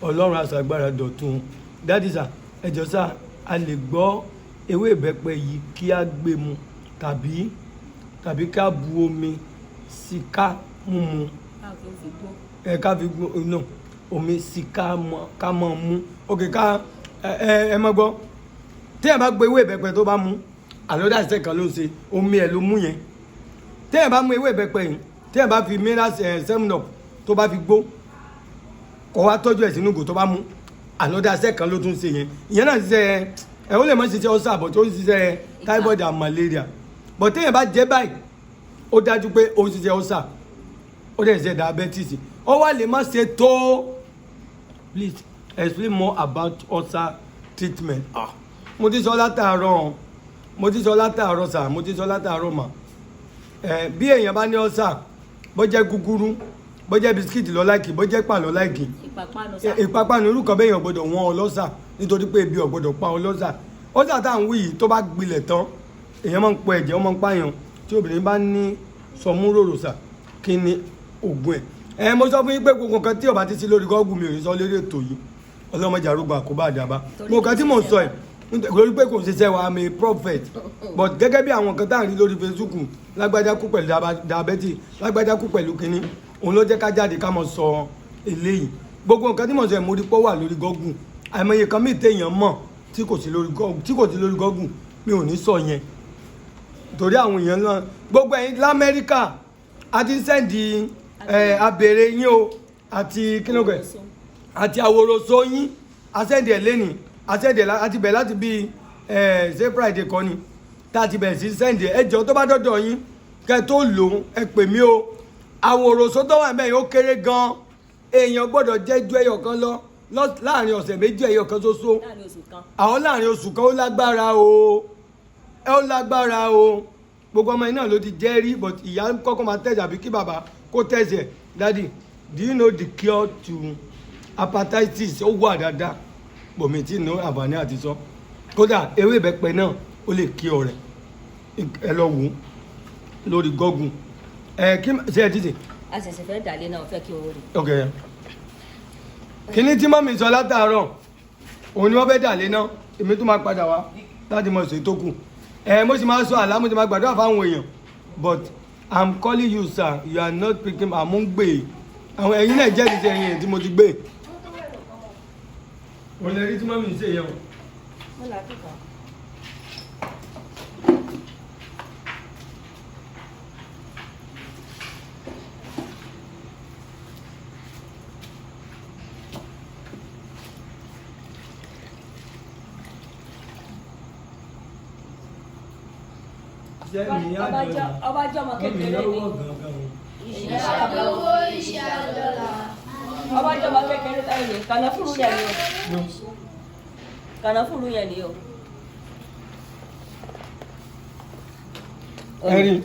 Ọlọ́run aṣàgbára dọ̀tun dádì sá ẹjọ́ sá a lè gbọ́ ewé ìbẹ́pẹ́ yìí kí á gbé mu tàbí ká bu omi sí ká mú mu ká fi gbó náà omi sí ká mọ̀ mú ok ká ẹ mọ̀ gbọ́ tí ẹ bá gbé ewé ìbẹ́pẹ́ tó bá mú àlọ́dà ìṣẹ́ kan ló ń ṣe omi ẹ̀ ló mú yẹn tí ẹ bá mú ewé ìbẹ́pẹ́ yìí tí ẹ bá fi mineral 7up tó bá fi gbó kọ́ wá tọ́jú ẹ̀ sínú ìgò tó bá mú àlọ́dà ìṣẹ́ kan ló tún ṣe yẹn ìyẹn náà ṣiṣẹ́ ẹ ó lè má ṣiṣẹ́ ọ̀sà bọ̀ tó ń ṣiṣẹ́ typhoid and malaria but tí ẹ bá jẹ́ báyìí ó dájú pé ó ń ṣiṣẹ́ ọ̀sà ó dẹ̀ ṣe diabetes ó wá lè má ṣe tó please explain more about ulcer treatment mo ti sọ látàárọ̀ sà mo ti sọ látàárọ̀ mà bí èèyàn bá ní ulcer bó jẹ́ gúgúrú bó jẹ́ bisikíìtì lọ láìkì bó jẹ́ pà lọ láìkì ìpápánu irú kan bẹ́ẹ̀ yàn gbọ́dọ̀ wọ́n ọlọ́sà nítorí pé ebi ò gbọ́dọ̀ pa ọlọ́sà ọlọ́sà tá à ń wí yìí tó bá gbilẹ̀ tán èèyàn máa ń pọ ẹ̀jẹ̀ ó máa ń pààyàn tí obìnrin bá ní sọmúròrò sà kí ni oògùn ẹ̀ mo sọ fún yín pé gbogbo nǹkan tí ó bá ti sí lórí gọ́ọ̀gù mi ò ní sọ lórí ètò yìí ọlọ́mọdé àrùgbà àkóbá àdàbà mo kàn tí mò ń sọ ẹ̀ lórí pé kò ṣiṣẹ́ wa àmì prophet but gẹ́gẹ́ bí àwọn nǹkan tá à ń rí lórí Facebook lágbájá kú pẹ̀lú diabetes lágbájá kú pẹ̀lú kínní òun ló jẹ́ ká jáde ká mọ̀ sọ eléyìí gbogbo nǹkan tí mò ń sọ ẹ̀ mo rí pọ́ wà lórí gọ́ọ̀gù àìmọye kan mí téèyàn mọ̀ tí kò sí lórí gọ́ọ̀gù mi ò ní sọ yẹn torí àwọn èèyàn náà gbogbo ẹ̀yin lamẹ́ríkà àti sẹ́ǹdì abèrè yín o àti kílógẹ̀ àti àwòrán yín àsẹ́ǹdì ẹ̀ lẹ́nìí àsẹ́ǹdì ẹ̀ àti bẹ̀ láti bí ṣé Friday kan ni tá a ti bẹ̀rẹ̀ sí sẹ́ǹdì ẹjọ́ tó bá dọ́dọ̀ yín kẹ́ tó lò ó ẹ pè mí o àwòrán tó wà mẹ́rin ó kéré gan èèyàn gbọ́dọ̀ jẹ́ ju ẹyọ kan lọ láàrin ọ̀sẹ̀ méjì ẹyọ kan ṣoṣo àwọn láàrin oṣù kan ó lágbára o gbogbo ọmọ iná ló ti jẹ́ rí but ìyá kọ́kọ́ máa tẹ̀sí àbí kí bàbá kó tẹ̀sí daddy do you know the cure to hepatitis ó wà dáadáa bòmí tí ní àǹfààní àti sọ kódà ewé ìbẹ́pẹ náà ó lè kí ọ̀rẹ́ ẹ lọ wò ó lórí gọ́gùn kí ṣe ẹ títì. a ṣẹ̀ṣẹ̀ fẹ́ dàlé náà fẹ́ kí owó rẹ̀. ok kíní tí mọ́mí sọ látàárọ̀ òun ni wọ́n fẹ́ dàlé náà èmi tó máa padà wá láti mọ̀ ṣe tó kù mo sì máa sọ àlá mo sì máa gbàdúrà fáwọn èèyàn but I'm calling you sir you are not picking àmú ń gbé àwọn ẹ̀yin náà jẹ́ ìṣe ẹ̀yìn tí mo ti gbé. wọ́n lè rí tí mọ́mí ṣe yẹn o. ọba jẹ́ ọmọ kékeré ni ìṣàlówó ìṣàlọ́lá. ọba jẹ́ ọmọ kékeré ni kànáfùrú yẹn ni o kànáfùrú yẹn ni o. ẹ̀rín.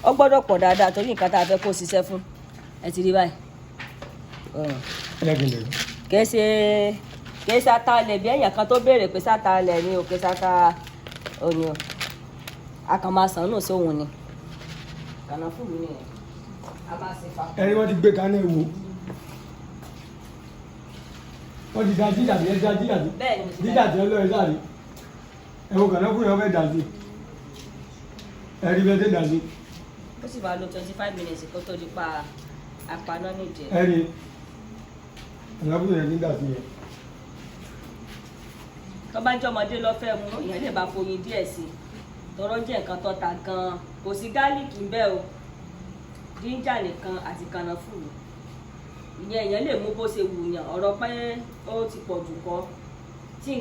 ó gbọ́dọ̀ pọ̀ dáadáa torí nǹkan tá a fẹ́ kó ṣiṣẹ́ fún ẹ ti rí báyìí. kìí ṣe atalẹ̀ bí ẹ̀yàn kan tó béèrè pé sátalẹ̀ ni o kìí ṣe ata òní o akànmáṣán náà sóhun ni kànáfùrú ni a bá ṣe fa. ẹni wọ́n ti gbé kaná ewu wọ́n ti da jíjàdí ẹ da jíjàdí jíjàdí ọlọ́ọ̀ sáré ẹ̀wọ̀n kànáfùrú yẹn fẹ́ dà sí ẹ̀rí bẹ́ẹ̀ tẹ́ dà sí. ó sì máa lo 25 minutes kó tó di pa apaná nídìí. ẹ̀rí kànáfùrú yẹn ní dà sí yẹn. tó bá jẹ́ ọmọdé lọ fẹ́ mu èèyàn lè bá foyin díẹ̀ sí i tọrọ jẹ́ nǹkan tó ta gan-an kò sí gálíìkì ń bẹ o jíńjà nìkan àti kànáfùrù ìyẹn èèyàn lè mú bó ṣe wù yàn ọ̀rọ̀ pé ó ti pọ̀ jù kọ́ tí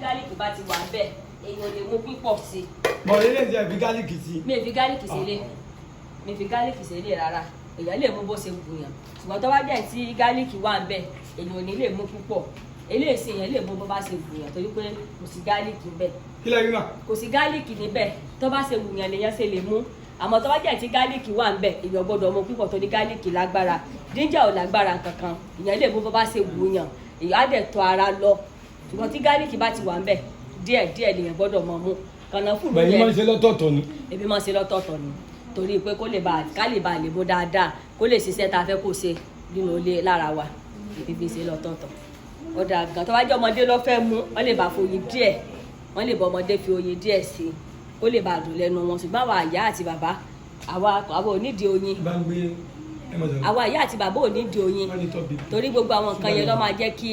gálíìkì bá ti wà bẹ́ẹ̀ èèyàn lè mú pípọ̀ sí i. bọ̀ lélẹ̀ tí ẹ fi gálíìkì sí. mi ò fi gálíìkì sílé mi fi gálíìkì sílé rárá èèyàn lè mú bó ṣe wù yàn ṣùgbọ́n tó bá jẹ́ tí gálíìkì wà ń bẹ̀ èèyàn ò ní lè mú púpọ̀ eléyìí èèyàn lè mú bó bá ṣe wù yàn torí pé kò sí gálíìkì ń bẹ̀. kí lẹ rí mà. kò sí gálíìkì níbẹ̀ tó bá ṣe wù yàn lèèyàn ṣe lè mú àmọ́ tó bá jẹ́ tí gálíìkì wà ń bẹ̀ èèyàn gbọ́dọ̀ mú púpọ̀ tó ní gálíìkì lágbára jíńjà ò lágbára kankan èèyàn lè mú bó bá ṣe wù yàn èèyàn á dẹ̀ tọ́ ara lọ ṣùgbọ́n tí gálíìkì bá ti wà ń bẹ̀ díẹ̀ lèèyàn gbọ́dọ̀ mọ̀ mú kànáfùrù bẹ̀yìn máa ń ṣe lọ́tọ̀ọ̀tọ̀ ni. ebi máa ń ṣe lọ́tọ̀ọ̀tọ̀ ni torí pé ká lè ba lè mú dáadáa kó lè ṣiṣẹ́ tá a fẹ́ kó ṣe nínú ilé lára wa ibi fi ṣe lọ́tọ̀ọ̀tọ̀ ọ̀dà gan tó bá jẹ́ ọmọdé lọ́ fẹ́ mú wọ́n lè bá foyin díẹ̀ wọ́n lè bá ọmọdé fi oyin díẹ̀ sí i kó lè bá dùn lẹ́nu wọn ṣùgbọ́n àwa ìyá àti bàbá àwa ò nídìí oyin àwa ìyá àti bàbá ò nídìí oyin torí gbogbo àwọn nǹkan yẹn ló máa jẹ́ kí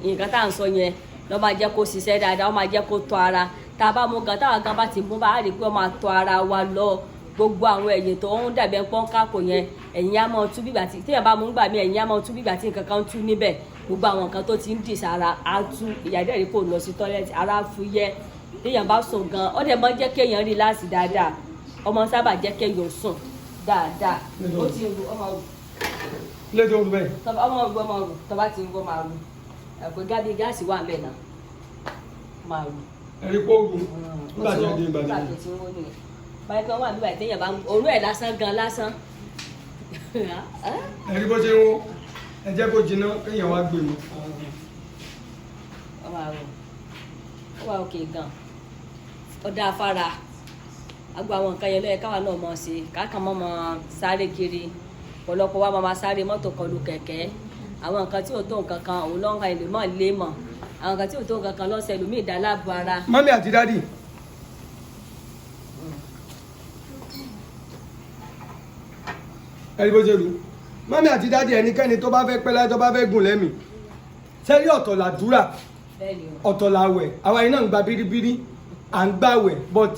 nǹkan tá à ń sọ yẹn ló máa jẹ́ kó ṣiṣẹ́ dáadáa ó máa jẹ́ kó tọ́ ara tá a bá mú gan táwa gan bá ti mú bá a rí i pé ó máa tọ́ ara wa lọ gbogbo àwọn ẹ̀yìn tó ń dàbí ẹ̀pọ́n kákò yẹn ẹ̀yìn á máa tú bígbà tí téèyàn bá mú gbà mí ẹ̀yìn á máa tú bígbà tí nǹkan kan ń tú níbẹ̀ gbogbo àwọn nǹkan tó ti ń dì sára á tú ìyàdẹ́ rí kò lọ sí tọ́lẹ́tì ara fúyẹ́ téèyàn bá sùn gan ó dẹ̀ máa ń jẹ́ kéèyàn ríláàsì dáadáa ọmọ sábà jẹ́ kéèyàn sùn dáadáa ó ti rú ọmọ rù lẹ́jọ́ rú bẹ́ẹ̀. ọmọ rù tó bá ti rú ọmọ rù ẹ̀pẹ́ gáàsì wà ń bẹ̀ náà máa rù ẹ̀rí kó rú nígbà tí ó dé ìbàdàn. báyìí kan wà nígbà tí èèyàn bá ń òórùn ẹ̀ lásán gan lásán. ẹ̀rí bó ṣe ń wó ẹ jẹ́ kó jiná kéèyàn wá gbé mu. ọmọ àrùn ó wà òkè gan ọ̀dà afárá agbo àwọn nǹkan yẹn lọ́yẹ káwa náà mọ̀ sí káàkàn mọ́ mọ́ sáré kiri ọ̀pọ̀lọpọ̀ wa máa sáré mọ́tò kọlù kẹ̀kẹ́ àwọn nǹkan tí ò tó nǹkan kan òun lọ́nà ìlú mọ̀ lé mọ̀ àwọn nǹkan tí ò tó nǹkan kan lọ́sẹ̀ lómi ìdáláàbò ara. mọ́mí àti dádì. ẹ̀rí bó ṣe rú mọ́mí àti dádì ẹnikẹ́ni tó bá fẹ́ pẹ́ láyé tó bá fẹ́ gùn lẹ́mìí sẹ́rí ọ̀tọ̀ làdúrà ọ̀tọ̀ làwẹ̀ àwa iná ń gba bíríbírí à ń gbàwẹ̀ but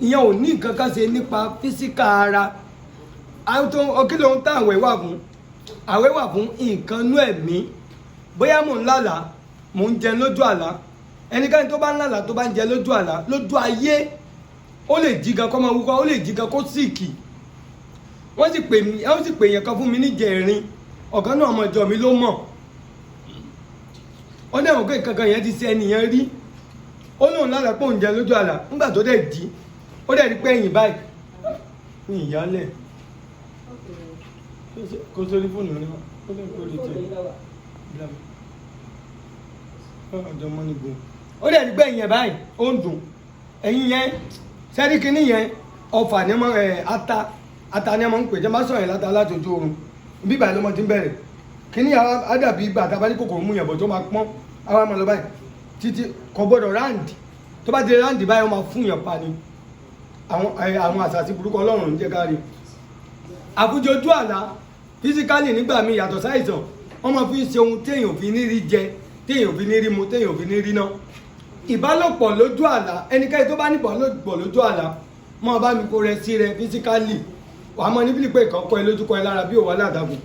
ìyẹn ò ní nǹkan kan ṣe nípa físíkà ara kí ló ń tán àwẹ̀ wà fún àwẹ̀ wà fún nǹkan inú ẹ̀mí bóyá mò ń lálàá mò ń jẹ lójú àlá ẹnikẹ́ni tó bá ń lálàá tó bá ń jẹ lójú àlá lójú ayé ó lè jí gan kó máa wúkọ́ ó lè jí gan kó síìkì wọ́n sì pè yẹn kan fún mi níjẹ̀rin ọ̀kan náà ọmọ ìjọ mi ló mọ̀ ó dẹ̀ wọ́n pé kankan yẹn ti ṣe ẹnìyẹn rí ó lóun lálàá pé òun jẹ lójú àlá nígbà tó dẹ̀ jí ó dẹ̀ rí pé ẹ̀yìn báyìí ní ìyálẹ̀ kó sórí fóònù ní wọn ó lè kó rí tẹ ọjọ́ mọ́nìgbò ó dẹ̀ rí pé ẹ̀yìn báyìí ó ń dùn ẹ̀yìn yẹn sẹ́rí kínní yẹn ọfà ní ata ní ọmọ ń pè jẹ́ bá sọ̀rọ̀ yẹn láta láti ojú oorun bí ìbàdàn ló mọ ti ń bẹ̀rẹ̀ kínní àdàbí ìgbà tá a bá ní kòkòrò mú yànbọ̀ tó máa pọ́n àwọn àmọ́ lọ báyìí títí kò gbọ́dọ̀ ráǹdì tó bá ti ráǹdì báyìí wọ́n máa fún yàn pa ni àwọn àṣàṣì burúkú ọlọ́run ń jẹ́ ká rí àfúnjẹ ojú àlá físíkálì nígbà míì yàtọ̀ sáìsàn wọ́n máa fi ń ṣe ohun téèyàn fi ní rí jẹ téèyàn fi ní rí mu téèyàn fi ní rí ná ìbálòpọ̀ lójú àlá ẹnikẹ́ni tó bá ní ìbálòpọ̀ lójú àlá mọ́ bá mi kó rẹ sí rẹ físíkálì wàá mọ níbìlì pé ìkan kọ́ ẹ lójú kọ́ ẹ lára bí òwò aládàbò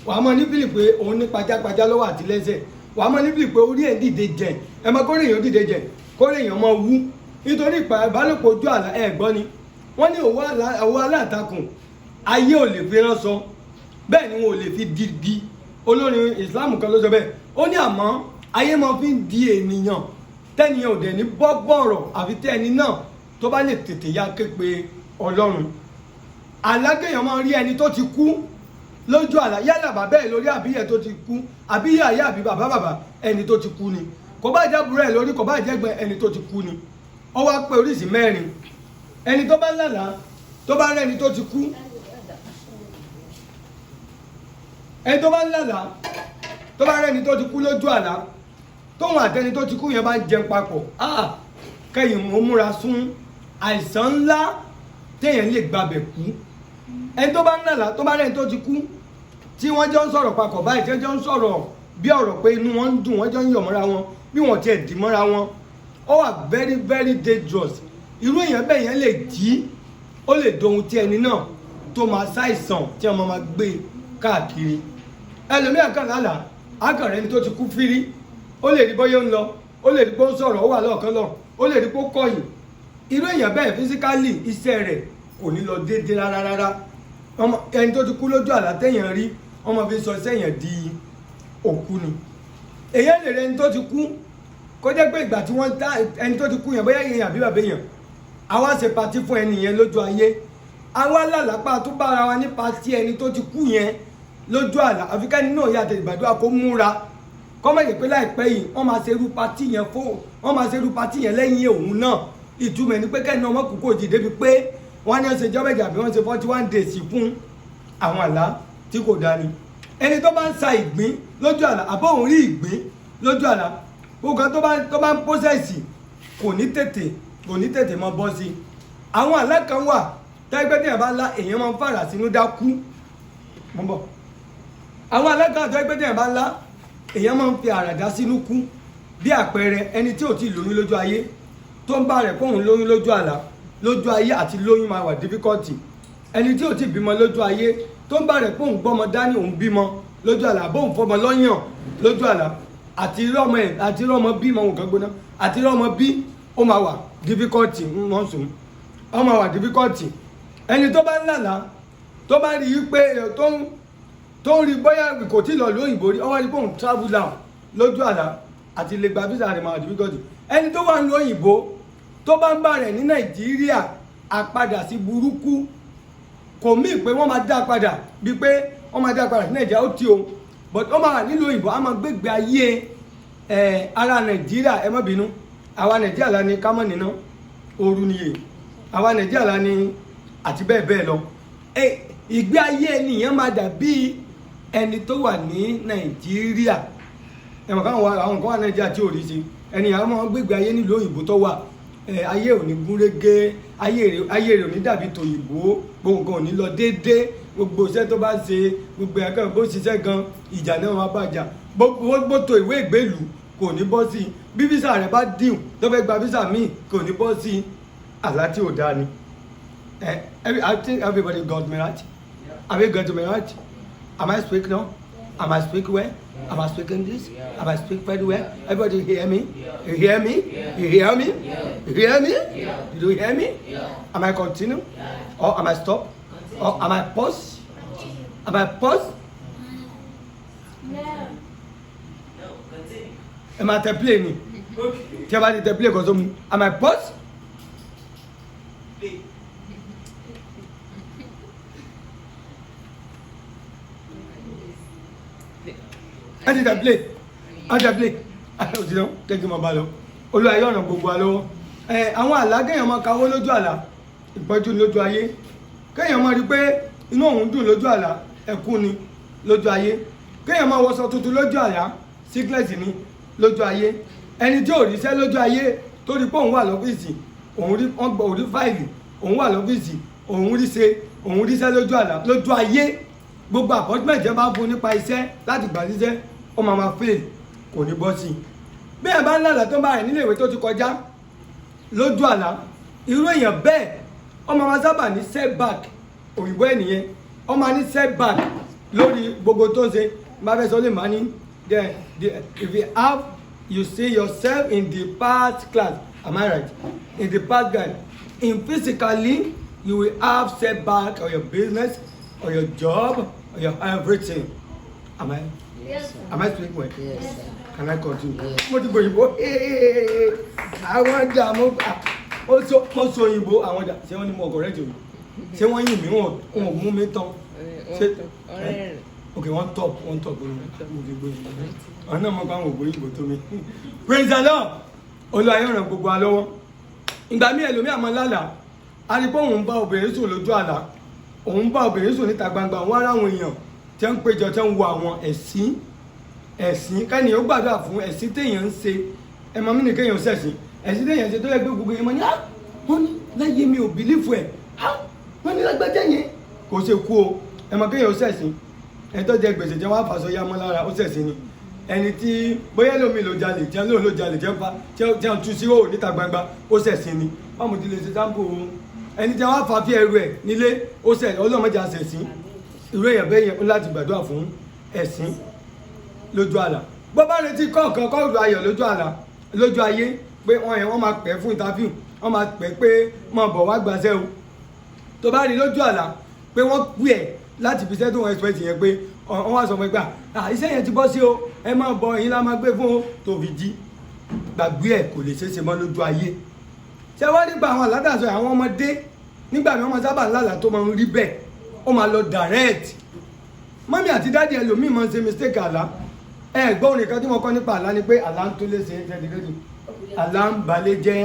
wàá mọ níbìlì pé òun ní pajápajá lọ́wọ́ àti lẹ́sẹ̀ wàá mọ níbìlì pé orí ẹ̀ dìde jẹ ẹ mọ kórè èèyàn dìde jẹ kórè èèyàn mọ wú nítorí ìbálòpọ̀ ojú àlá ẹ gbọ́ ni wọ́n ní òwò alátakùn ayé ò lè fi ránṣọ bẹ́ẹ̀ ni wọn ò lè fi digi olórin Islam kan ló sọ bẹ́ẹ̀ ó ní àmọ́ ayé máa fi ń di ènìyàn tẹ́niyàn ò dẹ̀ ní bọ́ bọ̀rọ̀ àfi tẹ́ni náà tó bá lè tètè ya ké pe Ọlọ́run alágẹ̀yàn máa rí ẹni tó ti kú lójú àlá yálà bàbá ẹ̀ lórí àbíyẹ̀ tó ti kú àbíyẹ̀ àyà àbí bàbá ẹni tó ti kú ni kò bá jẹ́ àbúrò ẹ̀ lórí kò bá jẹ́ ẹ̀gbọ́n ẹni tó ti kú ni ó wá pé oríṣìí mẹ́rin ẹni tó bá lálàá tó bá rẹ́ni tó ti kú ẹni tó bá lálàá tó bá rẹ́ni tó ti kú lójú àlá tóun àtẹni tó ti kú yẹn bá ń jẹun papọ̀ kẹ́yìn mọ́ múra sún àìsàn ńlá téèyàn lè gbabẹ̀ kú ẹni tó bá ń lálàá tó bá rẹ́ni tó ti kú tí wọ́n jọ ń sọ̀rọ̀ papọ̀ báyìí tí wọ́n jọ ń sọ̀rọ̀ bí ọ̀rọ̀ pé inú wọn ń dùn wọ́n jọ ń yọ̀ mọ́ra wọn bí wọ́n tiẹ̀ dì mọ́ra wọn ó wà very very dangerous. Irú èèyàn bẹ́ẹ̀ yẹn lè jí ó lè dohun tí ẹni náà tó máa ṣàìsàn tí ọmọ máa gbé káàkiri. Ẹlòmíràn kan lálàá akàn rẹ̀ ni tó ti kú fírí, ó lè rí bóyá ń lọ, ó lè rí pé ó ń sọ̀rọ̀, ó wà lọ́ọ̀kan lọ, ó lè rí pé ó kọ̀yìn. Irú èèyàn bẹ́ẹ̀ physically iṣẹ́ rẹ̀ kò ní lọ déédéé rárá. Ẹni tó ti kú lójú àlá téèyàn rí ọmọ fi sọ iṣẹ́ yẹn di òkú ni. Èèyàn lè rẹ ẹni tó ti kú kó jẹ́ pé ìgbà tí wọ́n dá ẹni tó ti kú yẹn bóyá èèyàn àbí bàbá èèyàn àwa ṣe patí fún ẹni yẹn lójú ayé, àwa lálàpá tó bára wa ní patí ẹni tó ti kú yẹn lójú àlá. àfi kẹ́ni náà yàtọ̀ ìgbàdúrà kó múra kọ́mọ̀ yẹ pé láìpẹ́ yìí wọ́n máa ṣe irú patí yẹn wọ́n máa ṣe irú patí yẹn lẹ́yìn òun náà. Ìtumọ̀ ẹni pé kẹ́ni ọmọ kúkú òjì débi pé wọ́n ní ọ̀sẹ̀ jọ́bẹ̀jà àbí wọ́n ṣe 41 days fún àwọn àlá tí kò dání. Ẹni tó bá ń sa ìgbín lójú àlá àbọ̀ òun rí ìgbín lójú àlá gbogbo tó bá ń pọ́sẹ̀sì kò ní tètè mọ bọ́ sí. àwọn àlá kan wà tẹ́gbẹ́ tí èèyàn bá lá èèyàn máa ń fàrà sínú dákú. mo bọ̀ àwọn àlá kan tẹ́gbẹ́ tí èèyàn bá lá èèyàn máa ń fi àràdá sínú kú. bí àpẹẹrẹ ẹni tí ò tí ì lóyún lójú ayé tó ń bá rẹ̀ kóhun lóyún lójú àlá lójú ayé àti lóyún máa wà difficulty. ẹni tí ò tí ì bímọ lójú ayé tó ń bá rẹ̀ kóhun gbọ́mọ dání òun bímọ lójú àlá bóun fọmọ lọ́yàn lójú àlá àti rọmọ ẹ àti rọmọ bí mọ nǹkan gbóná àti rọmọ bí ó máa wà difficulty wọn sùn ó máa wà difficulty. ẹni tó bá ń lálàá tó bá rí i pé tó ń rí bóyá kò tí ì lọ lóyìnbó rí ó wá rí bóun travel down lójú àlá àti lè gba visa rẹ̀ máa wà difficulty. ẹni tó wà ń lóyìnbó tó bá ń bá rẹ̀ ní Nàìjíríà àpadà sí burúkú kò mí pé wọ́n máa dá padà bíi pé wọ́n máa dá padà sí Nàìjíríà ó ti o but ó máa wà nílùú òyìnbó a máa gbégbé ayé ara Nàìjíríà. ẹ má bínú àwa Nàìjíríà la ní kámọ́ nínú ooru nìyẹn àwa Nàìjíríà la ní àti bẹ́ẹ̀ bẹ́ẹ̀ lọ. ìgbé ayé ènìyàn máa dàbí ẹni tó wà ní Nàìjíríà. ẹ̀wọ̀n káwọn àwọn kan wà Nàìjíríà tí ò rí sí ènìyàn máa gbégbé ayé nílùú òyìnbó tó wà ayé ò ní gúnrégé ayé rẹ̀ ò ní dàbí tòyìnbó gbogbo ò ní lọ déédéé gbogbo iṣẹ́ tó bá ṣe gbogbo ẹ̀ka bó ṣiṣẹ́ gan ìjà náà máa bàjá gbogbo tó ìwé ìgbélú kò ní bọ́ sí bí físà rẹ̀ bá dín tó fẹ́ gba físà míì kò ní bọ́ sí àlá tí ò dáa ni. I think everybody got me right. Have you got me right? Am I speak now? Am I speak well? Am I speak English? Am I speak very well? Everybody hear me? You hear me? You hear me? You hear me? Did you hear me? Am I continue? Or am I stop? Or am I pause? Am I pause? No. Am I play ni? Tí a bá ti play kò sómi. Am I pause? ẹ ti play òtítọ́ kẹ́kẹ́ máa bá lọ olúwa yóò ràn gbogbo wa lọ́wọ́. àwọn àlá kéèyàn máa kawó lójú àlá ìpọ́jú lójú ayé kéèyàn máa rí pé inú òun dùn lójú àlá ẹkún ni lójú ayé kéèyàn máa wọṣọ tuntun lójú àlá sickness ni lójú ayé ẹni tí ò ríṣẹ́ lójú ayé tó rí pé òun wà lọ́fíìsì òun rí fáìlì òun wà lọ́fíìsì òun ríṣẹ́ lójú àlá lójú ayé gbogbo appointment jẹ́ bá fún nípa iṣẹ́ láti gbà síṣẹ́ ó máa fail kò ní bọ́ sí i. bí ẹ bá ń lálàá tó bá rẹ̀ nílé ìwé tó ti kọjá lójú àlá irú èèyàn bẹ́ẹ̀ ó máa sábà ní setback òyìnbó ènìyàn ó máa ní setback lórí gbogbo tó ń ṣe bá fẹ́ sọ lè máa ní if you have you see yourself in the past class am I right in the past class in physically you will have setback on your business or your job or your everything. Am I? Yes, sir. Am I speaking well? Yes, sir. Can I continue? Mo ti gbòyìnbó àwọn ọjà mo sọ òyìnbó àwọn ọjà ṣé wọ́n ní mo correct o ṣé wọ́n yìn mí wọn mú mi tán ṣé ok wọ́n top mo ti gbòyìnbó àwọn náà mo bá wọn gbòyìnbó tó mi. Praise the Lord Olúwa yóò ràn gbogbo wa lọ́wọ́. ìgbà míì ẹlòmíì àmọ́ lálàá a rí pé òun bá obìnrin sùn lójú àlá òun bá obìnrin sùn níta gbangba òun wá ráwọn èèyàn tí wọ́n ń péjọ tí wọ́n ń wo àwọn ẹ̀sìn kẹ́ni ó gbàdúrà fún ẹ̀sìn téèyàn ń ṣe ẹ mọ̀ mí ní kéèyàn ṣẹ̀sìn ẹ̀sìn téèyàn ṣe tó yẹ pé gbogbo yẹn mọ̀ ní wọ́n ní láyé mi ò bìlífù ẹ̀ wọ́n ní lágbájá yẹn kò ṣe kú o ẹ mọ̀ kéèyàn ṣẹ̀sìn ẹ tó jẹ gbèsè jẹ́ wọ́n á fàṣọ yá mọ́ lára ó ṣẹ̀sìn ni ẹni tí bóyá lómi ló jalè jẹun lóun ló jalè jẹun tú sí òò níta gbangba ó ṣẹ̀sìn ni báwo ti lè ṣe sáńpù ẹni tí wọ́n fà fi ẹrù ẹ̀ nílé ó ṣẹ̀ ọlọ́mọdé àṣẹ̀sìn irú èèyàn bẹ́ẹ̀ yẹn láti gbàdúrà fún ẹ̀sìn lójú àlá bó bá retí kọ̀ọ̀kan kọ́ọ̀dù ayọ̀ lójú àlá lójú ayé pé wọ́n máa pẹ́ fún interview wọ́n máa pẹ́ pé máa bọ̀ wá gbàṣẹ́ o tó bá rí lójú àlá pé wọ́n pè ẹ́ láti fi iṣẹ́ tó wọ́n expect yẹn pé wọ́n wá sọ fún ẹ pé iṣẹ́ yẹn ti bọ́ sí o ẹ máa bọ̀ èyí la máa gbé fún o tó fi jí gbàgbé ẹ̀ kò lè ṣeéṣe mọ́ lójú ayé ṣé wá nípa àwọn àládàsọ àwọn ọmọdé nígbà tí wọ́n máa sábà lálàá tó máa ń rí bẹ́ẹ̀ ó máa lọ direct mọ́mí àti dáàdì ẹlòmíì máa ń ṣe mistake àlá ẹ gbọ́ orin kan tí mo kọ́ nípa àlá ni pé àlá ń tó lé ṣe é àlá ń balẹ̀ jẹ́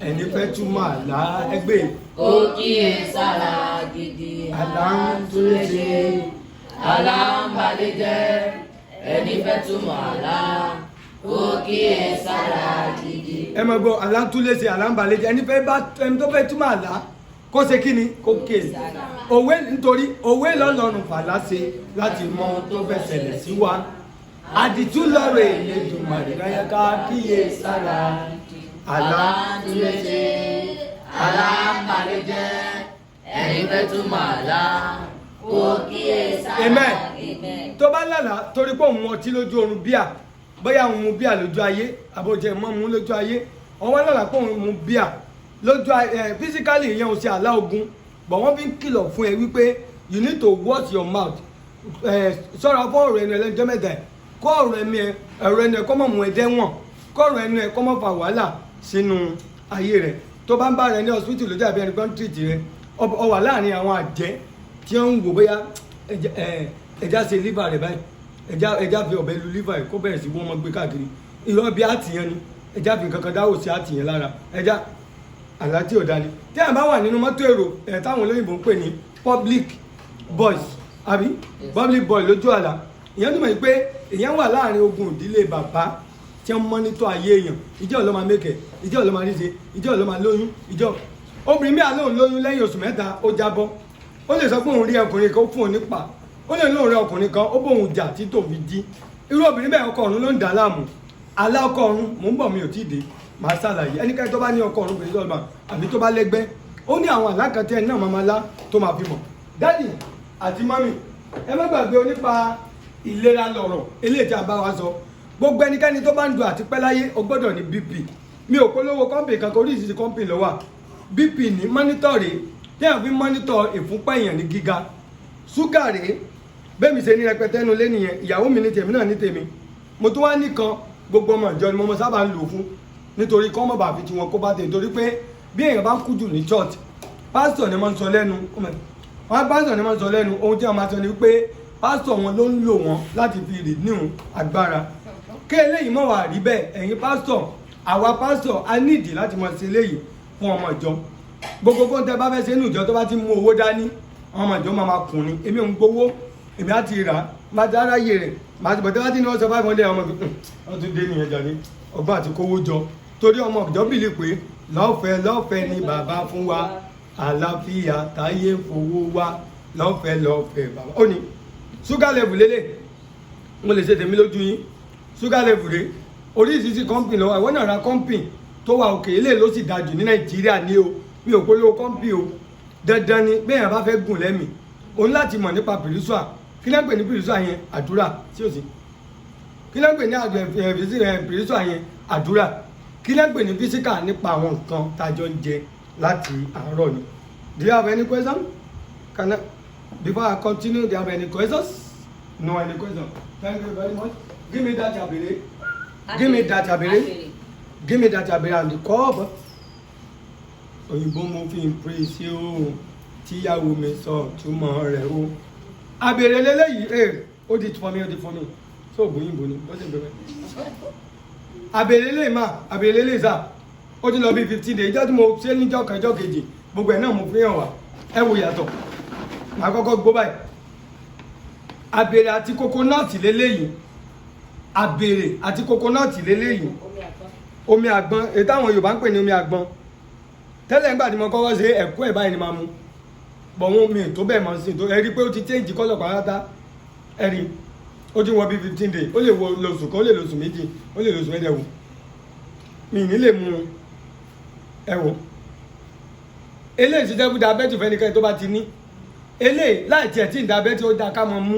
ẹni fẹ́ túmọ̀ àlá ẹgbẹ́ ó kíyè sára gidi àlá ń tó lé ṣe àlá ń balẹ̀ jẹ́ ẹni fẹ́ túmọ̀ àlá ó kíyè sára gidi. ẹ máa gbọ́ àlá ń tó lé ṣe àlá ń balẹ̀ jẹ́ ẹni tó fẹ́ túmọ̀ àlá kó ṣe kí ni kó kéè òwe nítorí òwe lọ́lọ́run fàlà ṣe láti mọ ohun tó fẹ́ ṣẹlẹ̀ sí wa àdìtú lọ́rọ̀ èlé Èdùmàrè láyé ká kíyè sára àlá ń túlé ṣe àlá ń balẹ̀ jẹ́ ẹni fẹ́ túmọ̀ àlá ó kíyè sára. amen tó bá lálàá torí pé òun ọtí lójú oorun bíà bóyá òun mu bíà lójú ayé àbójẹ mọ́ mu lójú ayé ọwọ́ lálàá pé òun mu bíà lójú physically ìyẹn ò ṣe àlá ogun but wọ́n fi ń kìlọ̀ fún ẹ wípé you need to watch your mouth ṣọ́ra fún ọ̀rọ̀ ẹnu ẹlẹ́jọ́ mẹ́ta ẹ̀ kó ọ̀rọ̀ ẹnu ẹ kó mọ̀ mú ẹ dẹ́wọ̀n kó ọ̀rọ̀ ẹnu ẹ kó mọ̀ fà wàhálà sínú ayé rẹ̀ tó bá ń bá rẹ ní hospital lójú àbí ẹni kan treat rẹ ọ wà láàrin àwọn àjẹ́ tí wọ́n ń wò bóyá ẹja ṣe liver rẹ̀ báyìí ẹja fi ọ̀bẹ lu liver rẹ̀ kó bẹ̀rẹ̀ sí wọ́n mọ́ gbé káàkiri irọ́ bí àtìyẹn ni ẹja fi nǹkan kan dáwò sí àtìyẹn lára ẹja àlá tí ò dání tí a bá wà nínú mọ́tò èrò táwọn olóyìnbó ń pè ní public boys àbí public boy lójú àlá ìyẹn tó mọ̀ pé èèyàn wà láàrin ogun ìdílé bàbá tí wọ́n mọ́nítọ̀ ayé èèyàn ìjọ ló máa mẹ́kẹ̀ ìjọ ló máa ríṣe ìjọ ló máa lóyún ìjọ obìnrin bí alóhùn lóyún lẹ́yìn oṣù mẹ́ta ó jábọ́ ó lè sọ pé òun rí ọkùnrin kan ó fún òun nípa ó lè lóun rí ọkùnrin kan ó bóun jà tí tòun fi jí irú obìnrin bẹ́ẹ̀ ọkọ ọ̀run ló ń dà láàmú alá ọkọ ọ̀run mò ń bọ̀ mi ò tí ì dé màá ṣàlàyé ẹnikẹ́ni tó bá ní ọkọ ọ̀run pèsè ọ̀gbà àbí tó bá lẹ́gbẹ́ ó ní àwọn àlákàtẹ́ ẹ̀ náà máa lá tó máa fi mọ̀ dádì àti mọ́mì ẹ má gbàgbé onípa ìlera lọ̀rọ̀ eléyìí tí a bá wa sọ gbogbo ẹnikẹ́ni tó bá ń du àti pẹ́ láyé o gbọ́dọ̀ ní bp mi ò polówó kọ́ńpì kankan oríṣiríṣi kọ́ńpì ló wà bp ní mọ́nítọ̀ rèé tí a fi mọ́nítọ̀ ìfúnpá èèyàn ní gíga ṣúgà rèé bẹ́ẹ̀ mi ṣe ní rẹpẹtẹ nu lé nìyẹn ìyàwó mi ní tèmi náà ní tèmi mo tún wá nìkan gbogbo ọmọ ìjọ ni mo sábà ń lò fún nítorí kọ́ mọ̀ bá fi tiwọn kó bá tẹ̀ nítorí pé bí èèyàn bá kú jù ní church pásítọ̀ ni wọ́n sọ lẹ́nu pásítọ̀ ni wọ́n sọ lẹ́nu ohun tí wọ́n máa sọ ni wípé pásítọ̀ wọn ló ń lò wọ́n láti fi renew agbára kí eléyìí mọ̀ wá rí bẹ́ẹ̀ ẹ̀yin pásítọ̀ àwa pásítọ̀ a nídìí láti mọ̀ sí eléyìí fún ọmọ ìjọ gbogbo fún tẹ bá fẹ́ ṣe inú ìjọ tó bá ti mú owó dání ọmọ ìjọ máa kùn ní èmi ò ń gbowó èmi á ti rà á máa ti aráyè rẹ̀ máa ti bọ̀tẹ́ bá ti ní wọ́n sọ 500 ọmọ mi wọ́n tún dé nìyẹn jáde ọgbọ́n àti kówó jọ torí ọmọ ìjọ bìlì pé lọ́fẹ̀ẹ́ ni bàbá fún wa àlàáfíà táyé fowó wa lọ́fẹ̀ẹ́ bàbá ó ní ṣúgà lẹ́bù lélẹ̀ mo lè ṣe tèmi lójú yín ṣúgà lẹ́bù rẹ̀ oríṣiríṣi kọ́ńpì lọ́wọ́ àwọn náà ra kọ́ńpì tó wà òkè ilé ló sì dájú ní nàìjíríà ní o mi ò polówó kọ́ńpì o dandan ni bẹ́ẹ̀ yẹn bá fẹ́ gùn lẹ́mì òun láti mọ̀ nípa pìrìsùà kí lẹ́ ń pè ní pìrìsùà yẹn àdúrà sí òsì kí lẹ́ ń pè ní pìrìsùà yẹn àdúrà kí lẹ́ ń pè ní físíkà nípa àwọn nǹkan tájọ ń jẹ láti àárọ̀ ni. Do you have any question? Before I continue, do you have any questions? No any question. Thank you very much. Give me that abere. Give me that abere. Give me that abere and the cup. Òyìnbó mo fi ń praise o tíyàwó mi sọ túmọ̀ rẹ̀ o. Abere lélẹ́yìí ó di fún mi so ògbóyìnbó ni ó sì ń bẹ̀rẹ̀. Abere lè má abere lè sà ó ti lọ bí 15 days ìjọ́ tí mo ṣe níjọ́ kan ìjọ́ kejì gbogbo ẹ̀ náà mo fi hàn wá ẹ wo yàtọ̀ màá kọ́kọ́ gbó báyìí. Abèrè àti kokonọ́ọ̀tì lélẹ́yìí abèrè àti kokonọ́ọ̀tì lélẹ́yìí omi àgbọn èyí táwọn Yorùbá ń pè ní omi àgbọn tẹ́lẹ̀ nígbà tí mo kọ́kọ́ ṣe ẹ̀kọ́ ẹ̀ báyìí ni máa mu bọ̀ wọn mi tó bẹ́ẹ̀ mọ̀ sí tó ẹ rí pé ó ti change kọ́lọ̀ pàápàá ẹ rí ó ti wọ bí 15 days ó lè wọ lóṣù kan ó lè lóṣù méjì ó lè lóṣù mẹ́jọ wò mi ní lè mú ẹ̀wọ̀ eléyìí ṣiṣẹ́ fún diabetes fẹ́nikẹ́ni tó bá ti ní eléyìí láì tiẹ̀ tí diabetes ó dáa ká mọ mú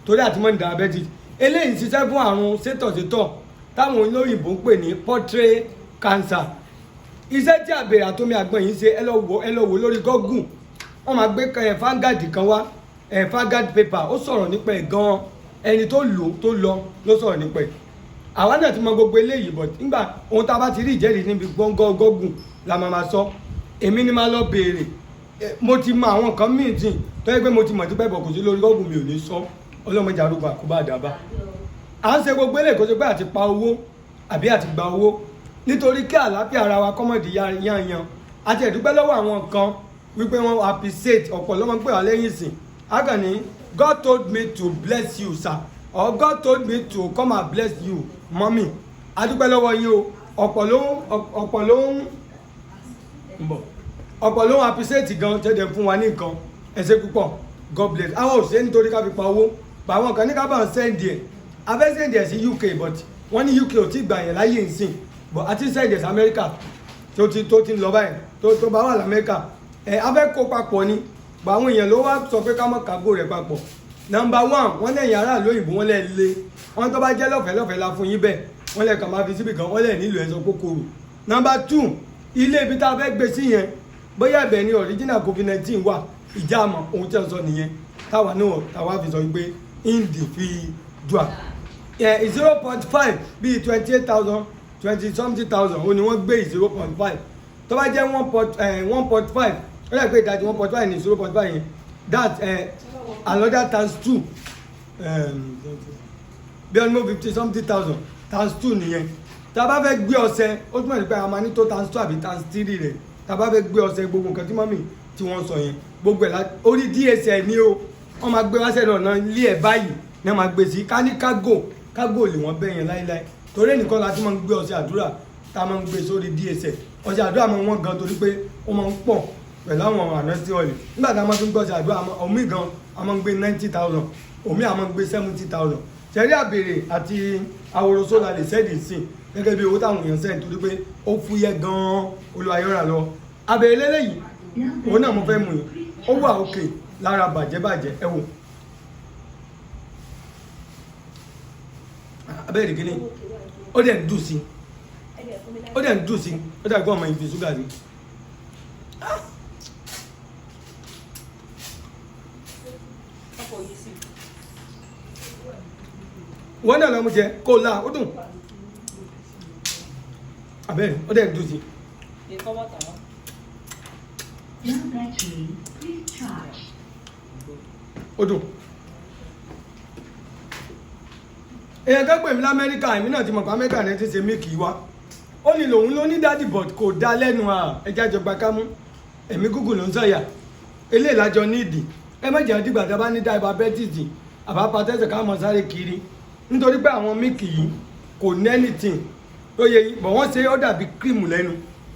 torí àti mọ́ ní diabetes eléyìí ṣiṣẹ́ fún àrùn sétọ̀sétọ̀ táwọn olóyìnbó ń pè ní portrait cancer iṣẹ́ tí àbèrè àtomi àgbọn yìí ṣe ẹ lọ wò lórí Google wọ́n máa gbé fangad kan wá fangad paper ó sọ̀rọ̀ nípa ẹ̀ gan-an ẹni tó lọ ló sọ̀rọ̀ nípa ẹ̀ àwa náà ti mọ gbogbo eléyìí bọ̀ nígbà ohun tá a bá ti rí ìjẹ́rìí níbi gbọ́ngàn Google la máa sọ èmi ni máa lọ béèrè mo ti mọ àwọn kan míì tì tó yẹ pé mo ti mọ̀ tí pẹ́ bọ̀ kò sí lórí Google mi ò ní sọ ọlọ́mọdé arúgbó àkóbá àdábá à ń ṣe gbogbo eléyìí kó ṣe pé àti pa owó àbí àti gba owó nítorí kí àlàáfíà ara wa kọ́mọ̀dé yanyan àti ẹ̀dúpẹ́ lọ́wọ́ àwọn kan wípé wọ́n appreciate ọ̀pọ̀ ló máa ń pè wá lẹ́yìn ìsìn àgànní God told me to bless you sir or God told me to come and bless you mommy àdúpẹ́ lọ́wọ́ yín o ọ̀pọ̀ ló ń appreciate gan tẹ́lẹ̀ fún wa ní nǹkan ẹ ṣé púpọ̀ God bless àwọn ò ṣe nítorí ká fi pa owó pa àwọn kan ní ká bá ń sẹ́ndì ẹ̀ abẹ́ sẹ́ndì ẹ̀ sí UK but wọ́n ní UK ò tí gbà yẹn láyé ìsìn but àti sẹ́ndì ẹ̀ sí America tó ti ń lọ báyìí tó bá wà lamẹ́ríkà abẹ́ kó papọ̀ ni bá àwọn èèyàn ló wá sọ pé ká mọ̀ kágò rẹ̀ papọ̀ number 1 wọ́n lẹ́yìn aráàlú òyìnbó wọ́n lẹ́ lé wọ́n tó bá jẹ́ lọ́fẹ̀ẹ́ la fún yín bẹ́ẹ̀ wọ́n lẹ́ kàn máa fi síbì kan wọ́n lẹ́ nílò ẹ̀sọ́ kòkòrò number 2 ilé ibi tá a fẹ́ gbé sí yẹn bóyá ibẹ̀ ni original COVID-19 wà ìjà àmọ́ ohun tí a sọ nìyẹn táwa fi sọ pé individual 0.5 bíi 28,000 20-something thousand ó ní wọ́n gbé 0.5 tó bá jẹ́ 1.5 ó yẹ pé ìdajì 1.5 ní 0.5 yẹn that another times 2 bí ọdún mọ́ 50-something thousand times 2 nìyẹn tá a bá fẹ́ gbé ọṣẹ ó túmọ̀ sí pé a máa ní tó times 2 àbí times 3 rẹ̀ tá a bá fẹ́ gbé ọṣẹ gbogbo nǹkan tí mọ́mì tí wọ́n sọ yẹn gbogbo ẹ̀ orí DSL ní o wọ́n máa gbé wáṣẹ́ náà ilé ẹ̀ báyìí ní wọ́n máa gbé sí ká ní kágò lè wọ́n bẹ́yẹn láíláí torí ẹnìkan la ti máa ń gbé ọṣẹ àdúrà tá a máa ń gbé sórí DSL ọṣẹ àdúrà máa ń wọ́n gan torí pé ó máa ń pọ̀ pẹ̀lú àwọn ànáńtí ọ̀lẹ̀ nígbà tá a máa tún gbé ọṣẹ àdúrà omi gan a máa ń gbé 90,000 omi a máa ń gbé 70,000 ṣẹ̀rí àbèrè àti àwòrán sólà lè sẹ́ẹ̀dì sí gẹ́gẹ́ bí owó táwọn èèyàn sẹ́ẹ̀dì torí pé ó fúyẹ́ gan-an olùwàyọ̀rà lọ àbèrè lélẹ́yìí òun náà mo fẹ́ mú yín ó wà òkè lára bàjẹ́ ẹ wò abẹ́rẹ́ kìíní ó dẹ̀ ń dùn sí ó dẹ̀ gbọ́ ọmọ ìfi ṣúgà sí wọ́n náà lọ́mú jẹ kó lá ó dùn abẹ́rẹ́ ó dẹ̀ ń dùn sí ó dùn èèyàn kan pè mí lamẹ́ríkà èmi náà ti mọ̀ pé amẹ́ríkà ní ti ṣe mílìkì wá ó ní lòun ló ní dáàdì bọ̀t kò dá lẹ́nu ẹja jọgbà kámú èmi gúgù ló ń sọ̀yà eléyìí lájọ níìdì ẹ mẹ́jẹ̀ àdìgbà tá a bá ní diabetes àbápa tẹ́sẹ̀ ká mọ̀ sáré kiri nítorí pé àwọn mílìkì yìí kò ní anything tó yẹ yín bọ̀ wọ́n ṣe ó dàbí cream lẹ́nu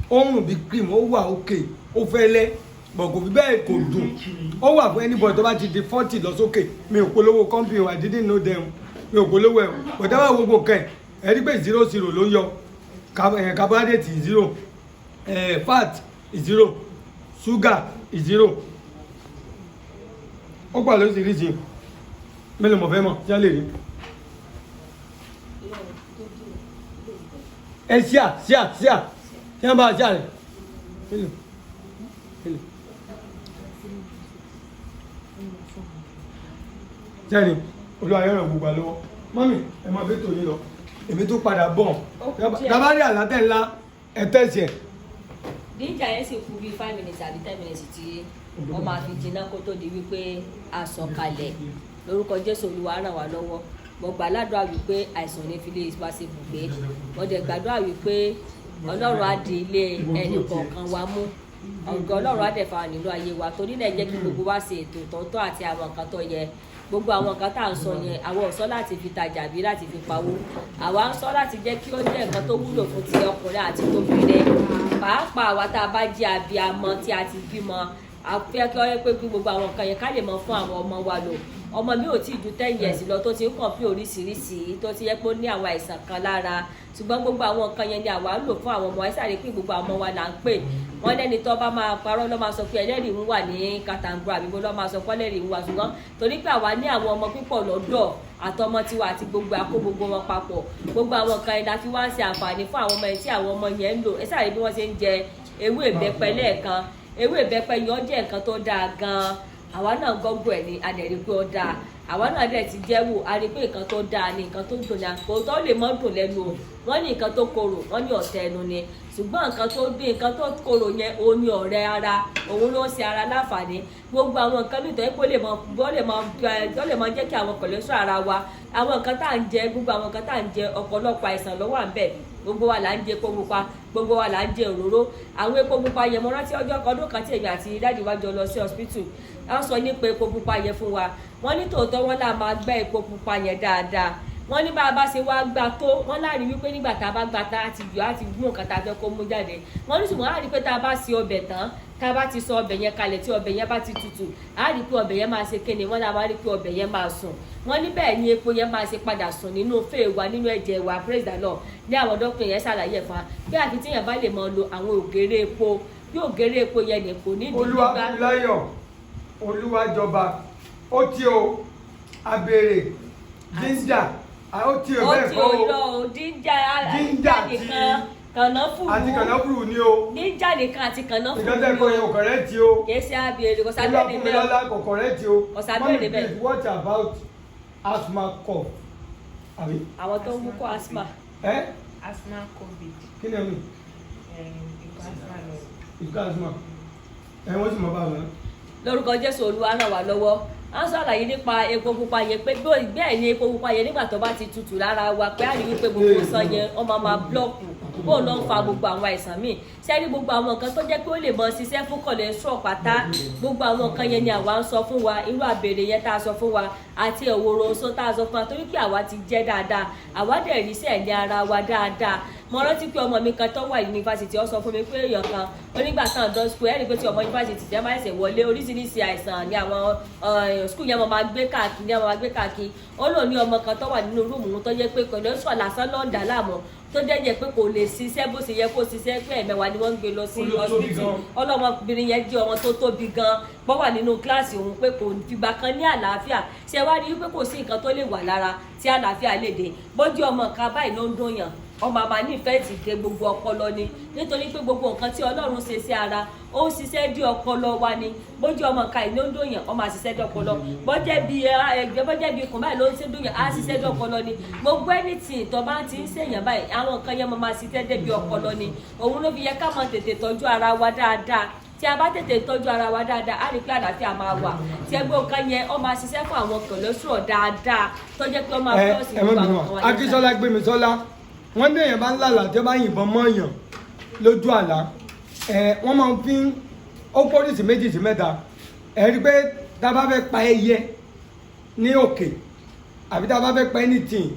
ó ń rùn bí cream ó wà òkè ó fẹ́lẹ́ bọ̀ kò fi bẹ́ẹ̀ kò dùn ó wà fún anybody tó bá ti di 40 lọ sókè mi ò polówó company I didn't know them mi ò polówó ẹ̀ bọ̀dá wà gbogbo kẹ́ ẹ̀ rí pé 0 ló ń yọ carbohydrate 0 fat 0 sugar 0 ó gbà ló sì rí sí mélòó mọ̀ fẹ́ mọ̀ tí a lè rí ẹ ṣíà tí wọ́n bá ṣíà rẹ̀ mélòó jẹ́ni olúwayọ̀rọ̀ gbogbo lọ́wọ́ mọ́mí ẹ máa fẹ́ tòyí lọ èmi tó padà bọ̀ dábàárí àlátẹ̀ ńlá ẹ̀tẹ́sì ẹ̀. díjà yẹn sì kú bíi 5 minutes àbí 10 minutes tí wọ́n máa fi jiná kó tó di wípé a sọ̀kalẹ̀ lórúkọ Jésù Olúwa ràn wá lọ́wọ́ mo gbà ládùúrà wípé àìsàn ní fi lè wá sí ibùgbé mo dẹ̀ gbàdúrà wípé Ọlọ́run á di ilé ẹnì kọ̀ọ̀kan wa mú ọ̀gá Ọlọ́run á dẹ̀ fa nínú ayé wa torí náà jẹ́ kí gbogbo wa ṣe ètò ìtọ́tọ́ àti àwọn nǹkan tó yẹ gbogbo àwọn nǹkan tá à ń sọ yẹn àwọn ò sọ láti fi tajà bí láti fi pawó àwa ń sọ láti jẹ́ kí ó jẹ́ nǹkan tó wúlò fún ti ọkùnrin àti tóbìnrin pàápàá àwa tá a bá jẹ́ abiyamọ tí a ti bímọ afẹ́ kí wọ́n yẹ pé gbogbo àwọn nǹkan yẹn ká lè mọ fún àwọn ọmọ wa lò ọmọ mi ò tí ì ju 10 years lọ tó ti ń kàn pé oríṣiríṣi tó ti yẹ pé ó ní àwọn àìsàn kan lára ṣùgbọ́n gbogbo àwọn nǹkan yẹn ni àwa ń lò fún àwọn ọmọ wa sáré pé gbogbo àwọn ọmọ wa là ń pè wọ́n lẹ́ni tó bá máa parọ́ lọ́ máa sọ pé ẹlẹ́rìí ń wà ní Katangura àbí bó lọ́ máa sọ pé ẹlẹ́rìí ń wà ṣùgbọ́n torí pé àwa ní àwọn ọmọ púpọ̀ lọ́dọ̀ àtọmọ tiwa àti gbogbo àkó gbogbo wọn papọ̀ gbogbo àwọn nǹkan ẹ̀dá fi wá ń ṣe àǹfààní fún àwọn ọmọ yẹn tí àwọn ọmọ yẹn ń lò ẹ sáré bí wọ́n ṣe ń jẹ ewé ìbẹ́pẹ lẹ́ẹ̀kan ewé ìbẹ́pẹ yẹn ó jẹ́ nǹkan tó dáa gan-an àwa náà gọ́gọ́ ẹ̀ ní adẹ̀rí pé ó dáa àwa náà dẹ̀ ti jẹ́ wò a rí pé nǹkan tó dáa ni nǹkan tó dùn ní àpò tó lè mọ́ dùn lẹ́nu o wọ́n ní nǹkan tó korò wọ́n ní ọ̀tẹ̀ ẹnu ni ṣùgbọ́n nǹkan tó dín nǹkan tó korò yẹn òun ni ọ̀rẹ́ ara òun ló ń ṣe ara láǹfààní gbogbo àwọn nǹkan nítorí pé ó lè mọ jẹ́ kí àwọn kọ̀lẹ́sọ̀ ara wa àwọn nǹkan tá à ń jẹ gbogbo àwọn nǹkan tá à ń jẹ ọ̀pọ̀lọpọ̀ àìsàn ló wà ń bẹ̀ gbogbo wa là ń jẹ epo pupa gbogbo wa là ń jẹ òróró àwọn epo pupa yẹn mo rántí ọdún kan tí èmi àti dáàdì wa jọ lọ sí hospital wọ́n sọ nípa epo pupa yẹn fún wa wọ́n ní tòótọ́ wọ́n là máa gbẹ́ epo pupa yẹn dáadáa wọ́n ní bá a bá ṣe wá gbà tó wọ́n láàrin wípé nígbà tá a bá gbà tá a ti yọ á ti gún nǹkan tá a fẹ́ kó mú jáde wọ́n ní ṣùgbọ́n láàrin pé tá a bá ṣe ọbẹ̀ tán tá a bá ti sọ ọbẹ̀ yẹn kalẹ̀ tí ọbẹ̀ yẹn bá ti tutù á rí pé ọbẹ̀ yẹn máa ṣe kéne wọ́n náà máa rí pé ọbẹ̀ yẹn máa sùn wọ́n ní bẹ́ẹ̀ ni epo yẹn máa ṣe padà sùn nínú fèè wa nínú ẹ̀jẹ̀ wa praise the Lord ní àwọn dókítà yẹn ṣàlàyé fún wa bí àfi tí yẹn bá lè máa lo àwọn ògèrè epo bí ògèrè epo yẹn ní kò ní ìdí Olúwaláyọ̀ Olúwàjọba ó tí o abèrè jíńjà ó tí o bẹ́ẹ̀ kọ́ o lọ jíńjà nìkan kànáfùrù àti kànáfùrù ni o jíńjà nìkan àti kànáfùrù ìgbà tẹ́ kọ́ yẹn kò kọ̀rẹ́ tí o kìí ṣe abèrè kò sábẹ́rẹ̀ bẹ́ẹ̀ Olúwafúnmilọ́lá kò kọ̀rẹ́ tí o ọ̀sábẹ́rẹ̀ bẹ́ẹ̀ please what about asthma cough àbí. àwọn tó ń mú kó asthma. asthma covid. kí ni ẹ mi. ikọ̀ asthma lọ. ikọ̀ asthma wọ́n sì mọ bá wọn. lórúkọ Jésù Olúwa ràn wá lọ́wọ́ a ń sọ̀rọ̀ nípa epo pupa yẹn pé bẹ́ẹ̀ ni epo pupa yẹn nígbà tó bá ti tutù lára wa pé a rí wípé gbogbo sàn yẹn wọ́n máa blọ́ọ̀kù bóun náà ń fa gbogbo àwọn àìsàn míì sẹ́ni gbogbo àwọn nǹkan tó jẹ́ pé ó lè mọ ṣiṣẹ́ fún cholesterol pátá gbogbo àwọn nǹkan yẹn ni àwa ń sọ fún wa irú àbèrè yẹn tá a sọ fún wa àti òwòrò oṣó tá a sọ fún wa torí pé àwa ti jẹ́ dáadáa àwa dẹ̀ rí sẹ́ẹ̀ ní ara wa dáadáa mo rántí pé ọmọ mi kan tó wà yunifásitì ó sọ fún mi pé èèyàn kan onígbà tán dán skul ẹni pé tí ọmọ yunifásitì tẹ́ máa ṣẹ̀ wọlé oríṣiríṣi àìsàn ní àwọn skul yẹn mo máa gbé káàkiri ó lò ní ọmọ kan tó wà nínú rúùmù tó yẹ pé cholesterol lásán ló ń dà láàmú tó jẹ́ pé kò lè ṣiṣẹ́ bó ṣe yẹ kó ṣiṣẹ́ pé ẹ̀mẹ́wàá ni wọ́n ń gbé lọ sí hospital ọlọ́mọbìnrin yẹn jẹ́ ọmọ tó tóbi gan bọ́ wà nínú kíláàsì òun pé kò fìgbà kan ní àlàáfíà ṣe wá rí pé kò sí nǹkan tó lè wà lára tí àlàáfíà lè dé bójú ọmọ kan báyìí ló ń dún yàn ọmọ àmà nífẹ̀ẹ́ ti dé gbogbo ọpọlọ ni nítorí pé gbogbo nǹkan tí Ọlọ́run ṣe sí ara ó ń ṣiṣẹ́ dí ọpọlọ wa ni bójú ọmọ kan ìlú ń dún yàn ọmọ àṣiṣẹ́ dí ọpọlọ bọ́jẹ́ bí ikùn báyìí ló ń ṣe dún yàn á ṣiṣẹ́ dí ọpọlọ ni gbogbo anything tó bá ti ń ṣèyàn báyìí àwọn nǹkan yẹn máa ṣiṣẹ́ débi ọpọlọ ni òun ló fi yẹ ká máa tètè tọ́jú ara wa dáadáa tí a bá tètè tọ́jú ara wa dáadáa á rí pé àlàáfíà máa wà tí ẹgbẹ́ nǹkan yẹn ó máa ṣiṣẹ́ fún àwọn cholesterol dáadáa tó jẹ́ pé ó máa fọ́ sí gbogbo àwọn ọmọ Akínsọ́lá Gbémisọ́lá wọ́n ní èèyàn bá ń lálàá tí ó bá yìnbọn mọ́ èèyàn lójú àlá wọ́n máa ń fi ó pọ́lìsì méjì sí mẹ́ta rí pé tá a bá fẹ́ pa ẹyẹ ní òkè àbí tá a bá fẹ́ pa anything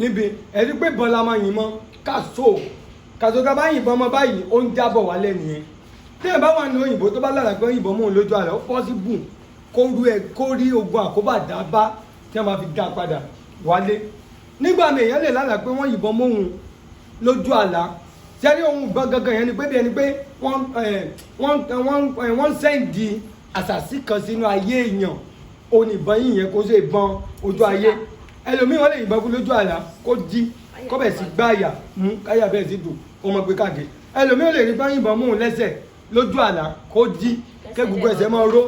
níbi rí pé ìbọn la máa yìnbọn kàṣó tá a bá yìnbọn mọ́ báyìí ó ń jábọ̀ wálé nìyẹn tí ẹ bá wà ní òyìnbó tó bá lálàá pé yìnbọn mọ́ òun lójú àlá ó pọ́sibù kó rí ogun àkóbá dábá tí wọ́n máa fi dá padà wálé nígbà mi èèyàn lè lálàá pé wọ́n yìnbọn mọ́hun lójú àlá sẹ́rí ohun ìbọn gangan yẹn ni pé bí ẹni pé wọ́n sẹ́ǹdì àṣàsí kan sínú ayé èèyàn òun ìbọn yìí yẹn kó ṣe ìbọn ojú ayé ẹlòmíì wọ́n lè yìnbọn fún lójú àlá kó jí kó bẹ̀ sí gbáyà mú káyà bẹ́ẹ̀ sí dùn kó mọ gbé káàkiri ẹlòmíì ó lè rí bọ́n yìnbọn mọ́hun lẹ́sẹ̀ lójú àlá kó jí kẹ́ gbogbo ẹsẹ̀ máa ró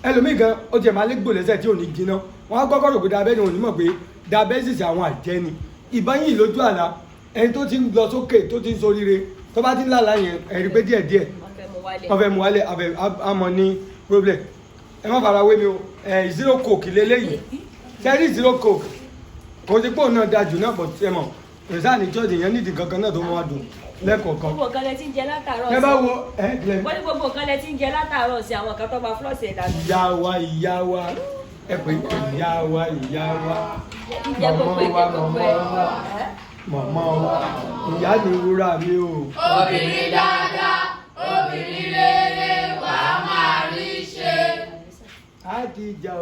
ẹlòmíì gan ó jẹ̀ máa lé gbò lẹ́sẹ̀ tí ò ní jiná wọ́n á gbọ́kọ̀ rò pé dábẹ́ ni òun ní mọ̀ pé diabetes àwọn àjẹni ìbọn yìí lójú àlá ẹni tó ti ń lọ sókè tó ti ń soríire tó bá ti ń lálàá yẹn ẹ̀rí pé díẹ̀díẹ̀ ọ̀fẹ́ mu wálé àmọ́ ní problem ẹ má fara wé mi o zero coke lélẹ́yìí sẹ́rí zero coke kò sí pé òun náà dájú náà pọ̀ tí ẹ mọ̀ ìsáà ní church yẹn nídìí kankan náà tó máa dùn lẹ́kọ̀ọ̀kan. gbogbo nǹkan lẹ ti ń jẹ látàárọ̀ sí. ẹ bá wo wọ́n ní gbogbo nǹkan lẹ ti ń jẹ látàárọ̀ sí àwọn kan tó máa flọ́ọ̀sì ẹ̀dá. ìyá wa ẹ pè ìyá wa màmá wa ìyá ni wúrà mi o. obìnrin dáadáa obìnrin rere wà á máa rí ṣe. á Àdìjà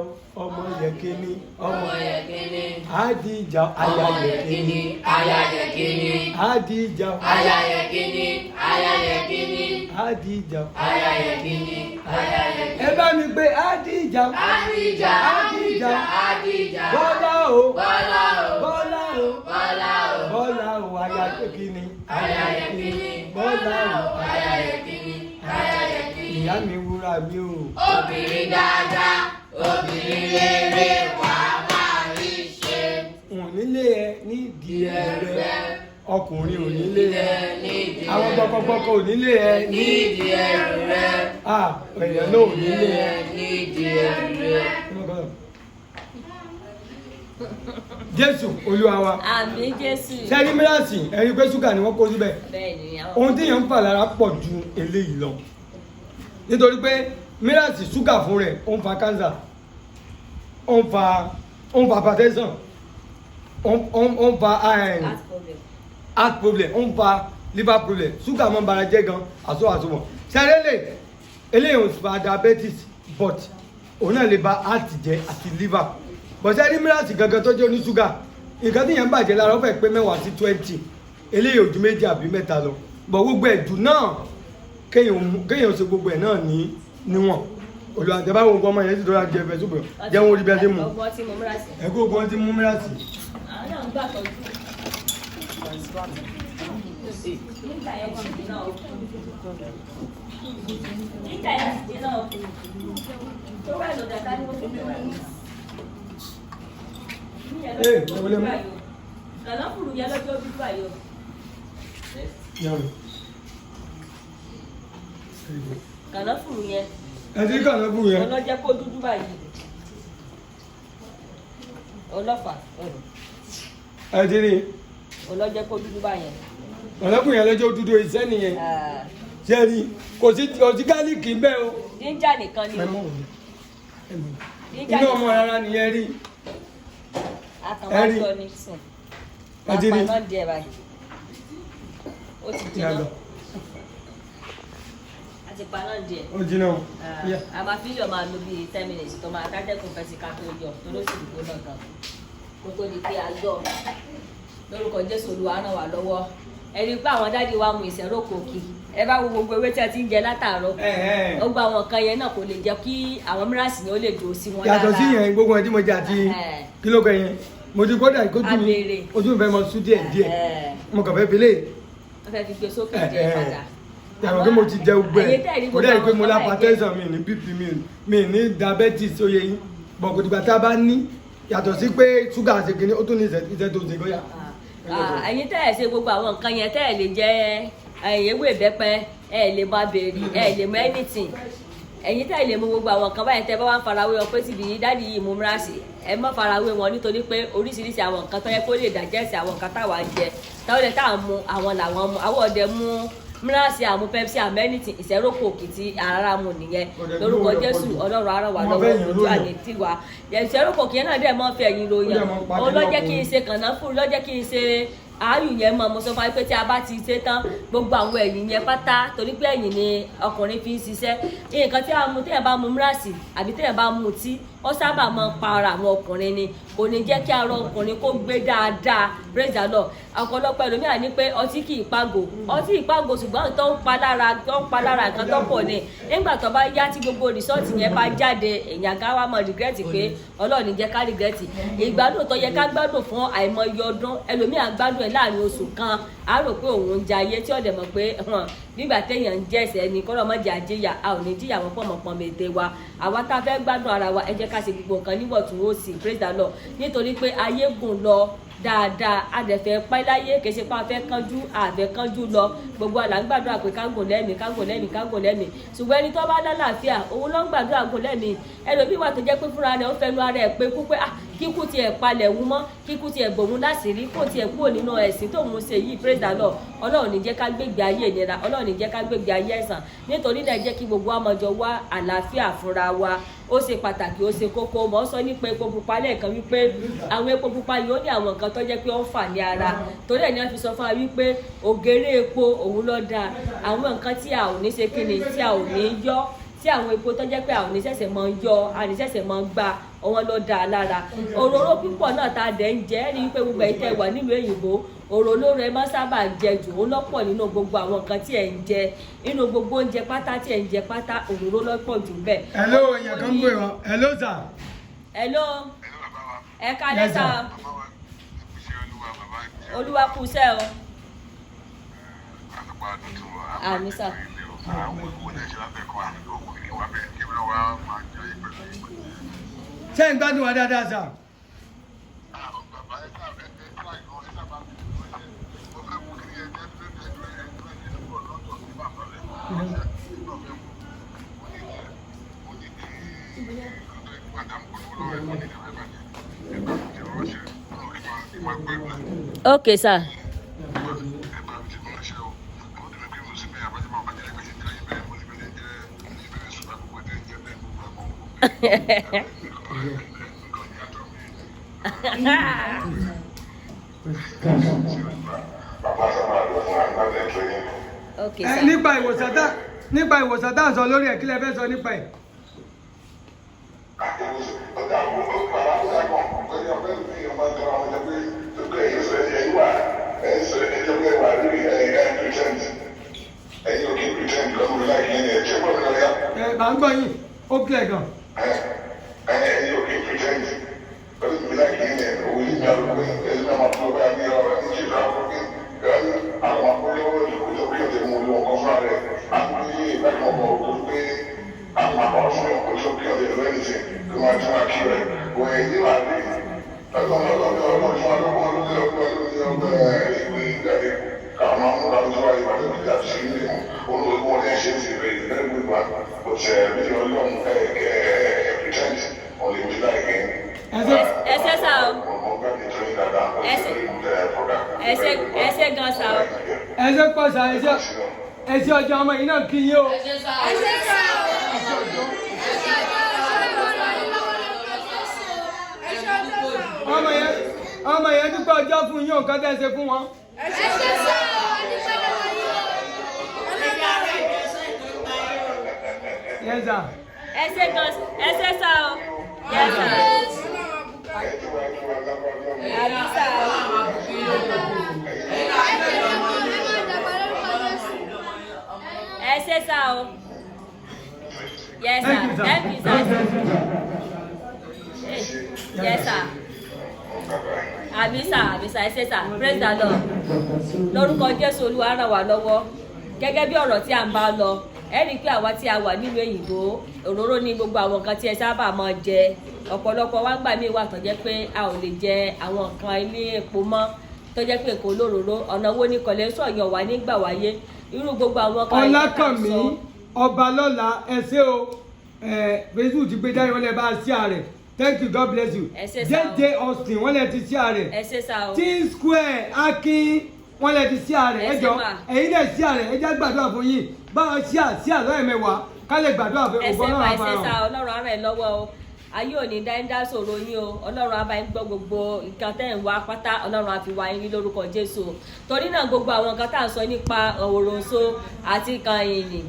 ọmọ Yẹ̀kínní ọmọ Yẹ̀kínní. Àdìjà aya Yẹ̀kínní aya Yẹ̀kínní. Àdìjà aya Yẹ̀kínní aya Yẹ̀kínní. Àdìjà aya Yẹ̀kínní aya Yẹ̀kínní. ẹ bá mi gbé Àdìjà Àdìjà Àdìjà Àdìjà. Bọ́lá o Bọ́lá o Bọ́lá o Bọ́lá o Bọ́lá o aya Yẹ̀kínní aya Yẹ̀kínní. Bọ́lá o aya Yẹ̀kínní aya Yẹ̀kínní. ìyá mi wúrà mi o. Obìnrin dáadáa obìnrin rere wà máa rí ṣe. Onílé ẹ nídìí ẹrẹ ọkùnrin onílé ẹ nídìí àwọn gbọkọgbọkọ onílé ẹ nídìí ẹrù rẹ. èèyàn náà onílé ẹ. nídìí ẹrù rẹ. Jésù Olúwa wa àmín Jésù. sẹ́rí mìíràsì ẹ̀rí pé ṣúgà ni wọ́n kó síbẹ̀ bẹ́ẹ̀ ni àwọn. ohun tí èèyàn ń fà lára pọ̀ ju eléyìí lọ nítorí pé mìíràsì ṣúgà fún rẹ̀ ó ń fa cancer ó ń fa hypertension ó ń fa heart problem. heart problem ó ń fa liver problem ṣúgà máa ń bara jẹ́ gan àsọ̀wọ̀ sẹ́rí eléyìí ò fa diabetes but òun náà lè ba heart jẹ́ àti liver bọ̀sẹ̀ ní mìíràn gangan tó jẹ́ oníṣúgà nǹkan tí yẹn ń bàjẹ́ lára ó fẹ́ pé 10 sí 20 eléyìí ojú 2 àbí 3 lọ bọ̀ gbogbo ẹ̀dùn náà kéèyàn ṣe gbogbo ẹ̀ náà ní níwọ̀n olùwàjẹbá wo ọmọ yẹn sì dọ́ra jẹ ẹ̀fẹ̀ ṣùgbọ́n jẹun orí bí ẹ ti mú ọgbọ́n tí mo múra sí. ẹ̀kọ́ ogun ti mú mìíràn sí. àwọn náà ń gbà tọ́jú. nígbà yẹn wọ́n ti náà kú. nígbà yẹn ti náà kú. tó wà lọ́dà tá ní wọ́n fi mú wáyé. Kànáfùrù yẹn lọ́jọ́ bí báyọ̀. Kànáfùrù yẹn. ẹtí kànáfùrù yẹn. Ọlọ́jẹ́ kó dúdú báyìí. Ọlọ́fà. ẹtí ni. Ọlọ́jẹ́ kó dúdú báyẹn. ọlọ́kùnrin yẹn lọ́jọ́ dúdú iṣẹ́ nìyẹn. sẹ́ni kò sí gálíìkì bẹ́ẹ̀ o. Jíńjà nìkan ni. inú ọmọ rárá nìyẹn rí. Àtàwọn ní sùn. Ẹ̀dí ni. Àpá náà díẹ̀ báyìí. Ó ti jiná. Àti pa náà díẹ̀. ó jiná o. Àmà fílíọ̀ máa lo bíi 10 minutes tó máa kátẹ́kùn fẹ́ sí ká tó yọ tó ló sì dùgbò náà kan. Kó tó di pé a yọ. Lórúkọ Jésù Olúwa ràn wá lọ́wọ́. Ẹni pé àwọn dáàdi wa mu ìṣẹ́rò kòkì. Ẹ bá wo gbogbo ewé tí a ti ń jẹ látàárọ̀. Ó gba àwọn nǹkan yẹn náà kò lè jẹ́ kí àwọn mìíràn yẹn ó lè dúró sí wọn lára. yàtọ̀ sí yẹn gbogbo ẹ̀ tí mo jẹ àti kílógù yẹn mo ti kọ́dà ìkójú mi ojú mi fẹ́ mọ sún díẹ̀ mo kàn fẹ́ fi lé. wọ́n fẹ́ fi gbé sókè díẹ̀ padà. yàrá pé mo ti jẹ gbogbo ẹ̀ kò dẹ́ pé mo lápá tẹ́sán mi ní bp mi ní diabetes oyè yín bọ̀ kò dìgbà tá a bá ní yàtọ̀ sí pé ṣúgà ṣe kìíní ó tún ní iṣẹ́ tó ṣe kọ́yà. ẹ̀yin tẹ́ ẹ̀ ṣe gbogbo àwọn nǹkan yẹn tẹ́ ẹ̀ lè jẹ ewé ìbẹ́pẹ ẹ̀ lè máa bèrè ẹ̀ lè mọ anything ẹ̀yin tẹ́ ẹ̀ lè mú gbogbo àwọn nǹkan báyìí tẹ́ bá wà ń farawé ọ pé síbi dáàdi yìí mú múra sí ẹ má farawé wọn nítorí pé oríṣiríṣi àwọn nǹkan tó yẹ kó lè dàjẹ́sì àwọn nǹkan táwa ń jẹ táwọn ẹ̀ táwọn mu àwọn làwọn mu àwọn ọ̀dẹ mú mìíràn àmú pepsi amẹ́nìtì ìṣẹ́rókò kìtì ara mu nìyẹn lórúkọ Jésù Ọlọ́run aràn wà lọ́wọ́ ojú àní tiwa ìṣẹ́rókò kìí náà dẹ̀ mọ́ fẹ́ ẹ̀yìn ròyìn ọlọ́jẹ́ kí n ṣe kànáfùrù lọ́jẹ́ kí n ṣe ààyù yẹn mọ mo sọ fún wa pé tí a bá ti ṣe tán gbogbo àwọn ẹ̀yìn yẹn pátá torí pé ẹ̀yìn ni ọkùnrin fi ń ṣiṣẹ́ nǹkan tí a mú téèyàn bá mu mìíràsì àbí téèyàn bá mu tí ó sábà máa ń pa ara àwọn ọkùnrin ni kò ní jẹ́ kí ara ọkùnrin kó gbé dáadáa praise the Lord ọ̀pọ̀lọpọ̀ ẹlòmíràn ní pé ọtí kì í pàgò ọtí ìpàgò ṣùgbọ́n tó ń pa lára nǹkan tó pọ̀ ni nígbà tó bá yá tí gbogbo rìsọ́ọ̀tì yẹn bá jáde èèyàn ká wá mọ̀ rìgírẹ́tì pé Ọlọ́run ní jẹ́ ká rìgírẹ́tì ìgbádùn tó yẹ ká gbádùn fún àìmọye ọdún ẹlòmíràn gbádùn ẹ̀ láàrin oṣù kan á rò pé òun ń jayé tí ọ̀dẹ̀ mọ̀ pé nígbà téèyàn ń jẹ́sẹ̀ ni kọ́lọ́ mọ́ jẹ́ àjẹyà a ò ní jíyà wọn pọ̀mọ̀pọ̀ mète wa àwa tá a fẹ́ gbádùn ara wa ẹ jẹ́ ká ṣe gbogbo nǹkan níwọ̀ntúnwòsì praise the Lord nítorí pé ayé gùn lọ dáadáa adẹ̀fẹ́ pẹ́ láyé kìí ṣe pé a fẹ́ kánjú àfẹ́ kánjú lọ gbogbo àlà ń gbàdúrà pé kángò lẹ́mìí ṣùgbọ́n ẹni tó bá lálàáfíà òun ló ń gbàdúrà gùn lẹ́mìí ẹlòmíì wà tó jẹ́ pé fúnra rẹ̀ ó fẹnu ara ẹ̀ pé kú pé kíkú tiẹ̀ palẹ̀ wú mọ́ kíkú tiẹ̀ bòun láṣìírí kó tiẹ̀ kúrò nínú ẹ̀sìn tóun ṣe yìí praise the Lord Ọlọ́run ní jẹ́ ká gbégbé ayé ìnira Ọlọ́run ní jẹ́ ká gbégbé ayé ẹ̀sán nítorí náà jẹ́ kí gbogbo àmọ́jọ wá àlàáfíà fúnra wa ó ṣe pàtàkì ó ṣe kókó mọ́ sọ nípa epo pupa lẹ́ẹ̀kan wípé àwọn epo pupa yìí ó ní àwọn nǹkan tó jẹ́ pé ó ń fà ní ara torí ẹ̀ ní wọ́n fi sọ fún wa wípé ògèrè epo òun ló dáa àwọn nǹkan tí a ò ní ṣe kíni tí a ò ní yọ tí àwọn epo tó jẹ́ pé àwọn oníṣẹ̀ṣẹ̀ máa ń yọ àwọn oníṣẹ̀ṣẹ̀ máa ń gba ọwọ́n ló dáa lára òróró púpọ̀ náà tá a dẹ̀ ń jẹ́ ní pé gbogbo ìtẹ́ wà nílùú òyìnbó òróró rẹ máa sábà jẹ jù ó lọ́pọ̀ nínú gbogbo àwọn nǹkan tí ẹ̀ ń jẹ nínú gbogbo oúnjẹ pátá tí ẹ̀ ń jẹ pátá òróró lọ́pọ̀ jù bẹ́ẹ̀. hello èèyàn kan gbé wọn hello sir. hello ẹ kálẹ́ sá olúwa kú sẹ́ o. àmì sá. ṣé ń gbádùn wa dáadáa sá. Okay, sir. Okay, sir. nípa ìwòsàn tá à ń sọ lórí ẹ̀ kí lẹ fẹ́ sọ nípa ẹ̀. Bá ń gbọ́ yín ó kílẹ̀ gan. Ẹsẹ̀ gan sa o. Ẹsẹ̀ pọ̀ sa ẹsẹ̀ ọjọ́ ọmọ yìí náà kí yín o. Ẹsẹ̀ sá ọmọ yẹn dúpẹ́ ọjọ́ fún yín nǹkan tẹ́ ṣe fún wọn. Yes sir. Ẹsẹ̀ sá o. Yes sir. Àbí sá o. Ẹsẹ̀ sá o. Yes sir. Thank you sir. Yes sir. Àbí sá ẹsẹ̀ sá. Praise the Lord. Lórúkọ Jésù Olúwa ràn wá lọ́wọ́. Gẹ́gẹ́ bí ọ̀rọ̀ tí à ń bá lọ ẹ rí i pé àwa tí a wà nílùú òyìnbó òróró ní gbogbo àwọn nǹkan tí ẹ sábà máa jẹ ọ̀pọ̀lọpọ̀ wá gbà mí wà tó jẹ́ pé a ò lè jẹ àwọn nǹkan ilé epo mọ́ tó jẹ́ pé kò lóróró ọ̀nà wo ni kọ̀lẹ́ sọ̀yàn wà nígbà wáyé irú gbogbo àwọn kan. Ọlákànmí Ọbalọ́lá ẹsẹ̀ o Facebook ti gbé dáyọ̀ lẹ́ bá a sí ààrẹ thank you God bless you JJ Austin wọ́n lẹ́ ti sí ààrẹ Teen Square Akin wọ́n lẹ́ ti sí ààrẹ ẹjọ́ ẹ̀yin lẹ́ sí ààrẹ ẹjẹ́ gbàdúrà fún yín báwo sí àlọ́ ẹ̀mẹ́wàá ká lè gbàdúrà fún ògbọ́n náà fara hàn. ẹsẹ̀ sá ọlọ́run ara ẹ̀ lọ́wọ́ o ayé òní dáńdá sọ̀rọ̀ yín o ọlọ́run á bá yín gbọ́ gbogbo nǹkan tẹ́ ń wá pátá ọlọ́run á fi wá yín rí lórúkọ Jésù torí náà gbogbo àwọn nǹkan tá à ń sọ nípa òròǹso àti kan ìyìn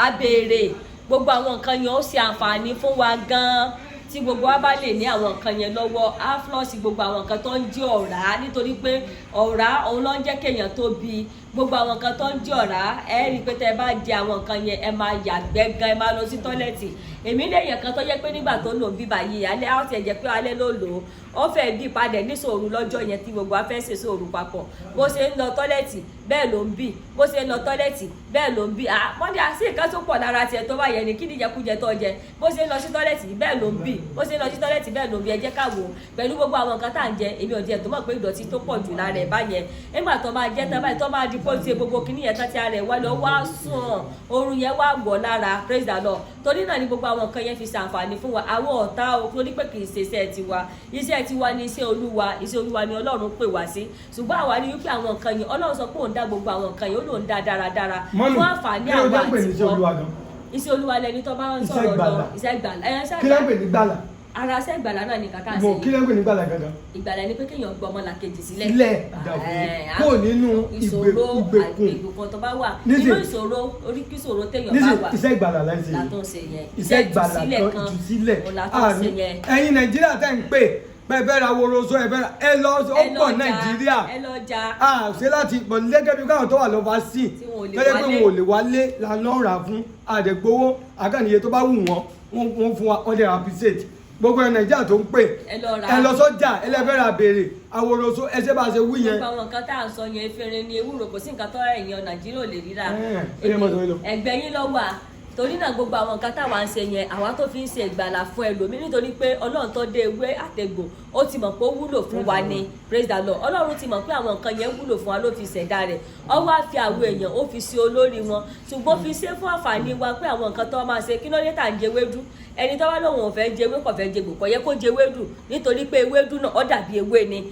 abèrè gbogbo àwọn nǹkan yẹn ó ṣe àǹfààní fún wa gan-an tí gbogbo wa bá lè ní àwọn nǹkan yẹn lọ́wọ́ á flọ́ọ̀sì gbogbo àwọn nǹkan tó ń jẹ́ ọ̀rá nítorí pé ọ̀rá òun ló ń jẹ́ kéèyàn tóbi gbogbo àwọn nǹkan tó ń jẹ́ ọ̀rá ẹ rí i pé tẹ́ ẹ bá jẹ àwọn nǹkan yẹn ẹ máa yàgbẹ́ gan ẹ máa lọ sí tọ́lẹ̀tì èmi lè yàn kan tó jẹ́ pé nígbà tó lò ń bíbà yìí alẹ́ á ti ẹ̀jẹ̀ pé alẹ́ ló lò ó fẹ́ bí padà ní sòrò lọ́jọ́ yẹn tí gbogbo afẹ́ ṣe sòrò papọ̀ bó ṣe ń lọ tọ́lẹ̀tì bẹ́ẹ̀ ló ń bì bó ṣe ń lọ tọ́lẹ̀tì bẹ́ẹ̀ ló ń bì mọ́ndé àti nǹkan tó pọ̀ lára tiẹ̀ tó bá yẹ ni kí ni ìjẹkújẹ tó jẹ bó ṣe ń lọ sí tọ́lẹ̀tì bẹ́ẹ̀ ló ń bì bó ṣe ń lọ sí tọ́lẹ̀tì bẹ́ẹ̀ ló ń bì ẹ jẹ́ ká wò pẹ̀lú gbogbo àwọn nǹkan tá à ń jẹ èmi ò jẹ tó mọ̀ pé ìdọ̀tí tó pọ̀ jù lára ẹ̀ báyẹn nígbà tó máa jẹ́ tán báyìí tó máa di pósí gbogbo kìíní yẹn tán ti ara ẹ̀ wá lọ wá sùn oorun yẹn wá wọ̀ lára praise the Lord torí náà ni gbogbo àwọn nǹkan yẹn fi ṣàǹfààní fún wa àwọn ọ̀tá o torí pé kì í ṣe iṣẹ́ tiwa ní iṣẹ́ olúwa ni ọlọ́run pè wá sí ṣùgbọ́n àwa ní wípé àwọn nǹkan yẹn ọlọ́run sọ pé òun dá gbogbo àwọn nǹkan yẹn ó lòun dá dáradára fún àǹfààní àwọn àti wọn iṣẹ́ olúwa lẹni tó bá ń sọ̀rọ̀ lọ iṣẹ́ gbàlà kí ló ń pè ní gbàlà ara ṣẹ́ ìgbàlá náà ni kàkà mo sí kí lẹ́gbẹ̀ẹ́ nígbàlá gangan ìgbàlá ni pé kéèyàn gbọ́ ọmọlàkejì sílẹ̀ sílẹ̀ dàbí kó nínú ìṣòro ìgbèkùn ìgbèkùn tó bá wà Nísìn- nínú ìṣòro oríkì ìṣòro téèyàn bá nísìnyí wà iṣẹ́ ìgbàlá láìsí látún ṣe yẹn iṣẹ́ ìgbàlá ìtúsílẹ̀ kan ìtúsílẹ̀ òun látún ṣe yẹn ẹ̀yin Nàìjíríà tẹ́ ń pè bẹ́ẹ̀ bẹ́ẹ̀ ra woroso ẹ̀ bẹ́ẹ̀ ra ẹ lọ ó pọ̀ Nàìjíríà ẹ lọ ja ṣe láti pọ̀ gẹ́gẹ́ bí káwọn tó wà lọ́ba sí Tí wọn ò lè lọ́jọ́ pé wálé. wọn ò lè wálé lànà rà fún àdẹ̀gbowó àkànníye tó bá wù wọ́n fún wa wọ́n lè appreciate gbogbo ẹ̀ Nàìjíríà tó ń pè ẹ lọ rà ẹ lọ sọ́jà ẹlẹ́fẹ́ ra béèrè àwòrán ẹsẹ̀ bá ṣe wí yẹn. gbogbo àwọn nǹkan tá à ń sọ yẹn efinrin ni ewúro kò sí nǹkan tó èèyàn Nàìjíríà ò lè ríra ẹ yẹ mọ́tò yín lọ. ẹgbẹ́ yín lọ wà torí náà gbogbo àwọn nǹkan táwa ń ṣe yẹn àwa tó fi ń ṣe ìgbàlà fún ẹlòmíì nítorí pé Ọlọ́run tó dé ewé àtẹ̀gbò ó ti mọ̀ pé ó wúlò fún wa ni praise the Lord Ọlọ́run ti mọ̀ pé àwọn nǹkan yẹn wúlò fún wa ló fi ṣẹ̀dá rẹ̀ ó wá fi àwọn èèyàn ó fi sí olórí wọn ṣùgbọ́n fi ṣe fún àǹfààní wa pé àwọn nǹkan tó máa ṣe kí ló dé tà ń jẹ ewédú ẹni tó bá lóun ò fẹ́ jẹ ewé kò fẹ́ jẹ gbò kò yẹ kó jẹ ewédú nítorí pé ewédú náà ó dàbí ewé ni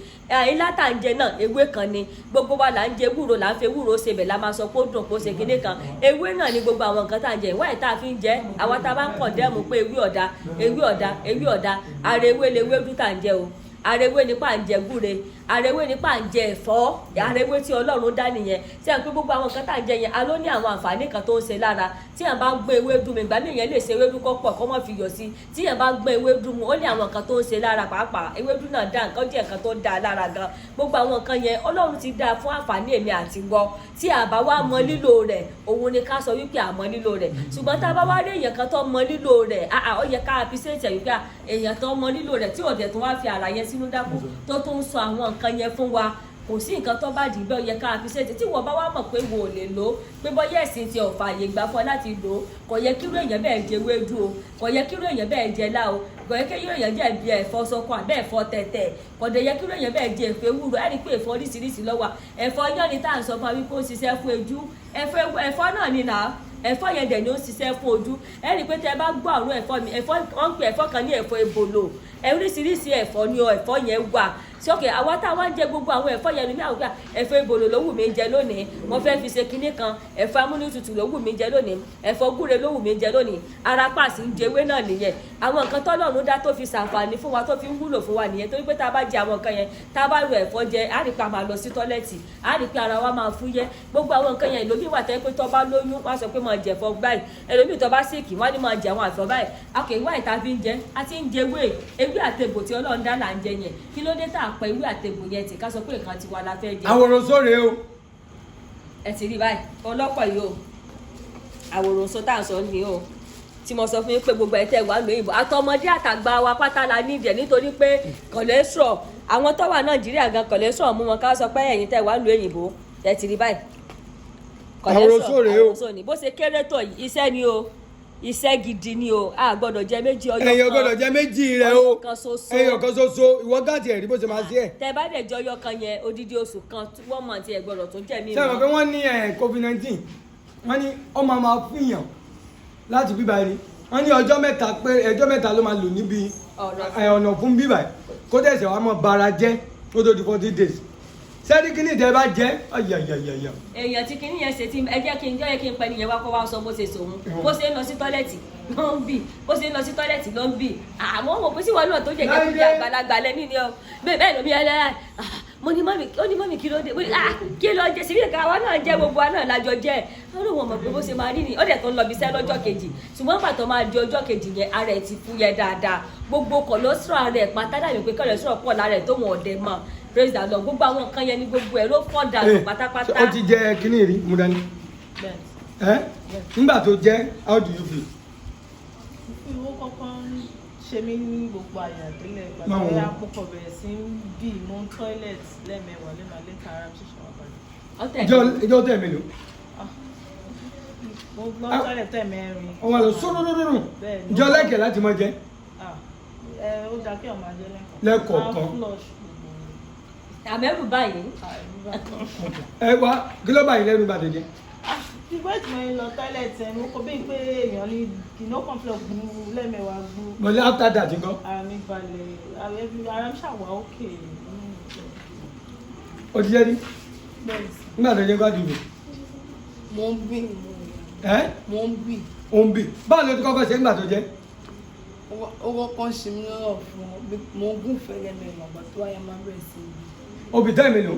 ilá tà ń jẹ náà ewé kan ni gbogbo wa là ń jẹ ewúro là ń fi ewúro ṣe bẹ̀ la máa sọ pé ó dùn kó ṣe kinní kan ewé náà ni gbogbo àwọn nǹkan tá à ń jẹ ìwáyé tá a fi ń jẹ àwa tá a bá ń kọ̀ dẹ́mu pé ewé ọ̀dà ewé ọ̀dà ewé ọ̀dà ara ewé lewédú tà ń jẹ o ara ewé nípa ń jẹ gúre ara ewé nípa ń jẹ ẹ̀fọ́ ara ewé tí Ọlọ́run dá nìyẹn tí à ń pé gbogbo àwọn nǹkan tá à ń jẹ yẹn a ló ní àwọn àǹfààní kan tó ń ṣe lára tí à ń bá gbé ewédú mi ìgbà míì yẹn lè ṣe ewédú kó pọ̀ kó mọ̀ fi yọ̀ sí tí à ń bá gbé ewédú mu ó ní àwọn nǹkan tó ń ṣe lára pàápàá ewédú náà dá nǹkan jẹ́ nǹkan tó dá lára gan gbogbo àwọn nǹkan yẹn Ọlọ́run ti dá fún àǹfààní èmi àti wọ tí a bá wá mọ lílò rẹ̀ òun ni ká sọ wípé a mọ lílò rẹ̀ ṣùgbọ́n tá a bá wá rí èèyàn kan tó mọ lílò rẹ̀ ó yẹ ká appreciate wípé èèyàn tó mọ lílò rẹ̀ tí ò dẹ̀ tó wá fi àrà yẹn sínú dákú tó ń sọ àwọn nǹkan yẹn fún wa kò sí nǹkan tó bá dì í bẹ́ẹ̀ ó yẹ ká appreciate tí wọ́n bá wá mọ̀ pé wo ò lè lò ó pé bọ́yá ẹ̀sìn ti ọ̀fà àyè gbà fún ọ láti lò ó kò yẹ kíró èèyàn bẹ́ẹ̀ jẹ ewédú o kò yẹ kíró èèyàn bẹ́ẹ̀ jẹ lá o kò yẹ kíró èèyàn jẹ bí ẹ̀fọ́ sọkọ àbẹ́ ẹ̀fọ́ tẹ̀tẹ̀ kò dẹ̀ yẹ kíró èèyàn bẹ́ẹ̀ jẹ ẹ̀fọ́ ewúro ẹ̀rí pé ẹ̀fọ́ oríṣiríṣi ló wà ẹ̀fọ́ yán ni tá à ń sọ fún wa wípé ó ṣiṣẹ́ fún ojú ẹ̀fọ́ náà ni nà ẹ̀fọ́ yẹn dẹ̀ ni ó ṣiṣẹ́ fún ojú ẹ rí i pé tẹ́ ẹ bá gbọ́ àrùn ẹ̀fọ́ mi ẹ̀fọ́ wọ́n ń pè ẹ̀fọ́ kan ní ẹ̀fọ́ ebòlò oríṣiríṣi ẹ̀fọ́ ni ẹ̀fọ́ yẹn wà sókè àwa tá a wá ń jẹ gbogbo àwọn ẹ̀fọ́ yẹn ní àwùjọ ẹ̀fọ́ ebòlò ló wù mí jẹ lónìí mo fẹ́ fi ṣe kinní kan ẹ̀fọ́ amúnútutù ló wù mí jẹ lónìí ẹ̀fọ́ gúre ló wù mí jẹ lónìí ara pàṣẹ ń jẹwé náà nìyẹn àwọn nǹkan tọ́lọ́run dá tó fi ṣàǹfààní fún wa tó fi ń wúlò fún wa nìyẹn torí pé tá a bá jẹ àwọn nǹkan yẹn tá a bá ro ẹ̀fọ́ jẹ á rí pé a máa lọ sí tọ́lẹ́ẹ̀tì á rí pé ara wa máa fúyẹ́ gbogbo àwọn nǹkan yẹn ìlómi wà tẹ́ pé tó bá lóyún wọ́n á sọ pé máa jẹ ẹ̀fọ́ báyìí ẹlòmíì tó bá síìkì wọ́n á ní máa jẹ àwọn àfọ́ báyìí akẹ́ ìwà ìta fi ń jẹ a ti ń jẹ ewé àtegbò tí Ọlọ́run dá là ń jẹ yẹn kí ló dé tá a pa ewé àtegbò yẹn tì ká sọ pé nǹkan tiwa la fẹ́ jẹ. àwòrán sóre o. ẹ ti rí báyìí ọlọ́pọ̀ yìí o àwòrán sọ tá à ń sọ ni o tí mo sọ fún yín pé gbogbo ẹ̀ tẹ́ wà lóyìnbó àtọmọdé àtàgbà wa pátá la nídìí ẹ̀ nítorí pé cholesterol àwọn tó wà Nàìjíríà gan cholesterol mú wọn ká sọ pé ẹ̀yin tẹ́ wà lóyìnbó ẹ ti rí báyìí. àwòrán sóre o. àwòrán sóre bó ṣe kéré tó iṣẹ́ ni o iṣẹ́ gidi ni o a gbọ́dọ̀ jẹ méjì ọyọ kan ẹyọ gbọ́dọ̀ jẹ méjì rẹ o ọyọ kan ṣoṣo ẹyọ kan ṣoṣo ìwọ gáàtì ẹ̀rí bó ṣe máa ṣe ẹ̀. tẹ bá dẹ̀ jọ ọyọ kan yẹn odidi oṣù kan 1 month ẹ gbọ́dọ̀ tó jẹ mí. sẹ́wọ̀n pé wọ́n ní COVID-19 wọ́n ní ọmọ máa fún yàn láti bíbá ẹni wọ́n ní ọjọ́ mẹ́ta ló máa lò níbi ọ̀nà fún bíbá ẹ̀ kó tẹ̀sẹ̀ wàá mọ̀ bara jẹ́ kó tó di 40 days sẹ́ni kíní ìtẹ́ bá jẹ́ ọ̀yàyàyàyà. èèyàn tí kíní yẹn ṣe tí ẹ jẹ́ kí n jẹ́ kí n pẹ́ nìyẹn wá kó wá sọ bó ṣe sòun bó ṣe ń lọ sí tọ́lẹ̀tì ló ń bì bó ṣe ń lọ sí tọ́lẹ̀tì ló ń bì àmọ́ wò pé síwọ́n náà tó jẹ́ kí n jẹ́ àgbàlagbà lẹ́ni ni ọ bẹ́ẹ̀ lómi ẹlẹ́yà mo ní mọ́mì kí ló dé kí ló jẹ síbi ìka wa náà jẹ́ gbogbo wa náà lájọ jẹ́ ọlọ́wọ́n mọ̀ pé bó ṣe máa rí ni ó dẹ̀ tó ń lọ bí iṣẹ́ lọ́jọ́ kejì ṣùgbọ́n pàtó máa di ọjọ́ kejì yẹn ara ẹ̀ ti fúyẹ́ dáadáa gbogbo cholesterol rẹ̀ pátá dàbí pé cholesterol pọ̀ lára ẹ̀ tó wọn ọ̀dẹ̀ mọ̀ praise the Lord gbogbo àwọn nǹkan yẹn ni gbogbo ẹ̀ ló fọ́ dànù pátápátá. ó ti jẹ kíní rí mú dání nígbà tó jẹ how do you feel. ìwọ kọ́kọ́ ṣe mí ní gbogbo àyà délẹ̀ gbàgbé àpòkọ bẹ̀rẹ̀ sí bí mo ń toilet lẹ́ẹ̀mẹwàá lẹ́ẹ̀ta ara mi ṣẹ̀ṣẹ̀ wà balẹ̀. ìjọ tẹ̀ mélòó. mo gbọ́ toilet tẹ̀ mẹ́rin. ọmọ lọ sóróróró ìjọ lẹ́kẹ̀ẹ́ láti mọ jẹ. ó dá kí ọmọ ajẹ́ lẹ́kọ̀ọ̀kan. àmẹ́rù báyìí. ẹ wá kí ló báyìí lẹ́nu ìbàdàn jẹ. ìgbà tí mo lọ toilet ẹ̀ mo kọ bí pé èèyàn ní kìnnìún kọ́ńflọ̀ gbú lẹ́ẹ̀mẹwàá gbú. mo ní after that nǹkan. ara mi balẹ̀ ara mi ṣàwà òkè. o ti jẹ́ ní. nígbà tó jẹ́ gbájú mi. mo ń bì. mo ń bì. o ń bì báwo ló ti kọ́kọ́ ṣe nígbà tó jẹ́. owó kan ṣe mí lọ́rọ̀ fún mo gún fẹ́lẹ́ mẹ́rin ọ̀gbà tó wáyé máa bẹ̀rẹ̀ sí ibi obì tẹ́ mi lò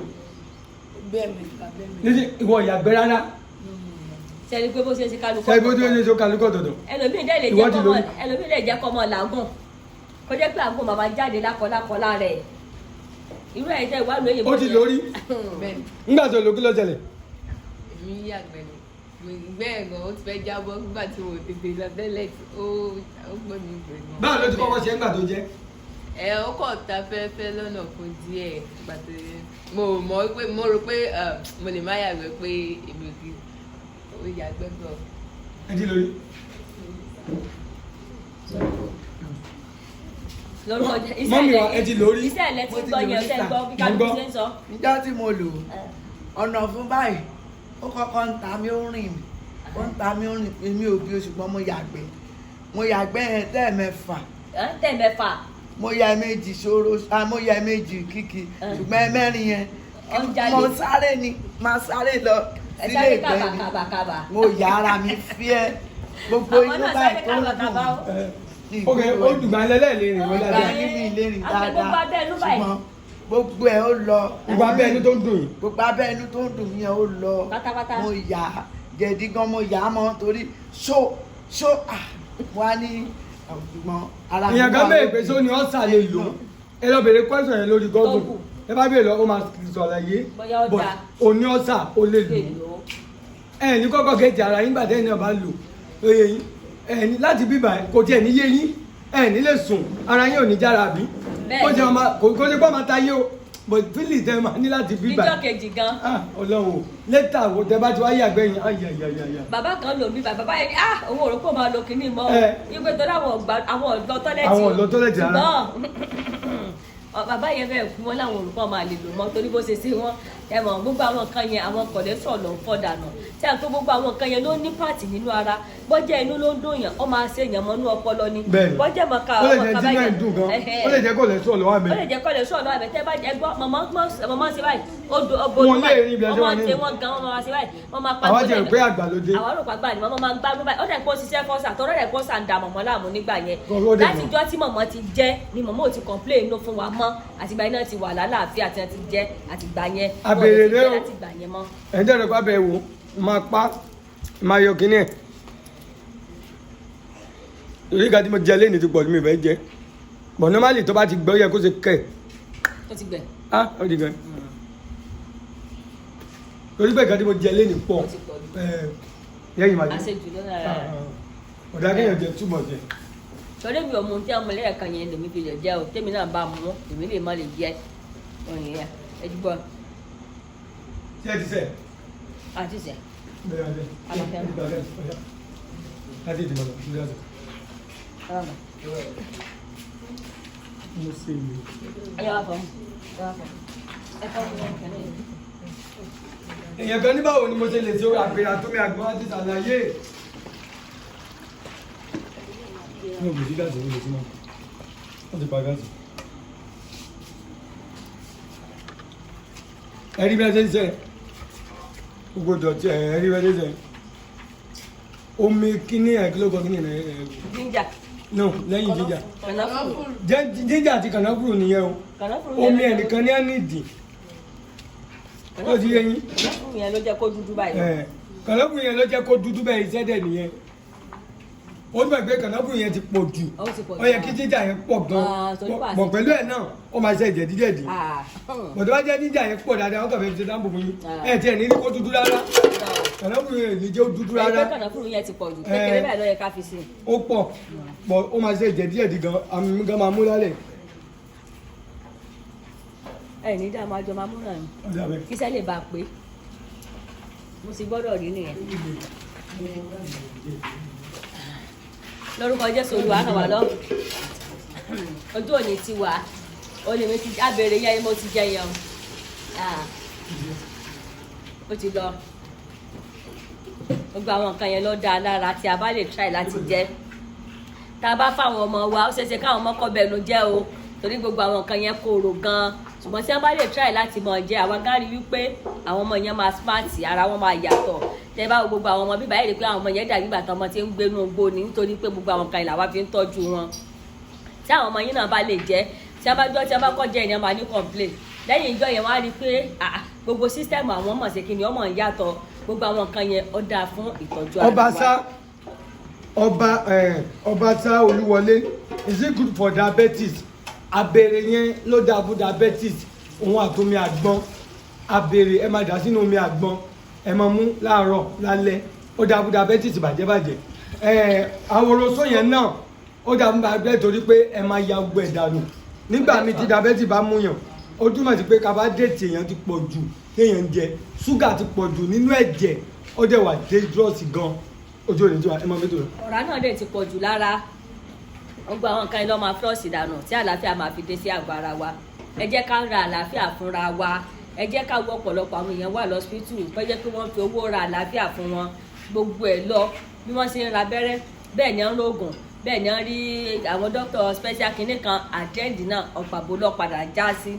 bẹ́ẹ̀ mi ta bẹ́ẹ̀ mi. níṣẹ́ ìwọ ìyàgbẹ́ rárá sẹ́ni pé bó ṣe ṣe kálukọ́ sẹ́ni bó ṣe ṣe kálukọ́ tọ̀tọ̀ ẹlòmíì dẹ̀ lè jẹ́ kọ́mọ ẹlòmíì lè jẹ́ kọ́mọ làágùn kó jẹ́ pé àgùn màmá jáde lákọ̀ọ́lákọ̀ lára ẹ̀ irú ẹ̀ tẹ́ ìwádìí òye ó ti lórí bẹ́ẹ̀ni nígbà tó lò kí ló ṣẹlẹ̀ èmi yàgbẹ́ ni ìgbẹ́ ẹ̀gàn ó ti fẹ́ jábọ́ nígbà tí mo tètè lọ tẹ́lẹ̀ ó gbọ́ mi gbẹ̀ gan. báwo ló ti kọ́kọ́ ṣe nígbà tó jẹ́ ẹ ó kọ̀ ta fẹ́fẹ́ lọ́nà fún díẹ̀ gbàtẹ́ mo mọ̀ pé mo rò pé mo lè má yàgbẹ́ pé èmi ò kì í ó yàgbẹ́ bọ̀. ẹ ti lórí. lórúkọ mọ́mí wa ẹ ti lórí. iṣẹ́ ẹ̀ lẹ́tí gbọ́ yẹn ṣe gbọ́ bí kálukú ṣe ń sọ. níjọ́ tí mo lò ọ̀nà fún báyìí ó kọ́kọ́ ń ta mí ó rìn mí ó ń ta mí ó rìn mí ò bí o ṣùgbọ́n mo yàgbẹ́ yẹn tẹ́ẹ̀mẹ́fà tẹ́ẹ̀mẹ́fà. mo ya méjì ṣòro mo ya méjì kìkì ṣùgbọ́n ẹ̀mẹ́rin yẹn mo sáré ni máa sáré lọ sílé ìgbẹ́ ni mo yà ara mi fíẹ́ gbogbo inú báyìí tó ń dùn ok ó dùgbà lẹ́lẹ́ lè rìn wọ́n ìgbà dáadáa yín mi lè rìn dáadáa ṣùgbọ́n gbogbo ẹ̀ ó lọ gbogbo abẹ́ ẹni tó ń dùn yìí gbogbo abẹ́ ẹnu tó ń dùn yẹn ó lọ pátápátá. mo yà á jẹ̀dí gan mo yà á mọ́ torí ṣó mo á ní ọ̀gbọ́n ara mi ìyàn kan bẹ́ẹ̀ pé sóni ọ̀sà lè lò ẹ lọ bèrè question yẹn lórí gọ́gùn ẹ bá bèèrè lọ ó máa sọ̀rọ̀ yé Bóyá ó but dáa. òní ọ̀sà ó lè lò ẹ ní kọ́kọ́ kejì ara yín gbàdé ẹni ọba lò oyè yín ẹ ní láti bíbà kò tiẹ̀ ní yé yín ẹ ní lè sùn ara yín ò ní jára bí kó jẹ́ ọmọ kó jẹ́ pọ́ máa ta yé o but fílì tẹ máa ní láti bíbà níjọ́ kejì gan. ọlọ́run lẹ́tà wo tẹ bá ti wáyé àgbẹ̀ yín ayayayaya. bàbá kan lò mí bàbá yẹn ní òun ò rò pé ó máa lo kinní mọ́ wípé tó dáwọn ọ̀dọ́ tọ́lẹ̀tì àwọn ọ̀dọ́ tọ́lẹ̀tì ara bàbá yẹn bẹ́ẹ̀ kú wọn láwọn olùkọ́ máa lè lò mọ́ torí bó ṣe ṣe wọ́n ẹ mọ̀ gbogbo àwọn nǹkan yẹn àwọn kọ̀lẹ́sọ̀ ló ń fọ́ dànù tí a tó gbogbo àwọn nǹkan yẹn ló ní pààtì nínú ara bọ́jẹ́ inú ló ń dùn yàn ó máa ṣe èèyàn mọ́nú ọpọlọ ni bọ́jẹ́ mọ̀ ká ó lè jẹ́ tí náà dùn gan ó lè jẹ́ kọ̀lẹ́sọ̀ lọ́wọ́ àmì. ó lè jẹ́ kọ̀lẹ́sọ̀ lọ́wọ́ àmì tẹ́ bá jẹ́ gbọ́ mọ̀mọ́ ṣe báyìí ó do ọgbó wọn lè rí ibi ẹjọ́ wọn ní wọn gan wọn máa ṣe báyìí wọn máa pa àwọn jẹ́ pé àgbàlódé àwọn àrùn pàgbà ni wọn máa ń gbádùn báyìí ó dẹ̀ kó ṣiṣẹ́ fọ́sà tọ́rọ́ dẹ̀ kó sàǹdà mọ̀mọ́ láàmú nígbà yẹn láti jọ́ tí mọ̀mọ́ ti jẹ́ ni mọ̀mọ́ ò ti complain inú fún wa mọ́ àtìgbà yẹn náà ti wà lálàáfíà àti wọn ti jẹ́ àtìgbà yẹn àbèrè rẹ o àtìgbà yẹn mọ́. ẹ̀ ń tẹ̀lé pa bẹ́ẹ̀ wò máa pa máa yọ kínní ẹ̀ torí ìgbà tí mo jẹ lẹ́ni ti pọ̀ tí mi fẹ́ jẹ but normally tó bá ti gbọ́ yẹ kó ṣe kẹ̀ ó ti gbẹ. ó di gan torí pé ìgbà tí mo jẹ lẹ́ni pọ̀ yẹ́yìn máa jẹ àṣejù ló náà rẹ̀. ọ̀dà kéèyàn jẹ túbọ̀ jẹ. torí mi ò mú tí ọmọ lẹ́yìn kan yẹn lèmi fi lè jẹ́ o tèmi náà bá mú èmi lè má lè jẹ́ òyìn yẹn ẹdúgbọ́ ṣé ẹ ti sẹ́ àti sẹ́ bẹ́ẹ̀ adé Aláfẹ́. láti ìdìbò lọ sí ìdájọ́ mo ṣe ìlú. ẹyọ wà fún ẹ fọ́ fún ẹ kẹ́lẹ́ yìí. èèyàn kan ní báwo ni mo ṣe lè ṣe àgbèrè àtúnmí àgbọn láti ṣàlàyé. ní òbí gáàsì ló lè sí náà wọ́n ti pa gáàsì. ẹ̀rí bí wọ́n ṣe ń ṣe gbogbo dọ̀tí ẹ̀rí bí wọ́n ṣe ń ṣe omi kíní ẹ̀kílógún kíní jíjà no lẹ́yìn jíjà kànáfùrù jíjà àti kànáfùrù nìyẹn o kànáfùrù omi ẹnìkan ní àníìdì ó ti yẹ yín kànáfùrù yẹn ló jẹ́ kó dúdú báyìí. kànáfùrù yẹn ló jẹ́ kó dúdú bẹ́ẹ̀ iṣẹ́ dẹ̀ nìyẹn ó gbà pé kànáfùrù yẹn ti pọ̀ jù Ó ti pọ̀ jù. ó yẹ kí jíjà yẹn pọ̀ gan torí wà bọ̀ sí pẹ̀lú ẹ̀ náà ó máa ṣe jẹ̀díjẹ̀dí bọ̀dọ̀ bá jẹ́ jíjà yẹn pọ̀ dáadáa wọ́n kàn fẹ́ fi ṣe dáàbò fún yín ẹ̀ tiẹ̀ ní kó dúdú rárá kànáfùrù yẹn ní jẹ́ ó dúdú rárá ẹgbẹ́ kànáfùrù yẹn ti pọ̀ jù kékeré báyìí ló yẹ ká fi sí. ó pọ̀ bọ̀ ó máa ṣe jẹ̀díjẹ̀dí gan àmì mi gan máa mú lálẹ́ ẹ ní dáa máa jọ máa múra ni ọ̀dà bẹ́ẹ̀. kí sẹ́ lè bá a pé mo sì gbọ́dọ̀ rí nìyẹn. lórúkọ Jésù Olúwa ràn wá lọ ojú òní ti wà olè mi ti abèrè yẹn mo ti jẹ yẹn ó ti lọ gbogbo àwọn nǹkan yẹn ló dáa lára tí a bá lè try láti jẹ tá a bá fáwọn ọmọ wa ó ṣeéṣe káwọn ọmọ kọ bẹnu jẹ o torí gbogbo àwọn nǹkan yẹn korò gan ṣùgbọ́n tí wọ́n bá lè try láti mọ̀ jẹ àwọn gárí wípé àwọn ọmọ yẹn máa smart ara wọn máa yàtọ̀ tẹ́ bá wo gbogbo àwọn ọmọ bíbá yìí rí pé àwọn ọmọ yẹn dàbí ìgbà tí ọmọ ti ń gbénú ogbó ni nítorí pé gbogbo àwọn kan ìlà wa fi ń tọ́jú wọn tí àwọn ọmọ yín náà bá lè jẹ́ tí a bá kọ́ jẹ́ ènìyàn máa ní complain lẹ́yìn ìjọ yẹn wọ́n á rí i pé gbogbo sísítẹ́ẹ̀mù àwọn ọmọ ṣe kí ni ọmọ ń yàtọ̀ gbogbo àwọn nǹkan yẹn ó dáa fún ìtọ́jú ara wa. ọba sá Olúwọlé, is it good for diabetes? Abèrè yẹn ló dáa fún diabetes. Òun àtomi àgbọn abèrè ẹ máa dà sínú omi àgbọn ẹ máa mú láàárọ̀ lálẹ́ ó dáa fún diabetes bàjẹ́bàjẹ́. Àwòrán yẹn náà ó dáa fún diabetes torí pé ẹ máa ya gbogbo ẹ̀ dànù nígbà míì tí diabetes bá múyàn ó túmọ̀ sí pé carbohydrate èèyàn ti pọ̀ jù téèyàn jẹ ṣúgà ti pọ̀ jù nínú ẹ̀jẹ̀ ó dẹ̀ wà dangerous gan ojú òní tí wà ẹ máa mẹ́tò rẹ̀. ọ̀rá náà dẹ̀ ti pọ̀ jù lára gbogbo àwọn nǹkan iná máa flọ́ọ̀sì dànù tí àlàáfíà máa fi dé sí àgọ́ ara wa ẹ jẹ́ ká ra àlàáfíà fúnra wa ẹ jẹ́ ká wọ ọ̀pọ̀lọpọ̀ àwọn èèyàn wà lọ́sípítù tó jẹ́ pé wọ́n fi owó ra àlàáfíà fún wọn gbogbo ẹ̀ lọ bí wọ́n ṣe ń ra abẹ́rẹ́ bẹ́ẹ̀ ni wọ́n ń lóògùn bẹ́ẹ̀ ni wọ́n rí àwọn dókítà special kinní kan àjẹ́ǹdì náà ọ̀pàbó lọ́ padà já sí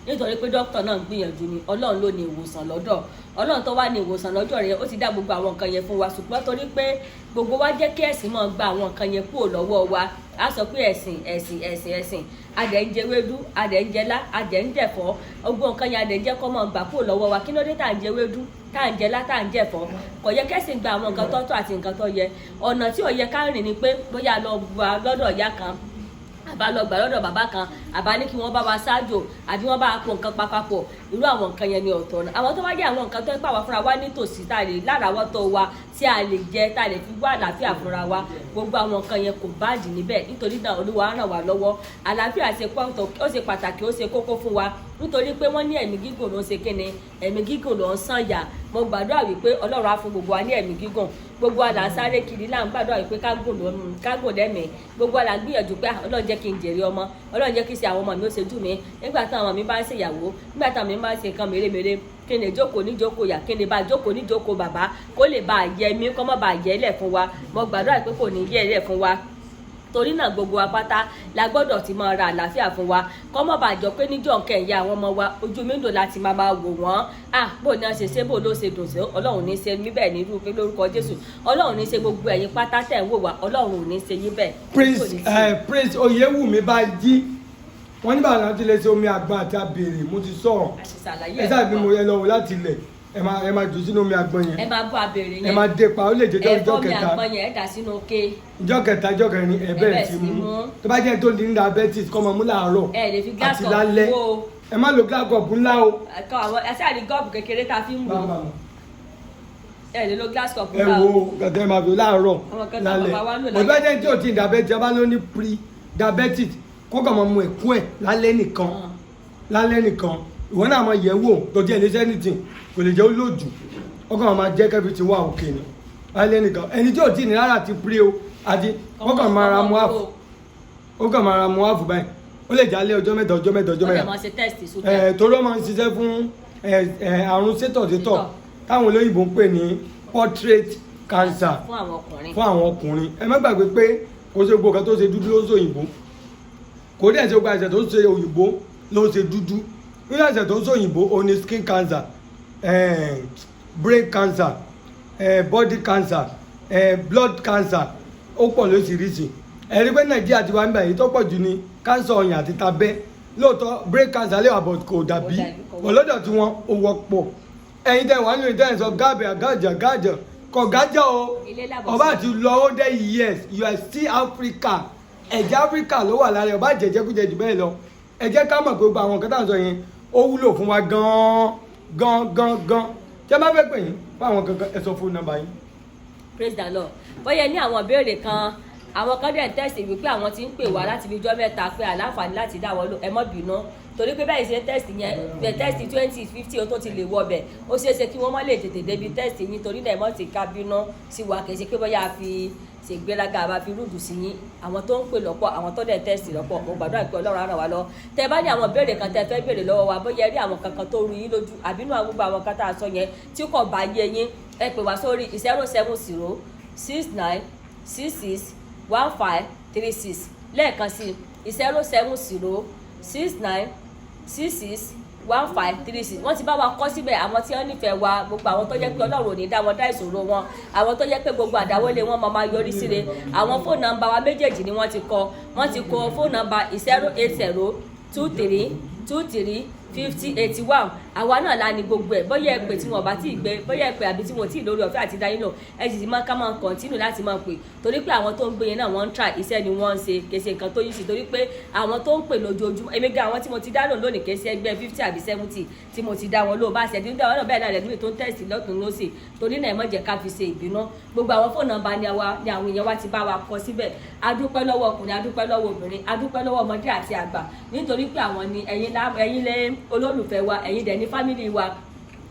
nítorí pé dókítà náà ń gbìyànjú ni ọlọ́run ló ní ìwòsàn lọ́dọ̀ ọlọ́run tó wá ní ìwòsàn lọ́dọ̀ rẹ̀ ó ti dá gbogbo àwọn nǹkan yẹn fún wa ṣùgbọ́n torí pé gbogbo wa jẹ́ kí ẹ̀sìn máa gba àwọn nǹkan yẹn kúrò lọ́wọ́ wa a sọ pé ẹ̀sìn adẹ̀ ń jẹ wédú adẹ̀ ń jẹlá adẹ̀ ń jẹ̀fọ́ gbogbo nǹkan yẹn adẹ̀ ń jẹ́ kọ́ máa gbà kúrò lọ́wọ́ wa kí ló dé tá à ń jẹ wédú tá à ń jẹlá tá à ń jẹ̀fọ́ kò yẹ kẹ́sìn gba àwọn nǹkan tó tọ́ àti nǹkan tó yẹ ọ̀nà tí ò yẹ ká rìn ni pé bóyá lọ gba lọ́dọ̀ ìyá kan àbá lọ gbà lọ́dọ̀ bàbá kan àbá ní kí wọ́n bá wa ṣáájò àbí wọ́n bá wa pò nǹkan papọ̀ irú àwọn nǹkan yẹn ni ọ̀tọ̀ náà àwọn tó wá jẹ́ àwọn nǹkan tó ń pàwọ́ fúnra wa nítòsí tá a lè láràáwọ́tó wa tí a lè jẹ tá a lè fi wá àlàáfíà fúnra wa gbogbo àwọn nǹkan yẹn kò báàdì níbẹ̀ nítorí náà Olúwa ràn wá lọ́wọ́ àlàáfíà ó ṣe pàtàkì ó ṣe kókó fún wa nítorí pé wọ́n ní ẹ̀mí gígùn ló ń ṣe kíni ẹ̀mí gígùn ló ń sànyà mo gbàdúrà wípé Ọlọ́run á fún gbogbo wa ní ẹ̀mí gígùn gbogbo àlà ń sáré kiri là ń gbàdúrà wípé kágùn lẹ́mìí gbogbo àlà ń gbìyànjú pé Ọlọ́run jẹ́ kí n jèrè ọmọ Ọlọ́run jẹ́ kí ṣe àwọn ọmọ mi ó ṣe jù mí nígbà táwọn ọmọ mi bá ń ṣèyàwó nígbà táwọn mi bá ń ṣe nǹkan mèremère kí ni jókòó ní jókòó yà kí ni bá jókòó ní jókòó bàbá kó lè bá yẹ mí kó má bá yẹ lẹ̀ fún wa mo gbàdúrà pé kò ní yẹ lẹ̀ fún wa torí náà gbogbo wa pátá la gbọ́dọ̀ ti máa ra àlàáfíà fún wa kọ́ mọ́ bàjọ́ pé níjọ́ nǹkan ẹ̀yà àwọn ọmọ wa ojú mi ń dò láti máa wò wọ́n bó ní ṣe ṣe bó ló ṣe dùn sí Ọlọ́run ní ṣe níbẹ̀ ní irú pé lórúkọ Jésù Ọlọ́run ní ṣe gbogbo ẹ̀yin pátá tẹ̀ ń wò wá Ọlọ́run ò ní ṣe yín bẹ́ẹ̀. Prince Oyewumi Bánjí wọ́n ní bàbá láti lè ṣe omi àgbọn àti abèrè mo ti sọ̀rọ̀ ẹ sáà bí mo yẹ lọ́wọ́ láti ilẹ̀ ẹ máa jù sínú omi àgbọn yẹn ẹ máa bọ́ abèrè yẹn ẹ máa dé pa ó lè jẹ́ ọjọ́ kẹta ẹ bọ́ omi àgbọn yẹn ẹ dà sínú oke ọjọ́ kẹta ọjọ́ kẹrin ẹ bẹ̀rẹ̀ sí mú tó bá jẹ́ tó ní diabetes kọ́ máa mú láàárọ̀ àti lálẹ́ ẹ má lo glass cup ńlá o. ẹ sáà ní gọ́ọ̀bù kékeré tá a fi ń wò ẹ lè lo glass cup ńlá o. ẹ wo gàdé máa fi láàárọ̀ lálẹ́ òbí ẹjẹ tí o ti diabetes ọba ló ní pre-diabetes kó kàn máa mu ẹ̀kún ẹ̀ lálẹ́ nìkan ìwọ náà máa yẹ̀ wò tó jẹ́ ẹ̀lẹ́sẹ̀ nìtì kò lè jẹ́ ó lòjù ó kàn máa jẹ́ kẹ́bi ti wá òkè ni lálẹ́ nìkan ẹni tí ò tí ní rárá ti pre o àti ó kàn máa ra mu áàfù báyìí ó lè jálẹ̀ ọjọ́ mẹ́ta torí ó máa ń ṣiṣẹ́ fún àrùn sétọ̀sétọ̀ táwọn olóyìnbó ń pè ní prostate cancer fún àwọn ọkùnrin ẹ má gbàgbé pé kò ṣe gbogbo kan tó ṣe dúdú ló ń ṣe òyìnbó kò dẹ̀ ṣe gbogbo àìsàn tó ń ṣe òyìnbó ló ń ṣe dúdú nínú àìsàn tó ń ṣe òyìnbó òun ni skin cancer brain cancer body cancer blood cancer ó pọ̀ lóṣìíríṣìí ẹ̀rí pé Nàìjíríà ti wá nígbà yìí tó pọ̀ jù ní cancer ọyàn àti tabẹ́ lóòótọ́ brain cancer lè wà bọ̀ kò dàbí ọlọ́dọ̀ tí wọ́n ó wọ́pọ̀ ẹ̀yin tẹ̀ wá nínú ìtẹ́yìn sọ gáàjà kò gájà o ọba àti lọ ó dé years you are still Africa ẹ̀jẹ̀ Africa ló wà lára ọba jẹjẹkújẹ jù bẹ́ẹ̀ lọ ẹ jẹ́ ká mọ̀ pé gbogbo àwọn nǹkan tá à ń sọ yẹn ó wúlò fún wa gan-an tí a bá fẹ́ pè yín fún àwọn kankan ẹ sọ fún nọ́mbà yín. Praise the Lord bóyá ní àwọn ìbéèrè kan àwọn kan dẹ̀ ń tẹ̀sí wípé àwọn ti ń pè wá láti fi jọ́ mẹ́ta pé àláǹfààní láti dáwọ́ lò ẹ má bínú torí pé báyìí ṣe ń tẹ̀sí yẹn bẹ̀ tẹ̀sí 2050 ó tó ti lè wọ bẹ̀ ó ṣeé ṣe kí wọ́n má lè tètè débi tẹ̀sí yín torí náà ẹ má ti ká bínú sí wa kì í ṣe pé bóyá a fi ṣègbéraga àbá fi rúdù sí yín àwọn tó ń pè lọ́pọ̀ àwọn tó dẹ̀ tẹ̀sí lọ́pọ̀ mo gbàdúrà pé Ọlọ́run á ràn wá lọ tẹ bá ní àwọn béèrè kan tẹ fẹ́ béèrè lọ́wọ́ wa bóyá rí àwọn kankan tó rú yín lójú àbínú àwọn gbogbo àwọn kan tá a sọ yẹn tí kò bá yé yín ẹ pè wá sórí 07069661536 lẹ́ẹ̀kan sí 07069661536 1536 wọ́n ti bá wa kọ́ síbẹ̀ àwọn tí wọ́n nífẹ̀ẹ́ wa gbogbo àwọn tó jẹ́ pé Ọlọ́run ò ní dá wọn dá ìṣòro wọn àwọn tó jẹ́ pé gbogbo àdáwọ́lé wọn máa yọrí síre àwọn fóònù nọ́mbà wa méjèèjì ni wọ́n ti kọ fóònù nọ́mbà 08023235081 àwa náà la ní gbogbo ẹ̀ bóyá ẹ pè tí wọn bá tí ì gbé bóyá ẹ pè àbí tí wọn ò tí ì lórí ọ̀fẹ́ àti dáyé náà ẹ sì máa ká máa kọ̀ntínù láti máa pè torí pé àwọn tó ń gbé yẹn náà wọ́n ń tra iṣẹ́ ni wọ́n ń ṣe kèsì nǹkan tó yí sí torí pé àwọn tó ń pè lójoojúmọ́ èmi gan àwọn tí mo ti dá lónìí kèsì ẹgbẹ́ 50 àbí 70 tí mo ti dá wọn lóò bá ṣe ẹ̀dín dáwọn náà bẹ́ẹ̀ náà lẹ́nu tó ń tẹ̀sí lọ́tún lọ́sì torí náà ẹ má jẹ́ ká fi ṣe ìbínú gbogbo àwọn fóònù nọ́mbà ni àwọn èèyàn wa ti bá wa kọ síbẹ̀ adúpẹ́ lọ́wọ́ ọkùnrin adúpẹ́ lọ́wọ́ obìnrin adúpẹ́ lọ́wọ́ ọmọdé àti àgbà nítorí pé àwọn ni ẹ̀yin lé olólùfẹ́ wa ẹ̀yin dẹ̀ ní fámìlì wa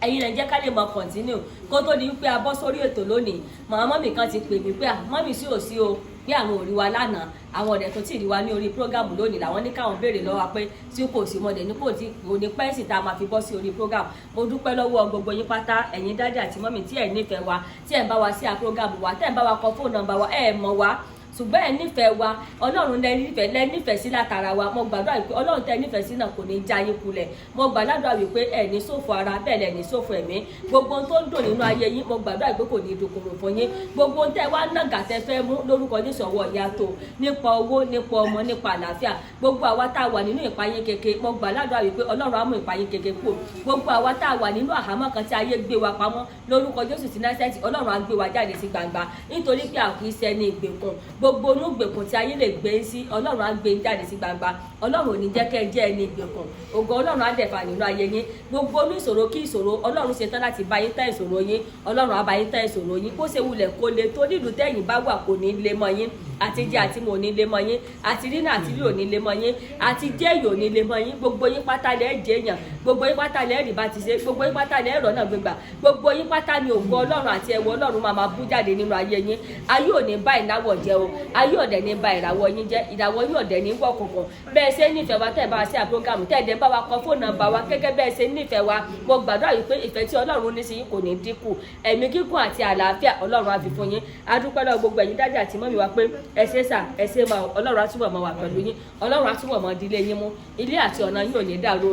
ẹ̀yin rẹ̀ jẹ́ ká lè mọ kọ̀ntínú kó tó di wípé a bọ́ sórí ètò lónìí mọ̀mọ́mì kan ti pè mí pé mọ́mì sí ò sí o pé àwọn ò rí wa lánàá àwọn ọ̀dẹ̀ tó ti rí wa ní orí prógámù lónìí làwọn ní káwọn béèrè lọ́wọ́ pé tí kò sí mọ́dẹ̀ ní kò tí kò ní pẹ́ẹ́sì tá a máa fi bọ́ sí orí prógámù mo dúpẹ́ lọ́wọ́ gbogbo yín pátá ẹ̀yin dájà àti mọ́mì tí ẹ̀ nífẹ̀ẹ́ wa tí ẹ̀ ń bá wa sí àprógámù wa tẹ́ ẹ̀ ń bá wa kọ fóònù nọ́mbà wa ẹ̀ mọ̀ wa ṣùgbọ́n ẹ nífẹ̀ẹ́ wa Ọlọ́run lẹ nífẹ̀ẹ́ sí látara wa mo gbàdúrà wípé Ọlọ́run tẹ nífẹ̀ẹ́ sí náà kò ní já yín kulẹ̀ mo gbàdúrà wípé ẹ ní ṣòfò ara bẹ́ẹ̀ lẹ ní ṣòfò ẹ̀mí gbogbo ohun tó ń dùn nínú ayé yín mo gbàdúrà wípé kò ní dòkòrò fún yín gbogbo ohun tẹ wá nàgà tẹ fẹ́ mú lórúkọ Jésù ọwọ́ ìyá tó nípa owó nípa ọmọ nípa àlàáfíà gbogbo àwa tá a wà nínú ìpayín keke mo gbàdúrà wípé Ọlọ́run á mú ìpayín keke kúrò gbogbo àwa tá a wà nínú àhámọ́ kan tí ayé gbé wa pamọ́ lórúkọ Jésù ti Násárẹ́tì Ọlọ́run á gbé wa jáde sí gbangba nítorí pé a kì í ṣẹni ìgbèkùn gbogbo inú ìgbèkùn tí ayé lè gbé sí Ọlọ́run á gbé jáde sí gbangba Ọlọ́run ò ní jẹ́ kẹ́ ẹ jẹ́ ẹni ìgbèkùn ògo Ọlọ́run á dẹ̀fà nínú ayé yín gbogbo ní ìṣòro kí ìṣòro Ọlọ́run ṣe tán láti bá yín tán ìṣòro yín Ọlọ́run á bá yín tán ìṣòro yín kó ṣe wulẹ̀ kó le tó nílùú tẹ́yìn bá wà kò ní lè mọ yín àti jẹ àti mò ní lè mọ yín àti rínà àti rí ò ní lè mọ yín àti jẹ́ èyí ò ní lè mọ yín gbogbo yín pátá lẹ́ jẹ́ èèyàn gbogbo yín pátá lẹ́ rí bá ti ṣe gbogbo yín pátá lẹ́ rọ̀ náà gbégbà gbogbo yín pátá ni ògo Ọlọ́run àti ẹwọ Ọlọ́run máa bú jáde nínú ayé yín ayé ò ní bá ìnáwọ̀ jẹ́ o ayé ọ̀dẹ̀ ní bá ìràwọ̀ yín jẹ́ ìràwọ̀ yín ọ̀dẹ̀ ní wọ̀ kọ̀ọ̀kan bẹ́ẹ̀ ṣe nífẹ̀ẹ́ wa tẹ́ ẹ̀ bá wa sí àprógámù tẹ́ ẹ̀ dẹ̀ bá wa kọ fóònù nọ́mbà wa gẹ́gẹ́ bẹ́ẹ̀ ṣe nífẹ̀ẹ́ wa mo gbàdúrà wípé ìfẹ́ tí Ọlọ́run ní sí yín kò ní dínkù ẹ̀mí gígùn àti àlàáfíà Ọlọ́run á fi fún yín adúpẹ́ lọ́wọ́ gbogbo ẹ̀yin dájú àti mọ́mí wa pé ẹ ṣé sà ẹ ṣé máa Ọlọ́run á túbọ̀ máa wà pẹ̀lú yín Ọlọ́run á túbọ̀ máa dílé yín mú ilé àti ọ̀nà yín ò ní dàrú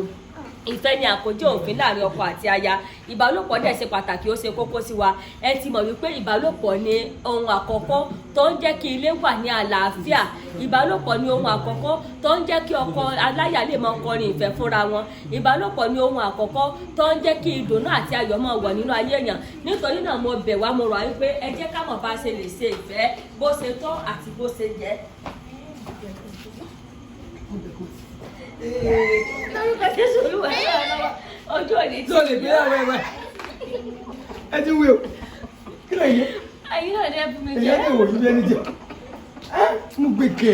ìfẹ́ ni àkójọ òfin láàrin ọkọ àti aya ìbálòpọ̀ dẹ̀ ṣe pàtàkì ó ṣe kókó sí wa ẹ ti mọ̀ wípé ìbálòpọ̀ ni ohun àkọ́kọ́ tó ń jẹ́ kí ilé wà ní àlàáfíà ìbálòpọ̀ ni ohun àkọ́kọ́ tó ń jẹ́ kí ọkọ aláya lè máa kọrin ìfẹ́ fúnra wọn ìbálòpọ̀ ni ohun àkọ́kọ́ tó ń jẹ́ kí ìdùnnú àti ayọ̀ máa wọ̀ nínú ayé èèyàn nítorí náà mo bẹ̀ wá mo rọ̀ wípé ẹ jẹ́ ká mọ̀ bá ṣe lè ṣe ìfẹ́ bó ṣe tọ́ àti bó ṣe jẹ́ lórúkọ Jésù Olúwa lọ́wọ́ ọjọ́ òní tí tó lè gbé àwọn ẹ̀wẹ̀ ẹ ti wí o kí lè yẹ ayé náà ní ẹbí mi èyí jẹ́ á lè wò ní ẹni jẹ mo gbé kẹ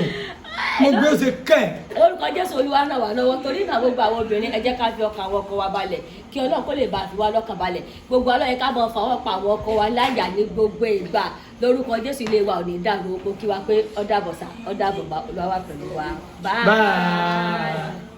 mo gbé ó ṣe kẹ orúkọ Jésù Olúwa náà wà lọ́wọ́ torí náà gbogbo àwọn obìnrin ẹ jẹ́ ká fi ọkàn àwọn ọkọ wa balẹ̀ kí Ọlọ́run kó lè bá fi wá lọ́kàn balẹ̀ gbogbo ọlọ́yẹ ká mọ fọwọ́ pa àwọn ọkọ wa láyà ní gbogbo ìgbà lórúkọ Jésù ilé wa ò ní dàrú oko kí wa pé ọ̀dàbọ̀sà ọ̀dàbọ̀bà Olúwa wà pẹ̀lú wa bye.